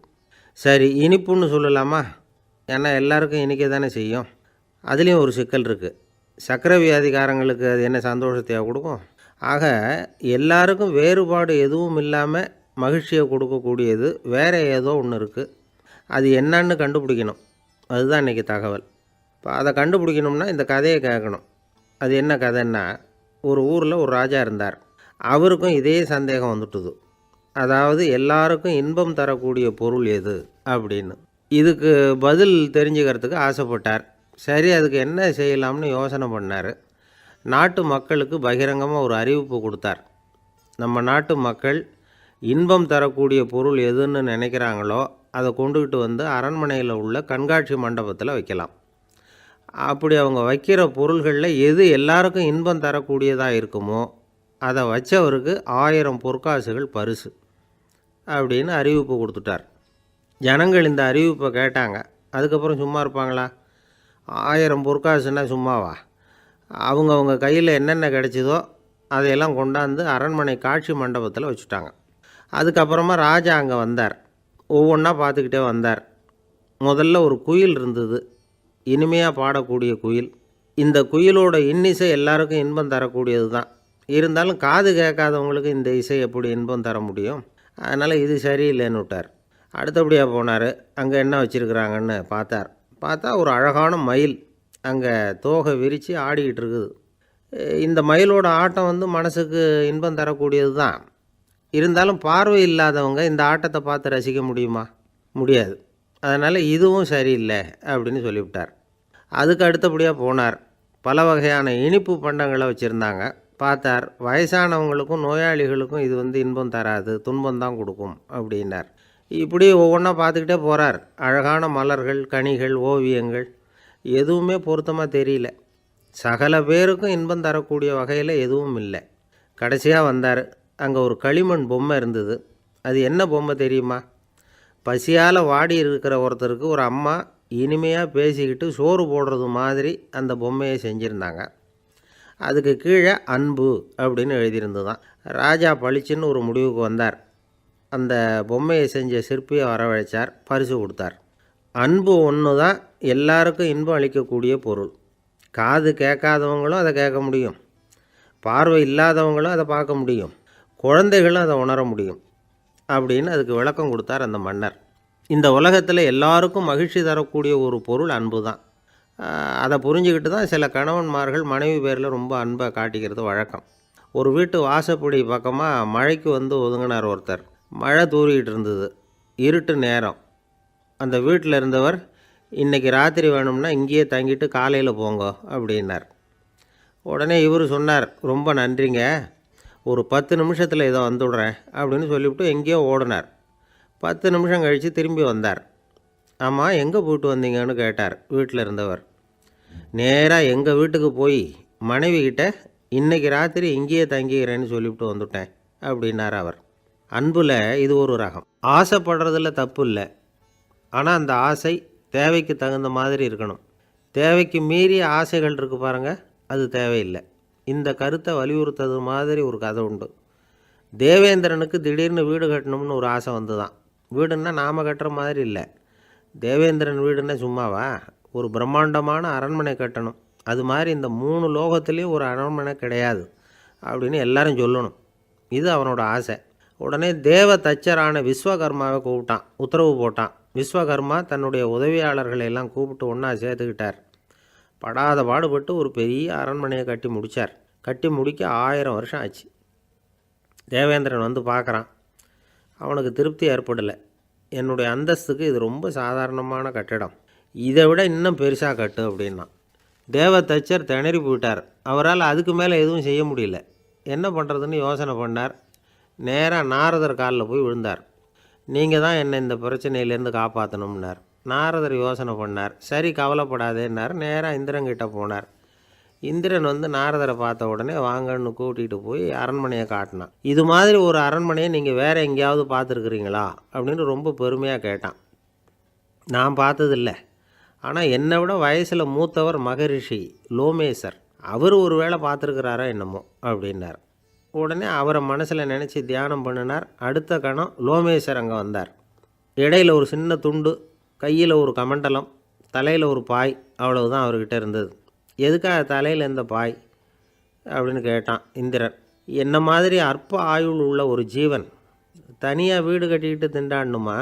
சரி, இனிப்புன்னு சொல்லலாமா? ஏன்னா எல்லாருக்கும் இனிக்க தானே செய்யும். அதுலேயும் ஒரு சிக்கல் இருக்குது. சர்க்கரை வியாதிக்காரங்களுக்கு அது என்ன சந்தோஷத்தையாக கொடுக்கும்? ஆக எல்லாருக்கும் வேறுபாடு எதுவும் இல்லாமல் மகிழ்ச்சியை கொடுக்கக்கூடியது வேறு ஏதோ ஒன்று இருக்குது. அது என்னன்னு கண்டுபிடிக்கணும். அதுதான் இன்றைக்கி தகவல். இப்போ அதை கண்டுபிடிக்கணும்னா இந்த கதையை கேட்கணும். அது என்ன கதைன்னா, ஒரு ஊரில் ஒரு ராஜா இருந்தார். அவருக்கும் இதே சந்தேகம் வந்துட்டுது. அதாவது எல்லாருக்கும் இன்பம் தரக்கூடிய பொருள் எது அப்படின்னு. இதுக்கு பதில் தெரிஞ்சுக்கிறதுக்கு ஆசைப்பட்டார். சரி, அதுக்கு என்ன செய்யலாம்னு யோசனை பண்ணார். நாட்டு மக்களுக்கு பகிரங்கமாக ஒரு அறிவிப்பு கொடுத்தார். நம்ம நாட்டு மக்கள் இன்பம் தரக்கூடிய பொருள் எதுன்னு நினைக்கிறாங்களோ அதை கொண்டுக்கிட்டு வந்து அரண்மனையில் உள்ள கண்காட்சி மண்டபத்தில் வைக்கலாம். அப்படி அவங்க வைக்கிற பொருள்களில் எது எல்லாருக்கும் இன்பம் தரக்கூடியதாக இருக்குமோ அதை வச்சவருக்கு 1000 பொற்காசுகள் பரிசு அப்படின்னு அறிவிப்பு கொடுத்துட்டார். ஜனங்கள் இந்த அறிவிப்பை கேட்டாங்க. அதுக்கப்புறம் சும்மா இருப்பாங்களா? 1000 பொற்காசுன்னா சும்மாவா? அவங்க கையில் என்னென்ன கிடைச்சிதோ அதையெல்லாம் கொண்டாந்து அரண்மனை காட்சி மண்டபத்தில் வச்சுட்டாங்க. அதுக்கப்புறமா ராஜா அங்கே வந்தார். ஒவ்வொன்றா பார்த்துக்கிட்டே வந்தார். முதல்ல ஒரு குயில் இருந்தது, இனிமையாக பாடக்கூடிய குயில். இந்த குயிலோட இன்னிசை எல்லாருக்கும் இன்பம் தரக்கூடியது தான். இருந்தாலும் காது கேட்காதவங்களுக்கு இந்த இசை எப்படி இன்பம் தர முடியும்? அதனால் இது சரியில்லைன்னு விட்டார். அடுத்தபடியாக போனார். அங்கே என்ன வச்சுருக்குறாங்கன்னு பார்த்தா ஒரு அழகான மயில் அங்கே தோகை விரித்து ஆடிக்கிட்டு இருக்குது. இந்த மயிலோட ஆட்டம் மனசுக்கு இன்பம் தரக்கூடியது தான். இருந்தாலும் பார்வை இல்லாதவங்க இந்த ஆட்டத்தை பார்த்து ரசிக்க முடியுமா? முடியாது. அதனால் இதுவும் சரியில்லை அப்படின்னு சொல்லிவிட்டார். அதுக்கு அடுத்தபடியாக போனார். பல வகையான இனிப்பு பண்டங்களை வச்சுருந்தாங்க. பார்த்தார், வயசானவங்களுக்கும் நோயாளிகளுக்கும் இது இன்பம் தராது, துன்பம் தான் கொடுக்கும் அப்படின்னார். இப்படி ஒவ்வொன்றா பார்த்துக்கிட்டே போகிறார். அழகான மலர்கள், கனிகள், ஓவியங்கள் எதுவுமே பொருத்தமாக தெரியல. சகல பேருக்கும் இன்பம் தரக்கூடிய வகையில் எதுவும் இல்லை. கடைசியாக வந்தார். அங்கே ஒரு களிமண் பொம்மை இருந்தது. அது என்ன பொம்மை தெரியுமா? பசியால் வாடி இருக்கிற ஒருத்தருக்கு ஒரு அம்மா இனிமையாக பேசிக்கிட்டு சோறு போடுறது மாதிரி அந்த பொம்மையை செஞ்சுருந்தாங்க. அதுக்கு கீழே அன்பு அப்படின்னு எழுதியிருந்துதான். ராஜா பளிச்சுன்னு ஒரு முடிவுக்கு வந்தார். அந்த பொம்மையை செஞ்ச சிற்பியை வரவழைச்சார், பரிசு கொடுத்தார். அன்பு ஒன்று தான் எல்லாருக்கும் இன்பம் அளிக்கக்கூடிய பொருள். காது கேட்காதவங்களும் அதை கேட்க முடியும், பார்வை இல்லாதவங்களும் அதை பார்க்க முடியும், குழந்தைகளும் அதை உணர முடியும் அப்படின்னு அதுக்கு விளக்கம் கொடுத்தார் அந்த மன்னர். இந்த உலகத்தில் எல்லாருக்கும் மகிழ்ச்சி தரக்கூடிய ஒரு பொருள் அன்பு தான். அதை புரிஞ்சுக்கிட்டு தான் சில கணவன்மார்கள் மனைவி பேரில் ரொம்ப அன்பை காட்டிக்கிறது வழக்கம். ஒரு வீட்டு வாசப்படி பக்கமாக மழைக்கு ஒதுங்கினார் ஒருத்தர். மழை தூரிக்கிட்டு இருந்தது, இருட்டு நேரம். அந்த வீட்டில் இருந்தவர், இன்றைக்கி ராத்திரி வேணும்னா இங்கேயே தங்கிட்டு காலையில் போங்க அப்படின்னார். உடனே இவர் சொன்னார், ரொம்ப நன்றிங்க, ஒரு 10 நிமிஷத்தில் இதை வந்துவிடுறேன் அப்படின்னு சொல்லிவிட்டு எங்கேயோ ஓடினார். 10 நிமிஷம் கழித்து திரும்பி வந்தார். ஆமாம், எங்கே போயிட்டு வந்தீங்கன்னு கேட்டார் வீட்டில் இருந்தவர். நேராக எங்கள் வீட்டுக்கு போய் மனைவிக்கிட்ட இன்றைக்கி ராத்திரி இங்கேயே தங்கிக்கிறேன்னு சொல்லிவிட்டு வந்துவிட்டேன் அப்படின்னார் அவர். அன்பில் இது ஒரு ரகம். ஆசைப்படுறதில் தப்பு இல்லை, ஆனால் அந்த ஆசை தேவைக்கு தகுந்த மாதிரி இருக்கணும். தேவைக்கு மீறிய ஆசைகள் இருக்குது பாருங்கள், அது தேவையில்லை. இந்த கருத்தை வலியுறுத்தது மாதிரி ஒரு கதை உண்டு. தேவேந்திரனுக்கு திடீர்னு வீடு கட்டணும்னு ஒரு ஆசை வந்துதான். வீடுன்னா நாம் கட்டுற மாதிரி இல்லை, தேவேந்திரன் வீடுன்னா சும்மாவா? ஒரு பிரம்மாண்டமான அரண்மனை கட்டணும். அது மாதிரி இந்த 3 லோகத்துலேயும் ஒரு அரண்மனை கிடையாது அப்படின்னு எல்லாரும் சொல்லணும். இது அவனோட ஆசை. உடனே தேவ தச்சரான விஸ்வகர்மாவை கூப்பிட்டான், உத்தரவு போட்டான். விஸ்வகர்மா தன்னுடைய உதவியாளர்களை எல்லாம் கூப்பிட்டு ஒன்றா சேர்த்துக்கிட்டார். படாத பாடுபட்டு ஒரு பெரிய அரண்மனையை கட்டி முடித்தார். கட்டி முடிக்க 1000 வருஷம் ஆச்சு. தேவேந்திரன் வந்து பார்க்குறான். அவனுக்கு திருப்தி ஏற்படலை. என்னுடைய அந்தஸ்துக்கு இது ரொம்ப சாதாரணமான கட்டிடம், இதை விட இன்னும் பெருசாக கட்டு அப்படின்னா. தேவ தச்சர் திணறி போயிட்டார். அவரால் அதுக்கு மேலே எதுவும் செய்ய முடியல. என்ன பண்ணுறதுன்னு யோசனை பண்ணார். நேராக நாரதர் காலில் போய் விழுந்தார். நீங்கள் தான் என்னை இந்த பிரச்சனையிலேருந்து காப்பாற்றணும்னார். நாரதர் யோசனை பண்ணார். சரி, கவலைப்படாதேன்னார். நேராக இந்திரன்கிட்ட போனார். இந்திரன் வந்து நாரதரை பார்த்த உடனே வாங்கன்னு கூட்டிகிட்டு போய் அரண்மனையை காட்டினான். இது மாதிரி ஒரு அரண்மனையை நீங்கள் வேறு எங்கேயாவது பார்த்துருக்குறீங்களா அப்படின்னு ரொம்ப பெருமையாக கேட்டான். நான் பார்த்ததில்லை, ஆனால் என்னை விட வயசில் மூத்தவர் மகரிஷி லோமேசர், அவர் ஒரு வேளை பார்த்துருக்கிறாரா என்னமோ அப்படின்னார். உடனே அவரை மனசில் நினச்சி தியானம் பண்ணினார். அடுத்த கணம் லோமேசர் அங்கே வந்தார். இடையில் ஒரு சின்ன துண்டு, கையில் ஒரு கமண்டலம், தலையில் ஒரு பாய், அவ்வளவுதான் அவர்கிட்ட இருந்தது. எதுக்காக தலையில் எந்த பாய் அப்படின்னு கேட்டான் இந்திரன். என்ன மாதிரி அற்ப ஆயுள் உள்ள ஒரு ஜீவன் தனியாக வீடு கட்டிக்கிட்டு திண்டாடணுமா?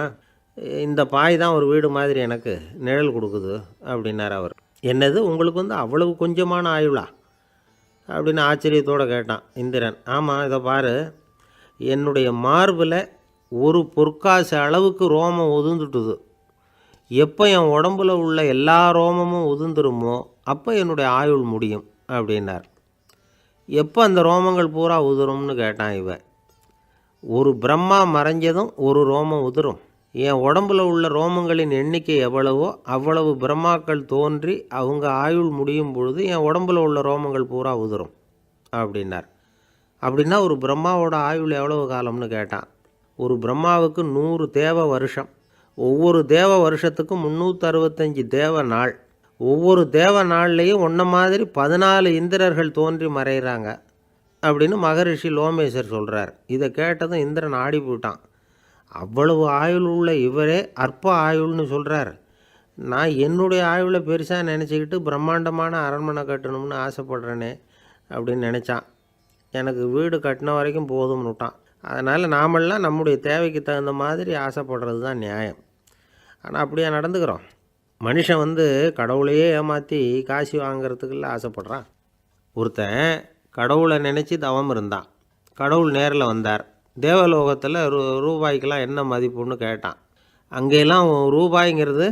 இந்த பாய் தான் ஒரு வீடு மாதிரி எனக்கு நிழல் கொடுக்குது அப்படின்னார் அவர். என்னது, உங்களுக்கு வந்து அவ்வளவு கொஞ்சமான ஆயுளா அப்படின்னு ஆச்சரியத்தோடு கேட்டான் இந்திரன். ஆமாம், இதை பாரு, என்னுடைய மார்பில் ஒரு பொற்காசு அளவுக்கு ரோமம் உதிர்ந்துட்டுது. எப்போ என் உடம்புல உள்ள எல்லா ரோமமும் உதிர்ந்துருமோ அப்போ என்னுடைய ஆயுள் முடியும் அப்படின்னார். எப்போ அந்த ரோமங்கள் பூரா உதிரும்னு கேட்டான் இவன். ஒரு பிரம்மா மறைஞ்சதும் ஒரு ரோமம் உதிரும். என் உடம்புல உள்ள ரோமங்களின் எண்ணிக்கை எவ்வளவோ அவ்வளவு பிரம்மாக்கள் தோன்றி அவங்க ஆயுள் முடியும் பொழுது என் உடம்புல உள்ள ரோமங்கள் பூரா உதிரும் அப்படின்னார். அப்படின்னா ஒரு பிரம்மாவோட ஆயுள் எவ்வளவு காலம்னு கேட்டான். ஒரு பிரம்மாவுக்கு 100 தேவ வருஷம். ஒவ்வொரு தேவ வருஷத்துக்கும் 365 தேவ நாள். ஒவ்வொரு தேவ நாள்லேயும் ஒன்றை மாதிரி 14 இந்திரர்கள் தோன்றி மறைகிறாங்க அப்படின்னு மகரிஷி லோமேசர் சொல்கிறார். இதை கேட்டதும் இந்திரன் ஆடி போயிட்டான். அவ்வளவு ஆயுள் உள்ள இவரே அற்ப ஆயுள்னு சொல்கிறார். நான் என்னுடைய ஆயுளை பெருசாக நினச்சிக்கிட்டு பிரம்மாண்டமான அரண்மனை கட்டணும்னு ஆசைப்படுறேனே அப்படின்னு நினச்சான். எனக்கு வீடு கட்டின வரைக்கும் போதும்னு விட்டான். அதனால் நாமெல்லாம் நம்முடைய தேவைக்கு தகுந்த மாதிரி ஆசைப்படுறது தான் நியாயம். ஆனால் அப்படியே நடந்துக்கிறோம். மனுஷன் வந்து கடவுளையே ஏமாற்றி காசு வாங்கிறதுக்குள்ள ஆசைப்படுறான். ஒருத்தன் கடவுளை நினச்சி தவம் இருந்தான். கடவுள் நேரில் வந்தார். தேவலோகத்தில் ரூபாய்க்கெல்லாம் என்ன மதிப்புன்னு கேட்டான். அங்கெல்லாம் ரூபாய்ங்கிறது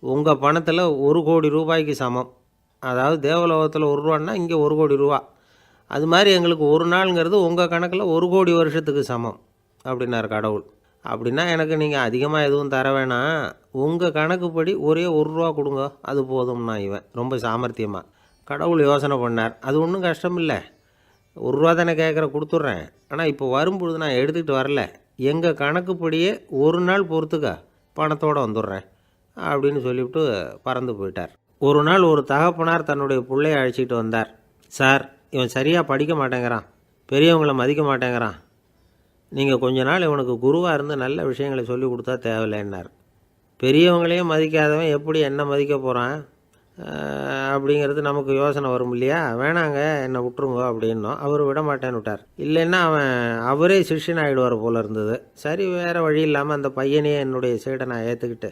உங்கள் பணத்தில் 1 கோடி ரூபாய்க்கு சமம். அதாவது தேவலோகத்தில் 1 ரூபான்னா இங்கே 1 கோடி ரூபா. அது மாதிரி எங்களுக்கு ஒரு நாளுங்கிறது உங்கள் கணக்கில் 1 கோடி வருஷத்துக்கு சமம் அப்படின்னார் கடவுள். அப்படின்னா எனக்கு நீங்கள் அதிகமாக எதுவும் தர வேணாம், உங்கள் கணக்குப்படி ஒரே 1 ரூபா கொடுங்க, அது போதும்னா இவன் ரொம்ப சாமர்த்தியமாக. கடவுள் யோசனை பண்ணார். அது ஒன்றும் கஷ்டம் இல்லை, 1 ரூபா தானே கேட்குற, கொடுத்துட்றேன். ஆனால் இப்போ வரும்பொழுது நான் எடுத்துக்கிட்டு வரல, எங்கள் கணக்குப்படியே 1 நாள் பொறுத்துக்க பணத்தோடு வந்துடுறேன் அப்படின்னு சொல்லிவிட்டு பறந்து போயிட்டார். ஒரு நாள் ஒரு தகப்பனார் தன்னுடைய பிள்ளையை அழைச்சிக்கிட்டு வந்தார். சார், இவன் சரியாக படிக்க மாட்டேங்கிறான், பெரியவங்களை மதிக்க மாட்டேங்கிறான், நீங்கள் கொஞ்ச நாள் இவனுக்கு குருவாக இருந்து நல்ல விஷயங்களை சொல்லி கொடுத்தா தேவையில்லைன்னார். பெரியவங்களையும் மதிக்காதவன் எப்படி என்ன மதிக்க போகிறான் அப்படிங்கிறது நமக்கு யோசனை வரும் இல்லையா? வேணாங்க, என்னை விட்டுருங்க அப்படின்னோம். அவர் விட மாட்டேன்னு விட்டார். இல்லைன்னா அவரே சிஷ்யன் ஆகிடுவார் போல இருந்தது. சரி, வேறு வழி இல்லாமல் அந்த பையனையே என்னுடைய சீடனை ஏற்றுக்கிட்டு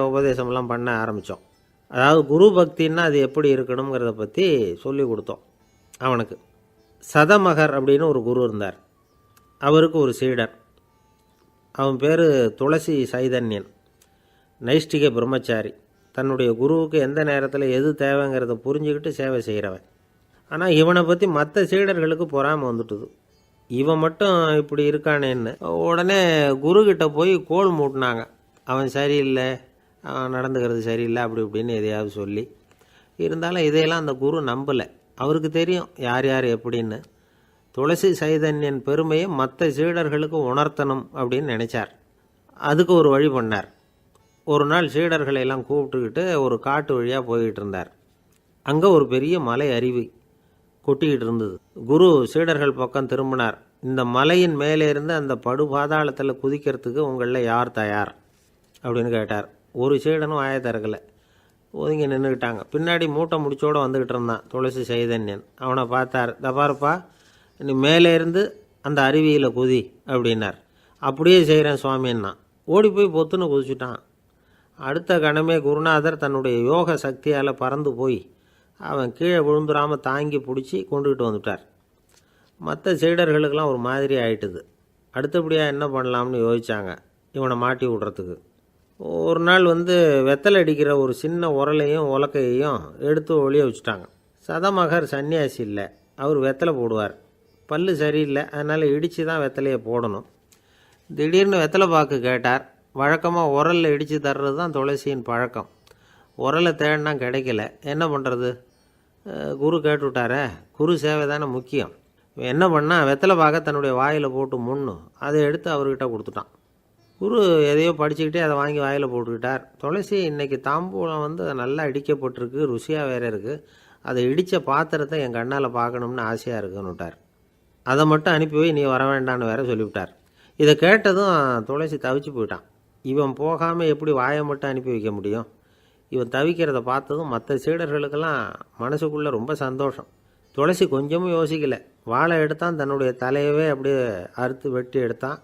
உபதேசமெல்லாம் பண்ண ஆரம்பித்தோம். அதாவது குரு பக்தின்னா அது எப்படி இருக்கணுங்கிறத பற்றி சொல்லி கொடுத்தோம் அவனுக்கு. சதமகர் அப்படின்னு ஒரு குரு இருந்தார். அவருக்கு ஒரு சீடர். அவன் பேர் துளசி சைதன்யன். நைஷ்டிக பிரம்மச்சாரி. தன்னுடைய குருவுக்கு எந்த நேரத்தில் எது தேவைங்கிறத புரிஞ்சுக்கிட்டு சேவை செய்கிறவன். ஆனால் இவனை பற்றி மற்ற சீடர்களுக்கு பொறாமை வந்துட்டுது. இவன் மட்டும் இப்படி இருக்கானேன்னு உடனே குருக்கிட்ட போய் கோல் மூட்டினாங்க. அவன் சரியில்லை, அவன் நடந்துக்கிறது சரியில்லை, அப்படி இப்படின்னு எதையாவது சொல்லி. இருந்தாலும் இதையெல்லாம் அந்த குரு நம்பலை. அவருக்கு தெரியும் யார் யார் எப்படின்னு. துளசி சைதன்யன் பெருமையை மற்ற சீடர்களுக்கு உணர்த்தணும் அப்படின்னு நினச்சார். அதுக்கு ஒரு வழி பண்ணார். ஒரு நாள் சீடர்களை எல்லாம் கூப்பிட்டுக்கிட்டு ஒரு காட்டு வழியாக போய்கிட்டு இருந்தார். அங்கே ஒரு பெரிய மலை அருவி கொட்டிக்கிட்டு இருந்தது. குரு சீடர்கள் பக்கம் திரும்பினார். இந்த மலையின் மேலே இருந்து அந்த படுபாதாளத்தில் குதிக்கிறதுக்கு உங்களில் யார் தயார் அப்படின்னு கேட்டார். ஒரு சீடனும் வாயை திறக்கலை, ஒதுங்கி நின்றுக்கிட்டாங்க. பின்னாடி மூட்டை முடிச்சோடு வந்துக்கிட்டு இருந்தான் துளசி சைதன்யன். அவனை பார்த்தார். தப்பாருப்பா, நீ மேலே இருந்து அந்த அருவியில் குதி அப்படின்னார். அப்படியே செய்கிறேன் சுவாமின்னா ஓடி போய் பொத்துன்னு குதிச்சுட்டான். அடுத்த கணமே குருநாதர் தன்னுடைய யோக சக்தியால் பறந்து போய் அவன் கீழே விழுந்துடாமல் தாங்கி பிடிச்சி கொண்டுக்கிட்டு வந்துட்டார். மற்ற சீடர்களுக்கெல்லாம் ஒரு மாதிரி ஆயிட்டுது. அடுத்தபடியாக என்ன பண்ணலாம்னு யோசித்தாங்க இவனை மாட்டி விடுறதுக்கு. ஒரு நாள் வெத்தலை அடிக்கிற ஒரு சின்ன உரலையும் உலக்கையையும் எடுத்து ஒளிய வச்சுட்டாங்க. சதமகர் சன்னியாசி இல்லை, அவர் வெத்தலை போடுவார். பல்லு சரியில்லை, அதனால் இடித்து தான் வெத்தலையை போடணும். திடீர்னு வெத்தலை பாக்கு கேட்டார். வழக்கமாக உரலில் இடித்து தர்றது தான் துளசியின் பழக்கம். உரலை தேடினா கிடைக்கல, என்ன பண்ணுறது? குரு கேட்டுவிட்டாரே, குரு சேவை தானே முக்கியம். என்ன பண்ணால் வெத்தலை பாக்க தன்னுடைய வாயில் போட்டு முன்னு அதை எடுத்து அவர்கிட்ட கொடுத்துட்டான். குரு எதையோ படிச்சுக்கிட்டே அதை வாங்கி வாயில் போட்டுக்கிட்டார். துளசி இன்றைக்கி தாம்பூலம் நல்லா இடிக்கப்பட்டிருக்கு, ருசியாக வேறு இருக்குது, அதை இடித்த பாத்திரத்தை என் கண்ணால் பார்க்கணும்னு ஆசையாக இருக்குன்னு விட்டார். அதை மட்டும் அனுப்பி போய் நீ வர வேண்டான்னு வேற சொல்லிவிட்டார். இதை கேட்டதும் துளசி தவிச்சு போயிட்டான். இவன் போகாமல் எப்படி வாயை மட்டும் அனுப்பி வைக்க முடியும்? இவன் தவிக்கிறத பார்த்ததும் மற்ற சீடர்களுக்கெல்லாம் மனசுக்குள்ளே ரொம்ப சந்தோஷம். துளசி கொஞ்சமும் யோசிக்கலை, வாழை எடுத்தான், தன்னுடைய தலையவே அப்படியே அறுத்து வெட்டி எடுத்தான்.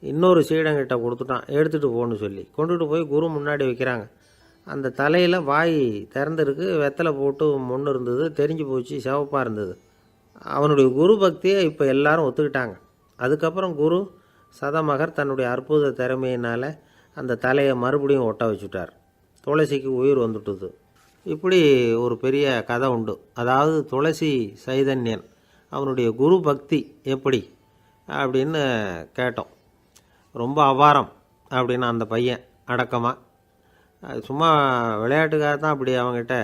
இன்னொரு சீடங்கிட்ட கொடுத்துட்டான், எடுத்துகிட்டு போன்னு சொல்லி கொண்டுட்டு போய் குரு முன்னாடி வைக்கிறாங்க. அந்த தலையில் வாய் திறந்துருக்கு, வெத்தலை போட்டு முன்னு இருந்தது, தெரிஞ்சு போச்சு, சிவப்பாக இருந்தது. அவனுடைய குரு பக்தியை இப்போ எல்லாரும் ஒத்துக்கிட்டாங்க. அதுக்கப்புறம் குரு சதமகர் தன்னுடைய அற்புத திறமையினால் அந்த தலையை மறுபடியும் ஒட்ட வச்சுட்டார். துளசிக்கு உயிர் வந்துட்டுது. இப்படி ஒரு பெரிய கதை உண்டு. அதாவது துளசி சைதன்யன் அவனுடைய குரு பக்தி எப்படி அப்படின்னு கேட்டோம். ரொம்ப அபாரம் அப்படின்னு அந்த பையன் அடக்கமாக, சும்மா விளையாட்டுக்காக தான் அப்படி அவங்ககிட்ட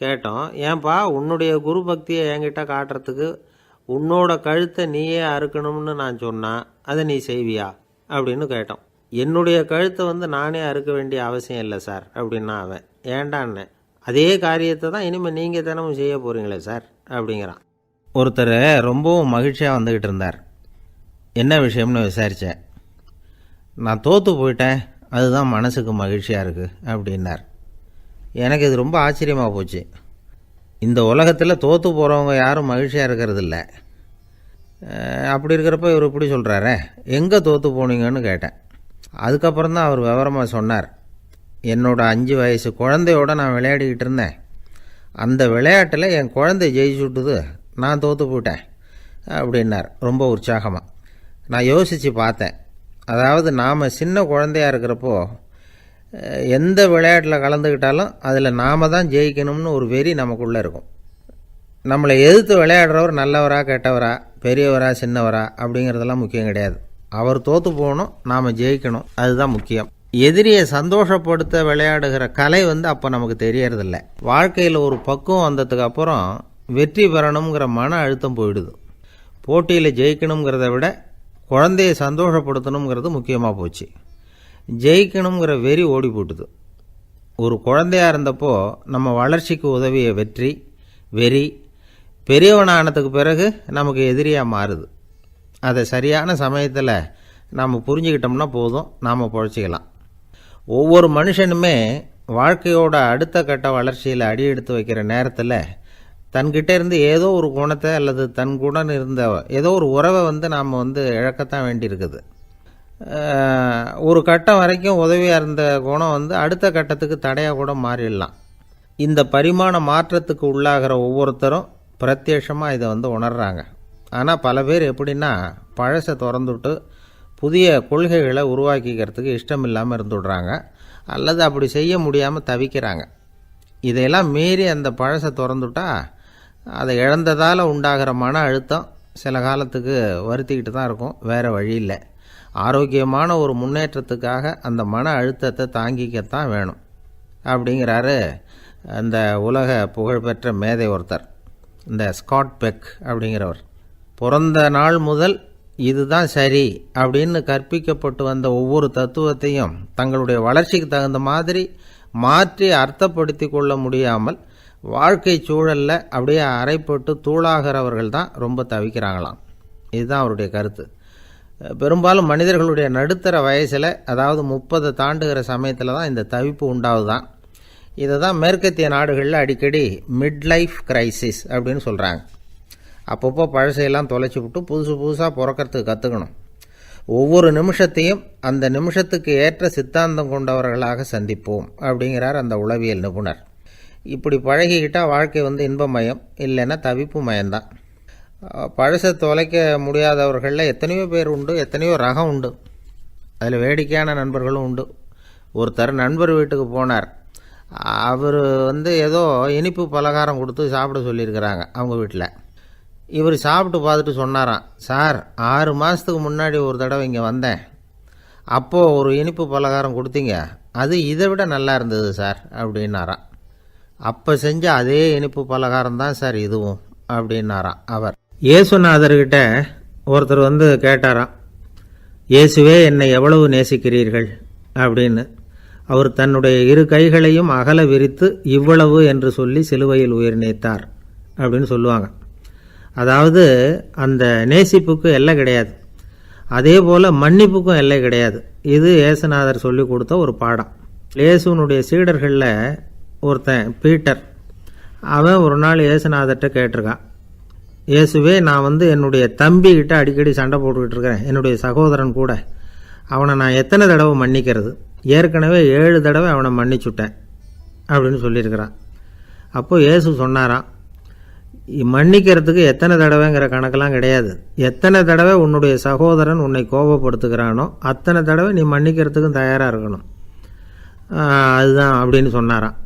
கேட்டோம். ஏன்பா உன்னுடைய குரு பக்தியை என்கிட்ட காட்டுறதுக்கு உன்னோட கழுத்தை நீயே அறுக்கணும்னு நான் சொன்னால் அதை நீ செய்வியா அப்படின்னு கேட்டோம். என்னுடைய கழுத்தை நானே அறுக்க வேண்டிய அவசியம் இல்லை சார் அப்படின்னா அவன். ஏண்டான்னு, அதே காரியத்தை தான் இனிமேல் நீங்கள் தினமும் செய்ய போகிறீங்களே சார் அப்படிங்கிறான். ஒருத்தர் ரொம்பவும் மகிழ்ச்சியாக வந்துக்கிட்டு இருந்தார். என்ன விஷயம்னு விசாரித்தேன். நான் தோற்று போயிட்டேன், அதுதான் மனசுக்கு மகிழ்ச்சியாக இருக்குது அப்படின்னார். எனக்கு இது ரொம்ப ஆச்சரியமாக போச்சு. இந்த உலகத்தில் தோற்று போகிறவங்க யாரும் மகிழ்ச்சியாக இருக்கிறதில்ல. அப்படி இருக்கிறப்ப இவர் இப்படி சொல்கிறாரே, எங்கே தோற்று போனீங்கன்னு கேட்டேன். அதுக்கப்புறம் தான் அவர் விவரமாக சொன்னார். என்னோட 5 வயசு குழந்தையோடு நான் விளையாடிக்கிட்டு இருந்தேன். அந்த விளையாட்டில் என் குழந்தை ஜெயிச்சு விட்டுது, நான் தோற்று போயிட்டேன் அப்படின்னார் ரொம்ப உற்சாகமாக. நான் யோசித்து பார்த்தேன். அதாவது நாம் சின்ன குழந்தையாக இருக்கிறப்போ எந்த விளையாட்டில் கலந்துக்கிட்டாலும் அதில் நாம் தான் ஜெயிக்கணும்னு ஒரு வெறி நமக்குள்ளே இருக்கும். நம்மளை எதிர்த்து விளையாடுறவர் நல்லவரா கெட்டவரா, பெரியவரா சின்னவரா அப்படிங்கிறதெல்லாம் முக்கியம் கிடையாது. அவர் தோற்று போகணும், நாம் ஜெயிக்கணும், அதுதான் முக்கியம். எதிரியை சந்தோஷப்படுத்த விளையாடுகிற கலை அப்போ நமக்கு தெரியறதில்ல. வாழ்க்கையில் ஒரு பக்குவம் வந்ததுக்கு அப்புறம் வெற்றி பெறணுங்கிற மன அழுத்தம் போயிடுது. போட்டியில் ஜெயிக்கணுங்கிறத விட குழந்தையை சந்தோஷப்படுத்தணுங்கிறது முக்கியமாக போச்சு. ஜெயிக்கணுங்கிற வெறி ஓடி போட்டுது. ஒரு குழந்தையாக இருந்தப்போ நம்ம வளர்ச்சிக்கு உதவிய வெறி பெரியவனானதுக்கு பிறகு நமக்கு எதிரியாக மாறுது. அதை சரியான சமயத்தில் நாம் புரிஞ்சுக்கிட்டோம்னா போதும், நாம் பொழைச்சிக்கலாம். ஒவ்வொரு மனுஷனுமே வாழ்க்கையோட அடுத்த கட்ட வளர்ச்சியில் அடி எடுத்து வைக்கிற நேரத்தில் தன்கிட்ட இருந்து ஏதோ ஒரு குணத்தை அல்லது தன் குணம் இருந்த ஏதோ ஒரு உறவை நாம் இழக்கத்தான் வேண்டியிருக்குது. ஒரு கட்டம் வரைக்கும் உதவியாக இருந்த குணம் அடுத்த கட்டத்துக்கு தடையாக கூட மாறிடலாம். இந்த பரிமாண மாற்றத்துக்கு உள்ளாகிற ஒவ்வொருத்தரும் பிரத்யட்சமாக இதை உணர்றாங்க. ஆனால் பல பேர் எப்படின்னா பழசை திறந்துவிட்டு புதிய கொள்கைகளை உருவாக்கிக்கிறதுக்கு இஷ்டம் இல்லாமல் இருந்துடுறாங்க, அல்லது அப்படி செய்ய முடியாமல் தவிக்கிறாங்க. இதையெல்லாம் மீறி அந்த பழசை திறந்துட்டா அதை இழந்ததால் உண்டாகிற மன அழுத்தம் சில காலத்துக்கு வருத்திக்கிட்டு தான் இருக்கும், வேறு வழி இல்லை. ஆரோக்கியமான ஒரு முன்னேற்றத்துக்காக அந்த மன அழுத்தத்தை தாங்கிக்கத்தான் வேணும் அப்படிங்கிறாரு அந்த உலக புகழ்பெற்ற மேதை ஒருத்தர், இந்த ஸ்காட் பெக் அப்படிங்கிறவர். பிறந்த நாள் முதல் இதுதான் சரி அப்படின்னு கற்பிக்கப்பட்டு வந்த ஒவ்வொரு தத்துவத்தையும் தங்களுடைய வளர்ச்சிக்கு தகுந்த மாதிரி மாற்றி அர்த்தப்படுத்தி கொள்ள முடியாமல் வாழ்க்கை சூழலில் அப்படியே அரைப்பட்டு தூளாகிறவர்கள் தான் ரொம்ப தவிக்கிறாங்களாம். இதுதான் அவருடைய கருத்து. பெரும்பாலும் மனிதர்களுடைய நடுத்தர வயசில், அதாவது 30 தாண்டுகிற சமயத்தில் தான் இந்த தவிப்பு உண்டாகுதான். இதை தான் மேற்கத்திய நாடுகளில் அடிக்கடி மிட் லைஃப் கிரைசிஸ் அப்படின்னு சொல்கிறாங்க. அப்பப்போ பழசையெல்லாம் தொலைச்சி விட்டு புதுசாக பிறக்கிறதுக்கு கற்றுக்கணும். ஒவ்வொரு நிமிஷத்தையும் அந்த நிமிஷத்துக்கு ஏற்ற சித்தாந்தம் கொண்டவர்களாக சந்திப்போம் அப்படிங்கிறார் அந்த உளவியல் நிபுணர். இப்படி பழகிக்கிட்டால் வாழ்க்கை இன்பமயம், இல்லைன்னா தவிப்பு மயம்தான். பழசை தொலைக்க முடியாதவர்களில் எத்தனையோ பேர் உண்டு, எத்தனையோ ரகம் உண்டு. அதில் வேடிக்கையான நண்பர்களும் உண்டு. ஒருத்தர் நண்பர் வீட்டுக்கு போனார். அவர் ஏதோ இனிப்பு பலகாரம் கொடுத்து சாப்பிட சொல்லியிருக்கிறாங்க அவங்க வீட்டில். இவர் சாப்பிட்டு பார்த்துட்டு சொன்னாராம், சார் 6 மாதத்துக்கு முன்னாடி ஒரு தடவை இங்கே வந்தேன், அப்போது ஒரு இனிப்பு பலகாரம் கொடுத்தீங்க, அது இதை விட நல்லா இருந்தது சார் அப்படின்னாராம். அப்போ செஞ்ச அதே இனிப்பு பலகாரம் தான் சார் இதுவும் அப்படின்னாராம் அவர். இயேசுநாதர்கிட்ட ஒருத்தர் கேட்டாராம், இயேசுவே என்னை எவ்வளவு நேசிக்கிறீர்கள் அப்படின்னு. அவர் தன்னுடைய 2 கைகளையும் அகல விரித்து இவ்வளவு என்று சொல்லி சிலுவையில் உயிர் நீத்தார் அப்படின்னு சொல்லுவாங்க. அதாவது அந்த நேசிப்புக்கு எல்லை கிடையாது, அதே போல் மன்னிப்புக்கும் எல்லை கிடையாது. இது இயேசுநாதர் சொல்லி கொடுத்த ஒரு பாடம். இயேசுனுடைய சீடர்களில் ஒருத்தன் பீட்டர், அவன் ஒரு நாள் இயேசுநாதர்கிட்ட கேட்டிருக்கான், இயேசுவே நான் என்னுடைய தம்பிக்கிட்ட அடிக்கடி சண்டை போட்டுக்கிட்டு இருக்கிறேன், என்னுடைய சகோதரன் கூட, அவனை நான் எத்தனை தடவை மன்னிக்கிறது? ஏற்கனவே 7 தடவை அவனை மன்னிச்சுட்டேன் அப்படின்னு சொல்லியிருக்கிறான். அப்போது இயேசு சொன்னாராம், மன்னிக்கிறதுக்கு எத்தனை தடவைங்கிற கணக்கெல்லாம் கிடையாது. எத்தனை தடவை உன்னுடைய சகோதரன் உன்னை கோபப்படுத்துகிறானோ அத்தனை தடவை நீ மன்னிக்கிறதுக்கும் தயாராக இருக்கணும், அதுதான் அப்படின்னு சொன்னாராம்.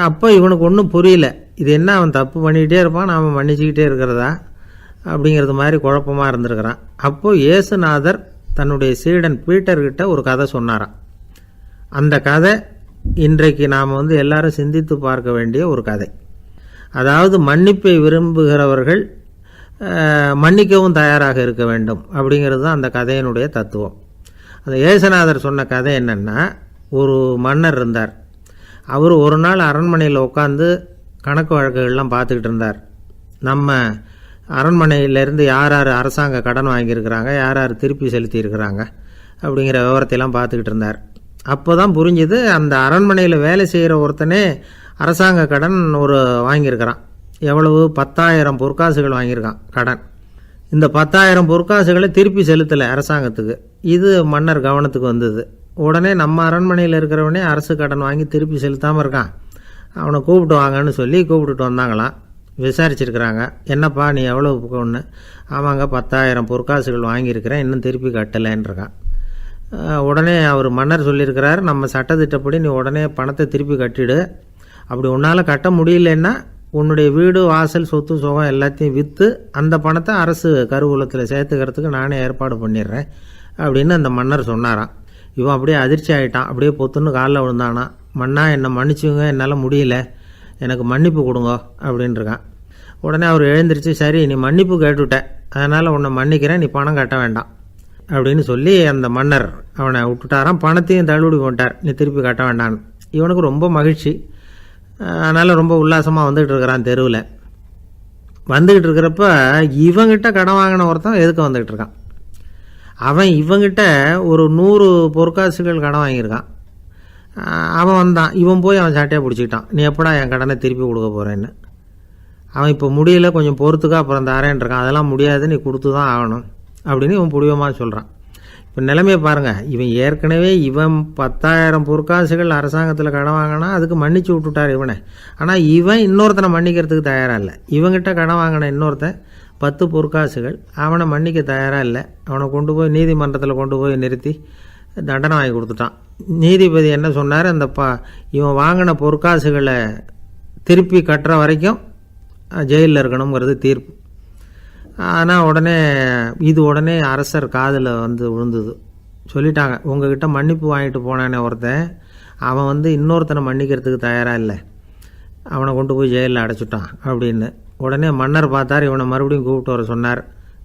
அப்போ இவனுக்கு ஒன்றும் புரியல, இது என்ன அவன் தப்பு பண்ணிக்கிட்டே இருப்பான், நாம் மன்னிச்சுக்கிட்டே இருக்கிறதா அப்படிங்கிறது மாதிரி குழப்பமாக இருந்திருக்கிறான். அப்போது இயேசுநாதர் தன்னுடைய சீடன் பீட்டர்கிட்ட ஒரு கதை சொன்னாராம். அந்த கதை இன்றைக்கு நாம் எல்லாரும் சிந்தித்து பார்க்க வேண்டிய ஒரு கதை. அதாவது மன்னிப்பை விரும்புகிறவர்கள் மன்னிக்கவும் தயாராக இருக்க வேண்டும் அப்படிங்கிறது தான் அந்த கதையினுடைய தத்துவம். அந்த இயேசுநாதர் சொன்ன கதை என்னென்னா, ஒரு மன்னர் இருந்தார். அவர் ஒரு நாள் அரண்மனையில் உட்காந்து கணக்கு வழக்குகள்லாம் பார்த்துக்கிட்டு இருந்தார். நம்ம அரண்மனையிலேருந்து யார் யார் அரசாங்க கடன் வாங்கியிருக்கிறாங்க, யார் யார் திருப்பி செலுத்தியிருக்கிறாங்க அப்படிங்கிற விவரத்தையெல்லாம் பார்த்துக்கிட்டு இருந்தார். அப்போ தான் புரிஞ்சுது, அந்த அரண்மனையில் வேலை செய்கிற ஒருத்தனே அரசாங்க கடன் வாங்கியிருக்கிறான். எவ்வளவு? 10,000 பொற்காசுகள் வாங்கியிருக்கான் கடன். இந்த 10,000 பொற்காசுகளை திருப்பி செலுத்தலை அரசாங்கத்துக்கு. இது மன்னர் கவனத்துக்கு வந்தது. உடனே நம்ம அரண்மனையில் இருக்கிறவனே அரசு கடன் வாங்கி திருப்பி செலுத்தாமல் இருக்கான், அவனை கூப்பிட்டு வாங்கன்னு சொல்லி கூப்பிட்டுட்டு வந்தாங்களாம். விசாரிச்சிருக்கிறாங்க, என்னப்பா நீ எவ்வளோ ஒன்று? ஆமாங்க 10,000 பொற்காசுகள் வாங்கியிருக்கிறேன், இன்னும் திருப்பி கட்டலைன்றிருக்கான். உடனே அவர் மன்னர் சொல்லியிருக்கிறார், நம்ம சட்டத்திட்டப்படி நீ உடனே பணத்தை திருப்பி கட்டிடு, அப்படி உன்னால் கட்ட முடியலன்னா உன்னுடைய வீடு வாசல் சொத்து சுகம் எல்லாத்தையும் விற்று அந்த பணத்தை அரசு கருவூலத்தில் சேர்த்துக்கிறதுக்கு நானே ஏற்பாடு பண்ணிடுறேன் அப்படின்னு அந்த மன்னர் சொன்னாராம். இவன் அப்படியே அதிர்ச்சி ஆகிட்டான், அப்படியே பொத்துன்னு காலில் விழுந்தானா, மன்னா என்னை மன்னிச்சுங்க, என்னால் முடியல, எனக்கு மன்னிப்பு கொடுங்க அப்படின்ட்டுருக்கான். உடனே அவர் எழுந்திரிச்சு, சரி நீ மன்னிப்பு கேட்டுவிட்ட, அதனால் உன்னை மன்னிக்கிறேன், நீ பணம் கட்ட வேண்டாம் அப்படின்னு சொல்லி அந்த மன்னர் அவனை விட்டுட்டாராம். பணத்தையும் தள்ளுபடி போட்டார், நீ திருப்பி கட்ட வேண்டான்னு. இவனுக்கு ரொம்ப மகிழ்ச்சி, அதனால் ரொம்ப உல்லாசமாக வந்துக்கிட்டு இருக்கிறான். தெருவில் வந்துக்கிட்டு இருக்கிறப்ப இவங்கிட்ட கடன் வாங்கின ஒருத்தன் எதுக்கு வந்துக்கிட்டு இருக்கான். அவன் இவங்கிட்ட ஒரு 100 பொற்காசுகள் கடன் வாங்கியிருக்கான். அவன் வந்தான், இவன் போய் அவன் சாட்டையாக பிடிச்சிக்கிட்டான், நீ எப்படா என் கடனை திருப்பி கொடுக்க போகிறேன்னு. அவன் இப்போ முடியல, கொஞ்சம் பொறுத்துக்கா, அப்புறம் தரேன் இருக்கான். அதெல்லாம் முடியாது, நீ கொடுத்து தான் ஆகணும் அப்படின்னு இவன் புடிவமாக சொல்கிறான். இப்போ நிலைமையை பாருங்கள், இவன் ஏற்கனவே 10,000 பொற்காசுகள் அரசாங்கத்தில் கடன் வாங்கினா அதுக்கு மன்னிச்சு விட்டுட்டார் இவனை. ஆனால் இவன் இன்னொருத்தனை மன்னிக்கிறதுக்கு தயாராக இல்லை. இவங்கிட்ட கடன் வாங்கின இன்னொருத்தன் 10 பொற்காசுகள், அவனை மன்னிக்க தயாராக இல்லை. அவனை கொண்டு போய் நீதிமன்றத்தில் கொண்டு போய் நிறுத்தி தண்டனை வாங்கி கொடுத்துட்டான். நீதிபதி என்ன சொன்னார், அந்த இவன் வாங்கின பொற்காசுகளை திருப்பி கட்டுற வரைக்கும் ஜெயிலில் இருக்கணுங்கிறது தீர்ப்பு. ஆனால் உடனே அரசர் காதில் விழுந்தது. சொல்லிட்டாங்க, உங்ககிட்ட மன்னிப்பு வாங்கிட்டு போனானே ஒருத்தன், அவன் இன்னொருத்தனை மன்னிக்கிறதுக்கு தயாராக இல்லை, அவனை கொண்டு போய் ஜெயிலில் அடைச்சிட்டான் அப்படின்னு. உடனே மன்னர் பார்த்தார், இவனை மறுபடியும் கூப்பிட்டு வர சொன்னார்.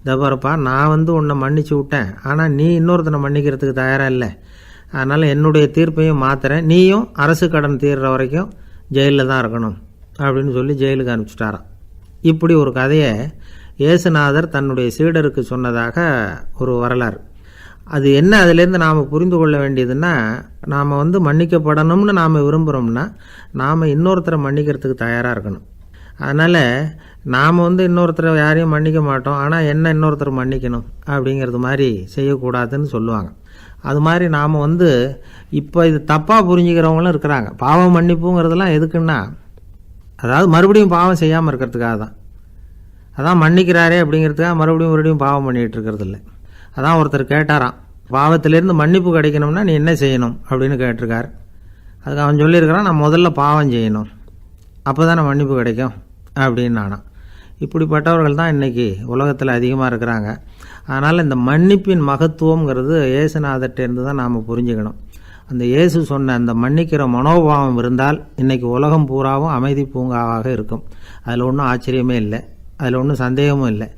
தபாரப்பா, நான் உன்னை மன்னிச்சு விட்டேன், ஆனால் நீ இன்னொருத்தனை மன்னிக்கிறதுக்கு தயாராக இல்லை, அதனால் என்னுடைய தீர்ப்பையும் மாற்றுறேன், நீயும் அரசு கடன் தீர்ற வரைக்கும் ஜெயிலில் தான் இருக்கணும் அப்படின்னு சொல்லி ஜெயிலுக்கு அனுப்பிச்சிட்டாரான். இப்படி ஒரு கதையை இயேசுநாதர் தன்னுடைய சீடருக்கு சொன்னதாக ஒரு வரலாறு. அது என்ன, அதிலேருந்து நாம் புரிந்து கொள்ள வேண்டியதுன்னா, நாம் மன்னிக்கப்படணும்னு நாம் விரும்புகிறோம்னா நாம் இன்னொருத்தரை மன்னிக்கிறதுக்கு தயாராக இருக்கணும். அதனால் நாம் இன்னொருத்தரை யாரையும் மன்னிக்க மாட்டோம், ஆனால் என்ன இன்னொருத்தர் மன்னிக்கணும் அப்படிங்கிறது மாதிரி செய்யக்கூடாதுன்னு சொல்லுவாங்க. அது மாதிரி நாம் இப்போ இது தப்பாக புரிஞ்சுக்கிறவங்களும் இருக்கிறாங்க. பாவம் மன்னிப்புங்கிறதெல்லாம் எதுக்குன்னா, அதாவது மறுபடியும் பாவம் செய்யாமல் இருக்கிறதுக்காக தான். அதான் மன்னிக்கிறாரே அப்படிங்கிறதுக்காக மறுபடியும் பாவம் பண்ணிகிட்டு இருக்கிறது இல்லை. அதான் ஒருத்தர் கேட்டாராம், பாவத்திலேருந்து மன்னிப்பு கிடைக்கணும்னா நீ என்ன செய்யணும் அப்படின்னு கேட்டிருக்கார். அதுக்கு அவன் சொல்லியிருக்கிறான், நான் முதல்ல பாவம் செய்யணும், அப்போ தானே மன்னிப்பு கிடைக்கும் அப்படின்னு நானாம். இப்படிப்பட்டவர்கள் தான் இன்றைக்கி உலகத்தில் அதிகமாக இருக்கிறாங்க. அதனால் இந்த மன்னிப்பின் மகத்துவங்கிறது இயேசுநாதர்கிட்டேருந்து தான் நாம் புரிஞ்சுக்கணும். அந்த இயேசு சொன்ன அந்த மன்னிக்கிற மனோபாவம் இருந்தால் இன்றைக்கி உலகம் பூராவும் அமைதி பூங்காவாக இருக்கும். அதில் ஒன்றும் ஆச்சரியமே இல்லை, அதில் ஒன்றும் சந்தேகமும் இல்லை.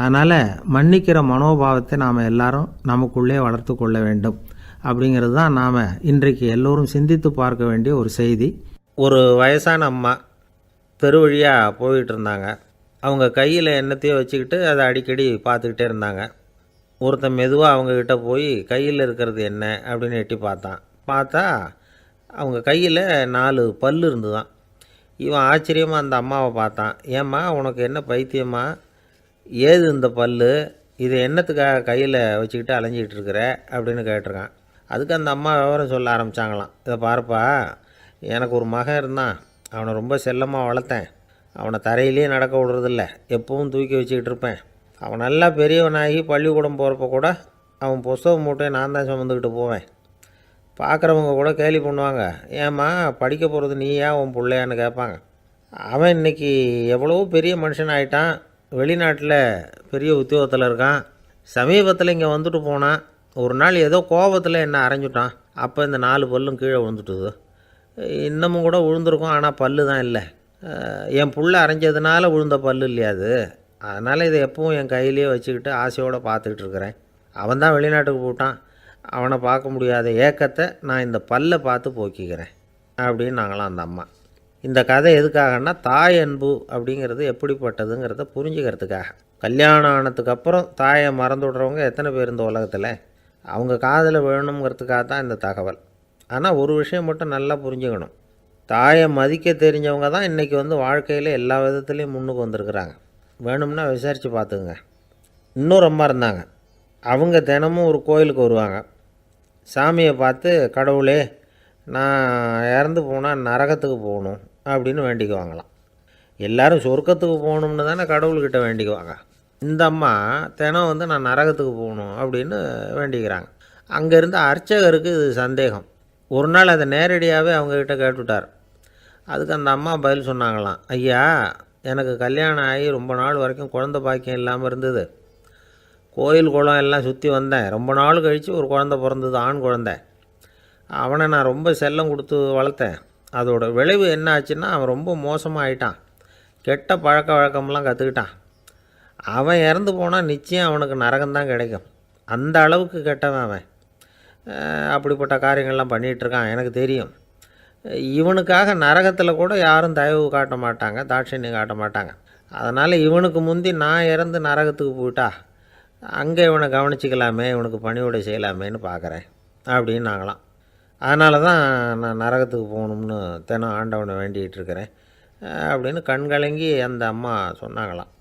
அதனால் மன்னிக்கிற மனோபாவத்தை நாம் எல்லாரும் நமக்குள்ளே வளர்த்து கொள்ள வேண்டும் அப்படிங்கிறது தான் நாம் இன்றைக்கு எல்லோரும் சிந்தித்து பார்க்க வேண்டிய ஒரு செய்தி. ஒரு வயசான அம்மா தெரு வழியாக போயிட்டு இருந்தாங்க. அவங்க கையில் எண்ணத்தையோ வச்சுக்கிட்டு அதை அடிக்கடி பார்த்துக்கிட்டே இருந்தாங்க. ஒருத்தன் மெதுவாக அவங்கக்கிட்ட போய் கையில் இருக்கிறது என்ன அப்படின்னு எட்டி பார்த்தா அவங்க கையில் 4 பல் இருந்துதான். இவன் ஆச்சரியமாக அந்த அம்மாவை பார்த்தான். ஏம்மா, உனக்கு என்ன பைத்தியமா, ஏது இந்த பல், இதை என்னத்துக்காக கையில் வச்சுக்கிட்டு அலைஞ்சிக்கிட்டு இருக்கிற அப்படின்னு கேட்டிருக்கான். அதுக்கு அந்த அம்மா விவரம் சொல்ல ஆரம்பித்தாங்களாம். இதை பாருப்பா, எனக்கு ஒரு மகன் இருந்தான், அவனை ரொம்ப செல்லமாக வளர்த்தேன். அவனை தரையிலே நடக்க விடுறதில்ல, எப்பவும் தூக்கி வச்சுக்கிட்டு இருப்பேன். அவன் நல்லா பெரியவனாகி பள்ளிக்கூடம் போகிறப்ப கூட அவன் புஸ்தக மூட்டையை நான் தான் சுமந்துக்கிட்டு போவேன். பார்க்குறவங்க கூட கேலி பண்ணுவாங்க, ஏம்மா படிக்க போகிறது நீயா உன் பிள்ளையான்னு கேட்பாங்க. அவன் இன்றைக்கி எவ்வளவோ பெரிய மனுஷன் ஆகிட்டான், வெளிநாட்டில் பெரிய உத்தியோகத்தில் இருக்கான். சமீபத்தில் இங்கே வந்துட்டு போனான். ஒரு நாள் ஏதோ கோபத்தில் என்னை அரைஞ்சுட்டான். அப்போ இந்த 4 பல்லும் கீழே விழுந்துட்டுது. இன்னமும் கூட விழுந்திருக்கும், ஆனால் பல்லு தான் இல்லை. என் புள்ள அரைஞ்சதுனால விழுந்த பல்லு இல்லையா அது. அதனால் இதை எப்பவும் என் கையிலேயே வச்சுக்கிட்டு ஆசையோடு பார்த்துக்கிட்டு இருக்கிறேன். அவன் தான் வெளிநாட்டுக்கு போட்டான், அவனை பார்க்க முடியாத ஏக்கத்தை நான் இந்த பல்லை பார்த்து போக்கிக்கிறேன் அப்படின்னு நாங்களாம் அந்த அம்மா. இந்த கதை எதுக்காகன்னா, தாய் அன்பு அப்படிங்கிறது எப்படிப்பட்டதுங்கிறத புரிஞ்சுக்கிறதுக்காக. கல்யாணம் ஆனதுக்கப்புறம் தாயை மறந்து விடுறவங்க எத்தனை பேர் இந்த உலகத்தில்? அவங்க காதில் வேணுங்கிறதுக்காக தான் இந்த தகவல். ஆனால் ஒரு விஷயம் மட்டும் நல்லா புரிஞ்சுக்கணும், தாயை மதிக்க தெரிஞ்சவங்க தான் இன்றைக்கி வாழ்க்கையில் எல்லா விதத்துலேயும் முன்னுக்கு வந்திருக்கிறாங்க. வேணும்னா விசாரித்து பார்த்துக்குங்க. இன்னொரு அம்மா இருந்தாங்க. அவங்க தினமும் ஒரு கோயிலுக்கு வருவாங்க. சாமியை பார்த்து, கடவுளே நான் இறந்து போனால் நரகத்துக்கு போகணும் அப்படின்னு வேண்டிக்குவாங்களாம். எல்லோரும் சொர்க்கத்துக்கு போகணும்னு தானே கடவுள்கிட்ட வேண்டிக்குவாங்க. இந்த அம்மா தினம் நான் நரகத்துக்கு போகணும் அப்படின்னு வேண்டிக்கிறாங்க. அங்கே இருந்த அர்ச்சகருக்கு இது சந்தேகம். ஒரு நாள் அதை நேரடியாகவே அவங்கக்கிட்ட கேட்டுவிட்டார். அதுக்கு அந்த அம்மா பதில் சொன்னாங்களாம், ஐயா, எனக்கு கல்யாணம் ஆகி ரொம்ப நாள் வரைக்கும் குழந்த பாக்கியம் இல்லாமல் இருந்தது. கோயில் குளம் எல்லாம் சுற்றி வந்தேன். ரொம்ப நாள் கழித்து ஒரு குழந்த பிறந்தது, ஆண் குழந்தை. அவனை நான் ரொம்ப செல்லம் கொடுத்து வளர்த்தேன். அதோட விளைவு என்ன ஆச்சுன்னா, அவன் ரொம்ப மோசமாக ஆகிட்டான். கெட்ட பழக்க வழக்கம்லாம் கற்றுக்கிட்டான். அவன் இறந்து போனால் நிச்சயம் அவனுக்கு நரகம்தான் கிடைக்கும். அந்த அளவுக்கு கெட்டவன் அவன். அப்படிப்பட்ட காரியங்கள்லாம் பண்ணிகிட்ருக்கான், எனக்கு தெரியும். இவனுக்காக நரகத்தில் கூட யாரும் தயவு காட்ட மாட்டாங்க, தாட்சண்யம் காட்ட மாட்டாங்க. அதனால் இவனுக்கு முந்தி நான் இறந்து நரகத்துக்கு போயிட்டா அங்கே இவனை கவனிச்சிக்கலாமே, இவனுக்கு பணிவிடை செய்யலாமேன்னு பார்க்குறேன் அப்படின்னு நாங்களாம். அதனால தான் நான் நரகத்துக்கு போகணும்னு தினம் ஆண்டவனை வேண்டிகிட்டு இருக்கிறேன் அப்படின்னு கண்கலங்கி அந்த அம்மா சொன்னாங்களாம்.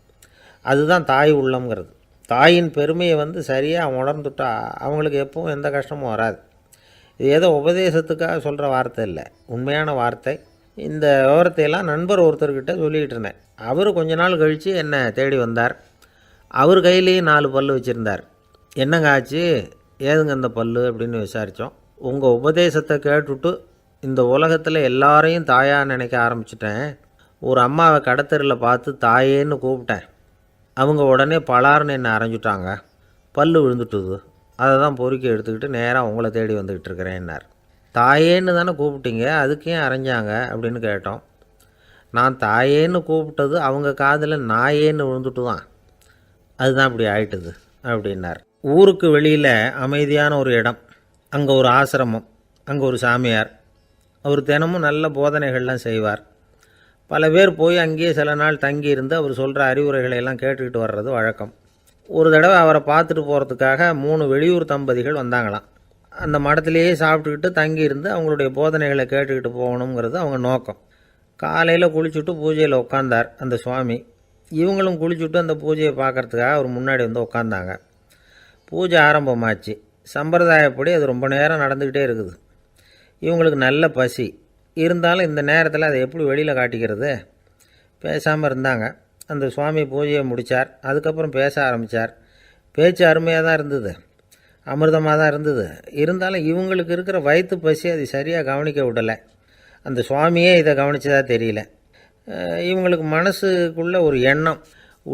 அதுதான் தாய் உள்ளம்ங்கிறது. தாயின் பெருமையை சரியாக உணர்ந்துட்டா அவங்களுக்கு எப்பவும் எந்த கஷ்டமும் வராது. இது ஏதோ உபதேசத்துக்காக சொல்கிற வார்த்தை இல்லை, உண்மையான வார்த்தை. இந்த விவரத்தையெல்லாம் நண்பர் ஒருத்தர்கிட்ட சொல்லிகிட்டு இருந்தேன். அவர் கொஞ்ச நாள் கழித்து என்னை தேடி வந்தார். அவர் கையிலேயும் 4 பல் வச்சுருந்தார். என்னங்க ஆச்சு, ஏதுங்க இந்த பல் அப்படின்னு விசாரித்தோம். உங்கள் உபதேசத்தை கேட்டுவிட்டு இந்த உலகத்தில் எல்லாரையும் தாயாக நினைக்க ஆரம்பிச்சிட்டேன். ஒரு அம்மாவை கடத்தெருவில் பார்த்து தாயேன்னு கூப்பிட்டேன். அவங்க உடனே பலார்னு என்னை அரைஞ்சிட்டாங்க, பல் விழுந்துட்டுது. அதை தான் பொறுக்கி எடுத்துக்கிட்டு நேராக உங்களை தேடி வந்துக்கிட்டு இருக்கிறேன்னார். தாயேன்னு தானே கூப்பிட்டீங்க, அதுக்கு ஏன் அரைஞ்சாங்க அப்படின்னு கேட்டோம். நான் தாயேன்னு கூப்பிட்டது அவங்க காதில் நாயேன்னு விழுந்துட்டு தான், அதுதான் இப்படி ஆயிட்டுது அப்படின்னார். ஊருக்கு வெளியில் அமைதியான ஒரு இடம், அங்கே ஒரு ஆசிரமம், அங்கே ஒரு சாமியார். அவர் தினமும் நல்ல போதனைகள்லாம் செய்வார். பல பேர் போய் அங்கேயே சில நாள் தங்கி இருந்து அவர் சொல்கிற அறிவுரைகளை எல்லாம் கேட்டுக்கிட்டு வர்றது வழக்கம். ஒரு தடவை அவரை பார்த்துட்டு போகிறதுக்காக 3 வெளியூர் தம்பதிகள் வந்தாங்களாம். அந்த மடத்திலேயே சாப்பிட்டுக்கிட்டு தங்கி இருந்து அவங்களுடைய போதனைகளை கேட்டுக்கிட்டு போகணுங்கிறது அவங்க நோக்கம். காலையில் குளிச்சுட்டு பூஜையில் உட்காந்தார் அந்த சுவாமி. இவங்களும் குளிச்சுட்டு அந்த பூஜையை பார்க்குறதுக்காக அவர் முன்னாடி வந்து உட்காந்தாங்க. பூஜை ஆரம்பமாச்சு. சம்பிரதாயப்படி அது ரொம்ப நேரம் நடந்துக்கிட்டே இருக்குது. இவங்களுக்கு நல்ல பசி இருந்தாலும் இந்த நேரத்தில் அதை எப்படி வெளியில் காட்டிக்கிறது? பேசாமல் இருந்தாங்க. அந்த சுவாமி பூஜையை முடித்தார். அதுக்கப்புறம் பேச ஆரம்பித்தார். பேச்சு அருமையாக தான் இருந்தது, அமிர்தமாக தான் இருந்தது. இருந்தாலும் இவங்களுக்கு இருக்கிற வயிற்று பசி அது சரியாக கவனிக்க விடலை. அந்த சுவாமியே இதை கவனித்ததா தெரியல. இவங்களுக்கு மனசுக்குள்ளே ஒரு எண்ணம்,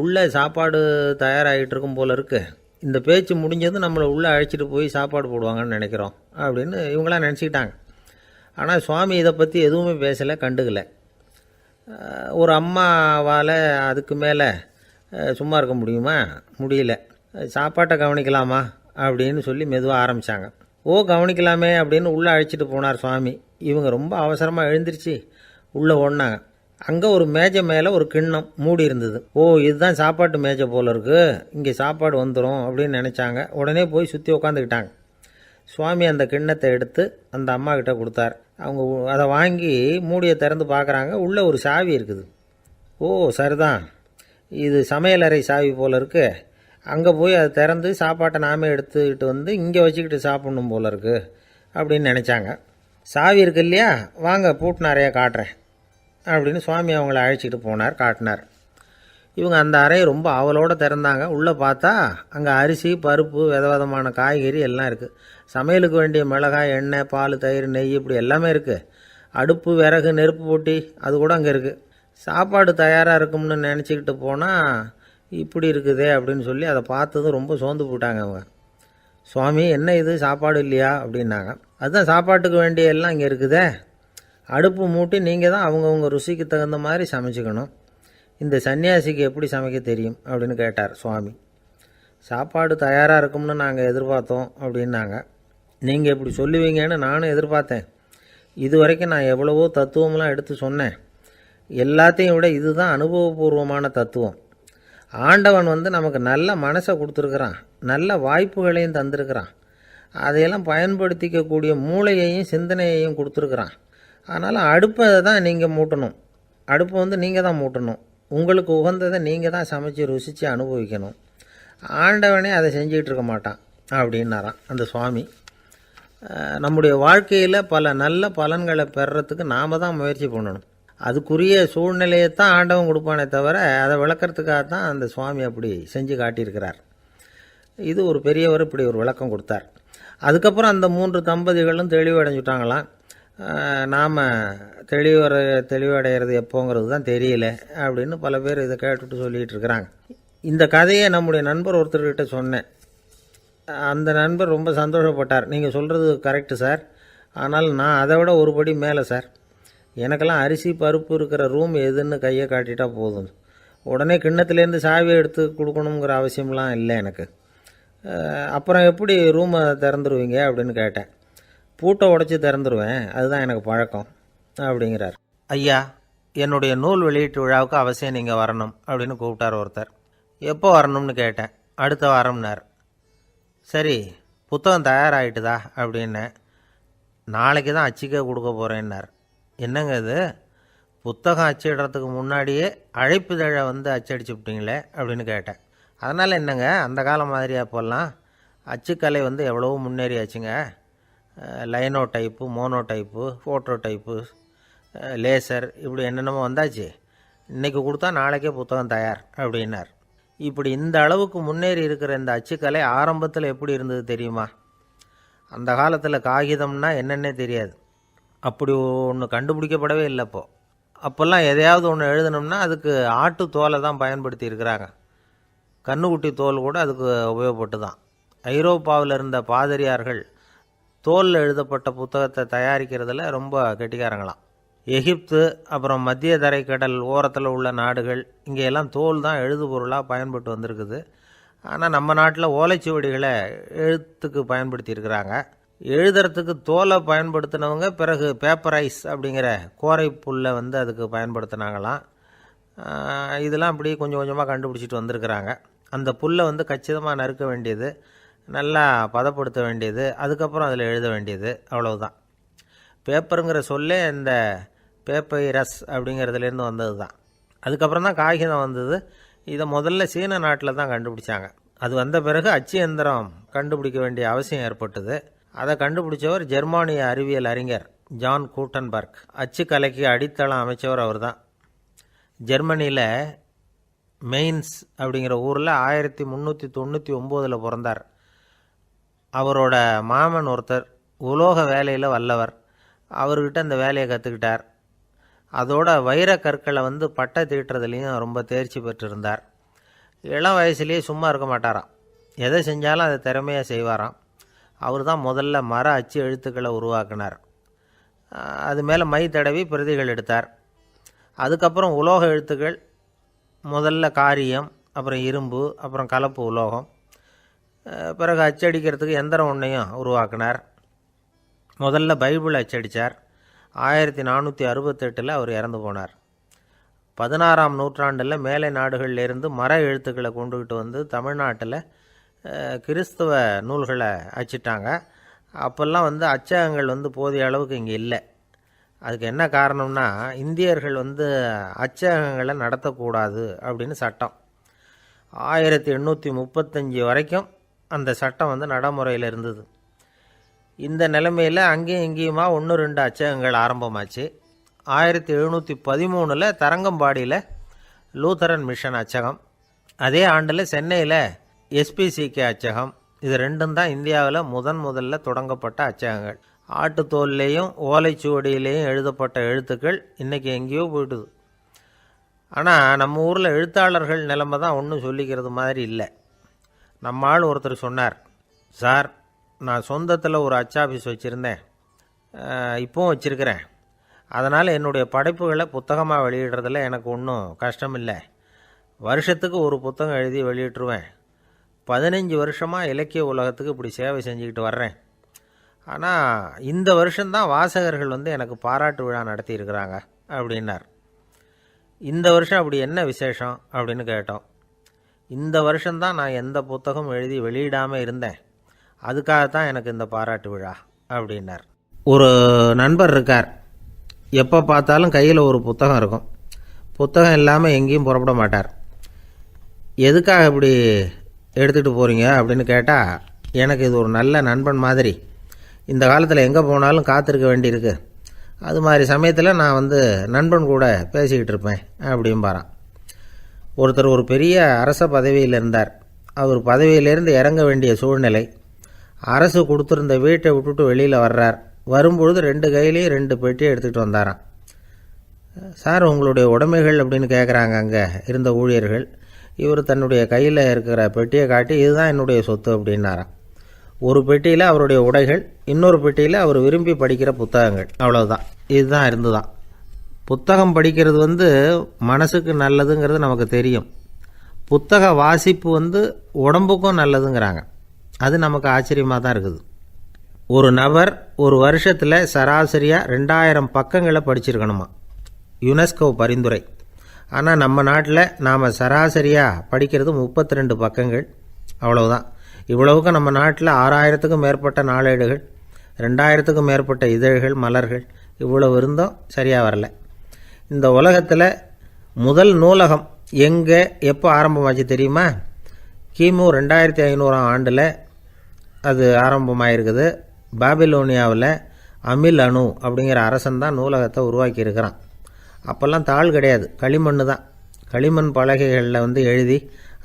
உள்ளே சாப்பாடு தயாராகிட்டு இருக்கும் போல இருக்குது, இந்த பேச்சு முடிஞ்சது நம்மளை உள்ளே அழைச்சிட்டு போய் சாப்பாடு போடுவாங்கன்னு நினைக்கிறோம் அப்படின்னு இவங்களாம் நினச்சிக்கிட்டாங்க. ஆனால் சுவாமி இதை பற்றி எதுவுமே பேசலை, கண்டுக்கலை. ஒரு அம்மாவால் அதுக்கு மேலே சும்மா இருக்க முடியுமா? முடியல. சாப்பாட்டை கவனிக்கலாமா அப்படின்னு சொல்லி மெதுவாக ஆரம்பித்தாங்க. கவனிக்கலாமே அப்படின்னு உள்ளே அழைச்சிட்டு போனார் சுவாமி. இவங்க ரொம்ப அவசரமாக எழுந்திரிச்சு உள்ளே ஓடினாங்க. அங்கே ஒரு மேஜை மேலே ஒரு கிண்ணம் மூடி இருந்தது. இதுதான் சாப்பாட்டு மேஜை போல இருக்குது, இங்கே சாப்பாடு வந்துடும் அப்படின்னு நினச்சாங்க. உடனே போய் சுற்றி உக்காந்துக்கிட்டாங்க. சுவாமி அந்த கிண்ணத்தை எடுத்து அந்த அம்மா கிட்ட கொடுத்தார். அவங்க அதை வாங்கி மூடியை திறந்து பார்க்குறாங்க. உள்ளே ஒரு சாவி இருக்குது. சரிதான், இது சமையலறை சாவி போல் இருக்குது, அங்கே போய் அதை திறந்து சாப்பாட்டை நாமே எடுத்துக்கிட்டு வந்து இங்கே வச்சுக்கிட்டு சாப்பிட்ணும் போல இருக்குது அப்படின்னு நினச்சாங்க. சாவி இருக்கு இல்லையா, வாங்க பூட்டு நிறையா காட்டுறேன் அப்படின்னு சுவாமி அவங்கள அழைச்சிட்டு போனார், காட்டினார். இவங்க அந்த அறையை ரொம்ப ஆவலோடு திறந்தாங்க. உள்ளே பார்த்தா அங்கே அரிசி, பருப்பு, விதவிதமான காய்கறி எல்லாம் இருக்குது. சமையலுக்கு வேண்டிய மிளகாய், எண்ணெய், பால், தயிர், நெய் இப்படி எல்லாமே இருக்குது. அடுப்பு, விறகு, நெருப்பு போட்டி அது கூட அங்கே இருக்குது. சாப்பாடு தயாராக இருக்கும்னு நினச்சிக்கிட்டு போனால் இப்படி இருக்குதே அப்படின்னு சொல்லி அதை பார்த்ததும் ரொம்ப சோர்ந்து போட்டாங்க அவங்க. சுவாமி, என்ன இது சாப்பாடு இல்லையா அப்படின்னாங்க. அதுதான் சாப்பாட்டுக்கு வேண்டிய எல்லாம் இங்கே இருக்குதே, அடுப்பு மூட்டி நீங்கள் தான் அவங்கவுங்க ருசிக்கு தகுந்த மாதிரி சமைச்சிக்கணும். இந்த சன்னியாசிக்கு எப்படி சமைக்க தெரியும் அப்படின்னு கேட்டார் சுவாமி. சாப்பாடு தயாராக இருக்கும்னு நாங்கள் எதிர்பார்த்தோம் அப்படின்னாங்க. நீங்கள் இப்படி சொல்லுவீங்கன்னு நானும் எதிர்பார்த்தேன். இது வரைக்கும் நான் எவ்வளவோ தத்துவம்லாம் எடுத்து சொன்னேன். எல்லாத்தையும் விட இதுதான் அனுபவபூர்வமான தத்துவம். ஆண்டவன் நமக்கு நல்ல மனசை கொடுத்துருக்குறான், நல்ல வாய்ப்புகளையும் தந்திருக்கிறான், அதையெல்லாம் பயன்படுத்திக்கக்கூடிய மூளையையும் சிந்தனையையும் கொடுத்துருக்குறான். அதனால் அடுப்பை தான் நீங்கள் மூட்டணும், அடுப்பை நீங்கள் தான் மூட்டணும், உங்களுக்கு உகந்ததை நீங்கள் தான் சமைச்சு ருசித்து அனுபவிக்கணும். ஆண்டவனே அதை செஞ்சிகிட்டு இருக்க மாட்டான் அப்படின்னாராம் அந்த சுவாமி. நம்முடைய வாழ்க்கையில் பல நல்ல பலன்களை பெறுறதுக்கு நாம் தான் முயற்சி பண்ணணும். அதுக்குரிய சூழ்நிலையை தான் ஆண்டவன் கொடுப்பானே தவிர அதை விளக்கிறதுக்காக தான் அந்த சுவாமி அப்படி செஞ்சு காட்டியிருக்கிறார். இது ஒரு பெரியவர் இப்படி ஒரு விளக்கம் கொடுத்தார். அதுக்கப்புறம் அந்த 3 தம்பதிகளும் தெளிவடைஞ்சுட்டாங்களாம். நாம் தெளிவடைகிறது எப்போங்கிறது தான் தெரியல அப்படின்னு பல பேர் இதை கேட்டுட்டு சொல்லிகிட்டு இருக்கிறாங்க. இந்த கதையை நம்முடைய நண்பர் ஒருத்தர்கிட்ட சொன்னேன். அந்த நண்பர் ரொம்ப சந்தோஷப்பட்டார். நீங்கள் சொல்கிறது கரெக்டு சார், ஆனால் நான் அதை விட ஒரு படி மேலே சார். எனக்கெல்லாம் அரிசி, பருப்பு இருக்கிற ரூம் எதுன்னு கையை காட்டிட்டா போதும், உடனே கிண்ணத்துலேருந்து சாவியை எடுத்து கொடுக்கணுங்கிற அவசியம்லாம் இல்லை எனக்கு. அப்புறம் எப்படி ரூமை திறந்துருவீங்க அப்படின்னு கேட்டேன். பூட்டை உடச்சி திறந்துருவேன், அதுதான் எனக்கு பழக்கம் அப்படிங்கிறார். ஐயா, என்னுடைய நூல் வெளியீட்டு விழாவுக்கு அவசியம் நீங்கள் வரணும் அப்படின்னு கூப்பிட்டார் ஒருத்தர். எப்போ வரணும்னு கேட்டேன். அடுத்த வாரம்னார். சரி, புத்தகம் தயாராகிட்டுதா அப்படின்னேன். நாளைக்கு தான் அச்சிக்க கொடுக்க போகிறேன்னார். என்னங்க இது, புத்தகம் அச்சிடுறதுக்கு முன்னாடியே அழைப்புதழை அச்சடிச்சு விட்டீங்களே அப்படின்னு கேட்டேன். அதனால் என்னங்க, அந்த காலம் மாதிரி அப்போல்லாம் அச்சுக்கலை எவ்வளவோ முன்னேறியாச்சுங்க. Linotype, monotype, phototype, laser இப்படி என்னென்னமோ வந்தாச்சு. இன்றைக்கி கொடுத்தா நாளைக்கே புத்தகம் தயார் அப்படின்னார். இப்படி இந்த அளவுக்கு முன்னேறி இருக்கிற இந்த அச்சுக்கலை ஆரம்பத்தில் எப்படி இருந்தது தெரியுமா? அந்த காலத்தில் காகிதம்னா என்னென்னே தெரியாது, அப்படி ஒன்று கண்டுபிடிக்கப்படவே இல்லை. அப்போல்லாம் எதையாவது ஒன்று எழுதணும்னா அதுக்கு ஆட்டு தோலை தான் பயன்படுத்தி இருக்கிறாங்க. கண்ணுக்குட்டி தோல் கூட அதுக்கு உபயோகப்பட்டு தான். ஐரோப்பாவில் இருந்த பாதிரியார்கள் தோலில் எழுதப்பட்ட புத்தகத்தை தயாரிக்கிறதுல ரொம்ப கெட்டிக்காரங்களாம். எகிப்து, அப்புறம் மத்திய தரைக்கடல் ஓரத்தில் உள்ள நாடுகள், இங்கெல்லாம் தோல் தான் எழுதுபொருளாக பயன்பட்டு வந்திருக்குது. ஆனால் நம்ம நாட்டில் ஓலைச்சுவடிகளை எழுத்துக்கு பயன்படுத்தி இருக்கிறாங்க. எழுதுறதுக்கு தோலை பயன்படுத்தினவங்க பிறகு பேப்பரைஸ் அப்படிங்கிற கோரை புல்லை வந்து அதுக்கு பயன்படுத்தினாங்களாம். இதெல்லாம் அப்படி கொஞ்சம் கொஞ்சமாக கண்டுபிடிச்சிட்டு வந்திருக்கிறாங்க. அந்த புல்லை வந்து கச்சிதமாக நறுக்க வேண்டியது, நல்லா பதப்படுத்த வேண்டியது, அதுக்கப்புறம் அதில் எழுத வேண்டியது, அவ்வளவுதான். பேப்பருங்கிற சொல்லே இந்த பேப்பைரஸ் அப்படிங்கிறதுலேருந்து வந்தது தான். அதுக்கப்புறம் தான் காகிதம் வந்தது. இதை முதல்ல சீன நாட்டில் தான் கண்டுபிடிச்சாங்க. அது வந்த பிறகு அச்சு எந்திரம் கண்டுபிடிக்க வேண்டிய அவசியம் ஏற்பட்டது. அதை கண்டுபிடிச்சவர் ஜெர்மானிய அறிவியல் அறிஞர் ஜான் கூட்டன்பர்க். அச்சு கலைக்கு அடித்தளம் அமைச்சவர் அவர் தான். ஜெர்மனியில் மெயின்ஸ் அப்படிங்கிற ஊரில் 1399 பிறந்தார். அவரோட மாமன் ஒருத்தர் உலோக வேலையில் வல்லவர். அவர்கிட்ட அந்த வேலையை கற்றுக்கிட்டார். அதோட வைர கற்களை வந்து பட்டை தீட்டுறதுலேயும் ரொம்ப தேர்ச்சி பெற்றிருந்தார். இளம் வயசுலேயே சும்மா இருக்க மாட்டாராம். எதை செஞ்சாலும் அதை திறமையாக செய்வாராம். அவர் தான் முதல்ல மர அச்சு எழுத்துக்களை உருவாக்கினார். அது மேலே மை தடவி பிரதிகள் எடுத்தார். அதுக்கப்புறம் உலோக எழுத்துக்கள், முதல்ல காரியம், அப்புறம் இரும்பு, அப்புறம் கலப்பு உலோகம், பிறகு அச்சடிக்கிறதுக்கு எந்திரம் ஒன்றையும் உருவாக்கினார். முதல்ல பைபிள் அச்சடித்தார். 1468 அவர் இறந்து போனார். 16ஆம் நூற்றாண்டில் மேலை நாடுகளிலிருந்து மர எழுத்துக்களை கொண்டுகிட்டு வந்து தமிழ்நாட்டில் கிறிஸ்துவ நூல்களை அச்சிட்டாங்க. அப்போல்லாம் வந்து அச்சகங்கள் வந்து போதிய அளவுக்கு இங்கே இல்லை. அதுக்கு என்ன காரணம்னா, இந்தியர்கள் வந்து அச்சகங்களை நடத்தக்கூடாது அப்படின்னு சட்டம். 1835 வரைக்கும் அந்த சட்டம் வந்து நடைமுறையில் இருந்தது. இந்த நிலைமையில் அங்கேயும் இங்கேயுமா 1-2 அச்சகங்கள் ஆரம்பமாச்சு. 1713 தரங்கம்பாடியில் லூத்தரன் மிஷன் அச்சகம், அதே ஆண்டில் சென்னையில் எஸ்பிசிகே அச்சகம். இது ரெண்டும் தான் இந்தியாவில் முதல்ல தொடங்கப்பட்ட அச்சகங்கள். ஆட்டுத்தோல்லையும் ஓலைச்சுவடியிலையும் எழுதப்பட்ட எழுத்துக்கள் இன்றைக்கி எங்கேயோ போயிடுது. ஆனால் நம்ம ஊரில் எழுத்தாளர்கள் நிலைமை தான் ஒன்றும் சொல்லிக்கிறது மாதிரி இல்லை. நம்ம ஆள் ஒருத்தர் சொன்னார், சார், நான் சொந்தத்தில் ஒரு அச்சாஃபீஸ் வச்சுருந்தேன், இப்போவும் வச்சுருக்கிறேன். அதனால் என்னுடைய படைப்புகளை புத்தகமாக வெளியிடுறதில் எனக்கு ஒன்றும் கஷ்டம் இல்லை. வருஷத்துக்கு ஒரு புத்தகம் எழுதி வெளியிட்டுருவேன். 15 வருஷமாக இலக்கிய உலகத்துக்கு இப்படி சேவை செஞ்சுக்கிட்டு வர்றேன். ஆனால் இந்த வருஷம்தான் வாசகர்கள் வந்து எனக்கு பாராட்டு விழா நடத்தியிருக்கிறாங்க அப்படின்னார். இந்த வருஷம் அப்படி என்ன விசேஷம் அப்படின்னு கேட்டோம். இந்த வருஷம்தான் நான் எந்த புத்தகம் எழுதி வெளியிடாமல் இருந்தேன், அதுக்காகத்தான் எனக்கு இந்த பாராட்டு விழா அப்படின்னார். ஒரு நண்பர் இருக்கார், எப்போ பார்த்தாலும் கையில் ஒரு புத்தகம் இருக்கும். புத்தகம் இல்லாமல் எங்கேயும் புறப்பட மாட்டார். எதுக்காக இப்படி எடுத்துகிட்டு போகிறீங்க அப்படின்னு கேட்டால், எனக்கு இது ஒரு நல்ல நண்பன் மாதிரி, இந்த காலத்தில் எங்கே போனாலும் காத்திருக்க வேண்டியிருக்கு, அது மாதிரி சமயத்தில் நான் வந்து நண்பன் கூட பேசிக்கிட்டு இருப்பேன் அப்படிம்பாரான். ஒருத்தர் ஒரு பெரிய அரச பதவியில் இருந்தார். அவர் பதவியிலேருந்து இறங்க வேண்டிய சூழ்நிலை. அரசு கொடுத்துருந்த வீட்டை விட்டுட்டு வெளியில் வர்றார். வரும்பொழுது 2 கையிலையும் 2 பெட்டியை எடுத்துகிட்டு வந்தாராம். சார், உங்களுடைய உடைமைகள் அப்படின்னு கேட்குறாங்க அங்கே இருந்த ஊழியர்கள். இவர் தன்னுடைய கையில் இருக்கிற பெட்டியை காட்டி, இதுதான் என்னுடைய சொத்து அப்படின்னாராம். ஒரு பெட்டியில் அவருடைய உடைகள், இன்னொரு பெட்டியில் அவர் விரும்பி படிக்கிற புத்தகங்கள், அவ்வளவுதான். இதுதான் இருந்துதான். புத்தகம் படிக்கிறது வந்து மனசுக்கு நல்லதுங்கிறது நமக்கு தெரியும். புத்தக வாசிப்பு வந்து உடம்புக்கும் நல்லதுங்கிறாங்க. அது நமக்கு ஆச்சரியமாக தான் இருக்குது. ஒரு நபர் ஒரு வருஷத்தில் சராசரியாக 2000 பக்கங்களை படிச்சிருக்கணுமா, யுனெஸ்கோ பரிந்துரை. ஆனால் நம்ம நாட்டில் நாம் சராசரியாக படிக்கிறது 32 பக்கங்கள், அவ்வளவுதான். இவ்வளவுக்கு நம்ம நாட்டில் 6000க்கும் மேற்பட்ட நாளேடுகள், 2000க்கும் மேற்பட்ட இதழ்கள், மலர்கள், இவ்வளவு இருந்தும் சரியாக வரல. இந்த உலகத்தில் முதல் நூலகம் எங்கே எப்போ ஆரம்பமாச்சு தெரியுமா? கிமு 2500ஆம் ஆண்டில் அது ஆரம்பமாயிருக்குது. பாபிலோனியாவில் அமில் அணு அப்படிங்கிற அரசன் தான் நூலகத்தை உருவாக்கி இருக்கிறான். அப்போல்லாம் தாள் கிடையாது, களிமண் தான். களிமண் பலகைகளில் வந்து எழுதி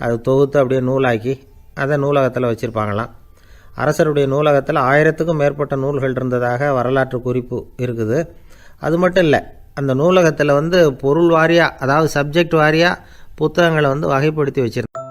அதை தொகுத்து அப்படியே நூலாக்கி அதை நூலகத்தில் வச்சுருப்பாங்களாம். அரசருடைய நூலகத்தில் 1000க்கும் மேற்பட்ட நூல்கள் இருந்ததாக வரலாற்று குறிப்பு இருக்குது. அது மட்டும் இல்லை, அந்த நூலகத்தில் வந்து பொருள் வாரியாக, அதாவது சப்ஜெக்ட் வாரியாக புத்தகங்களை வந்து வகைப்படுத்தி வச்சுருந்தாங்க.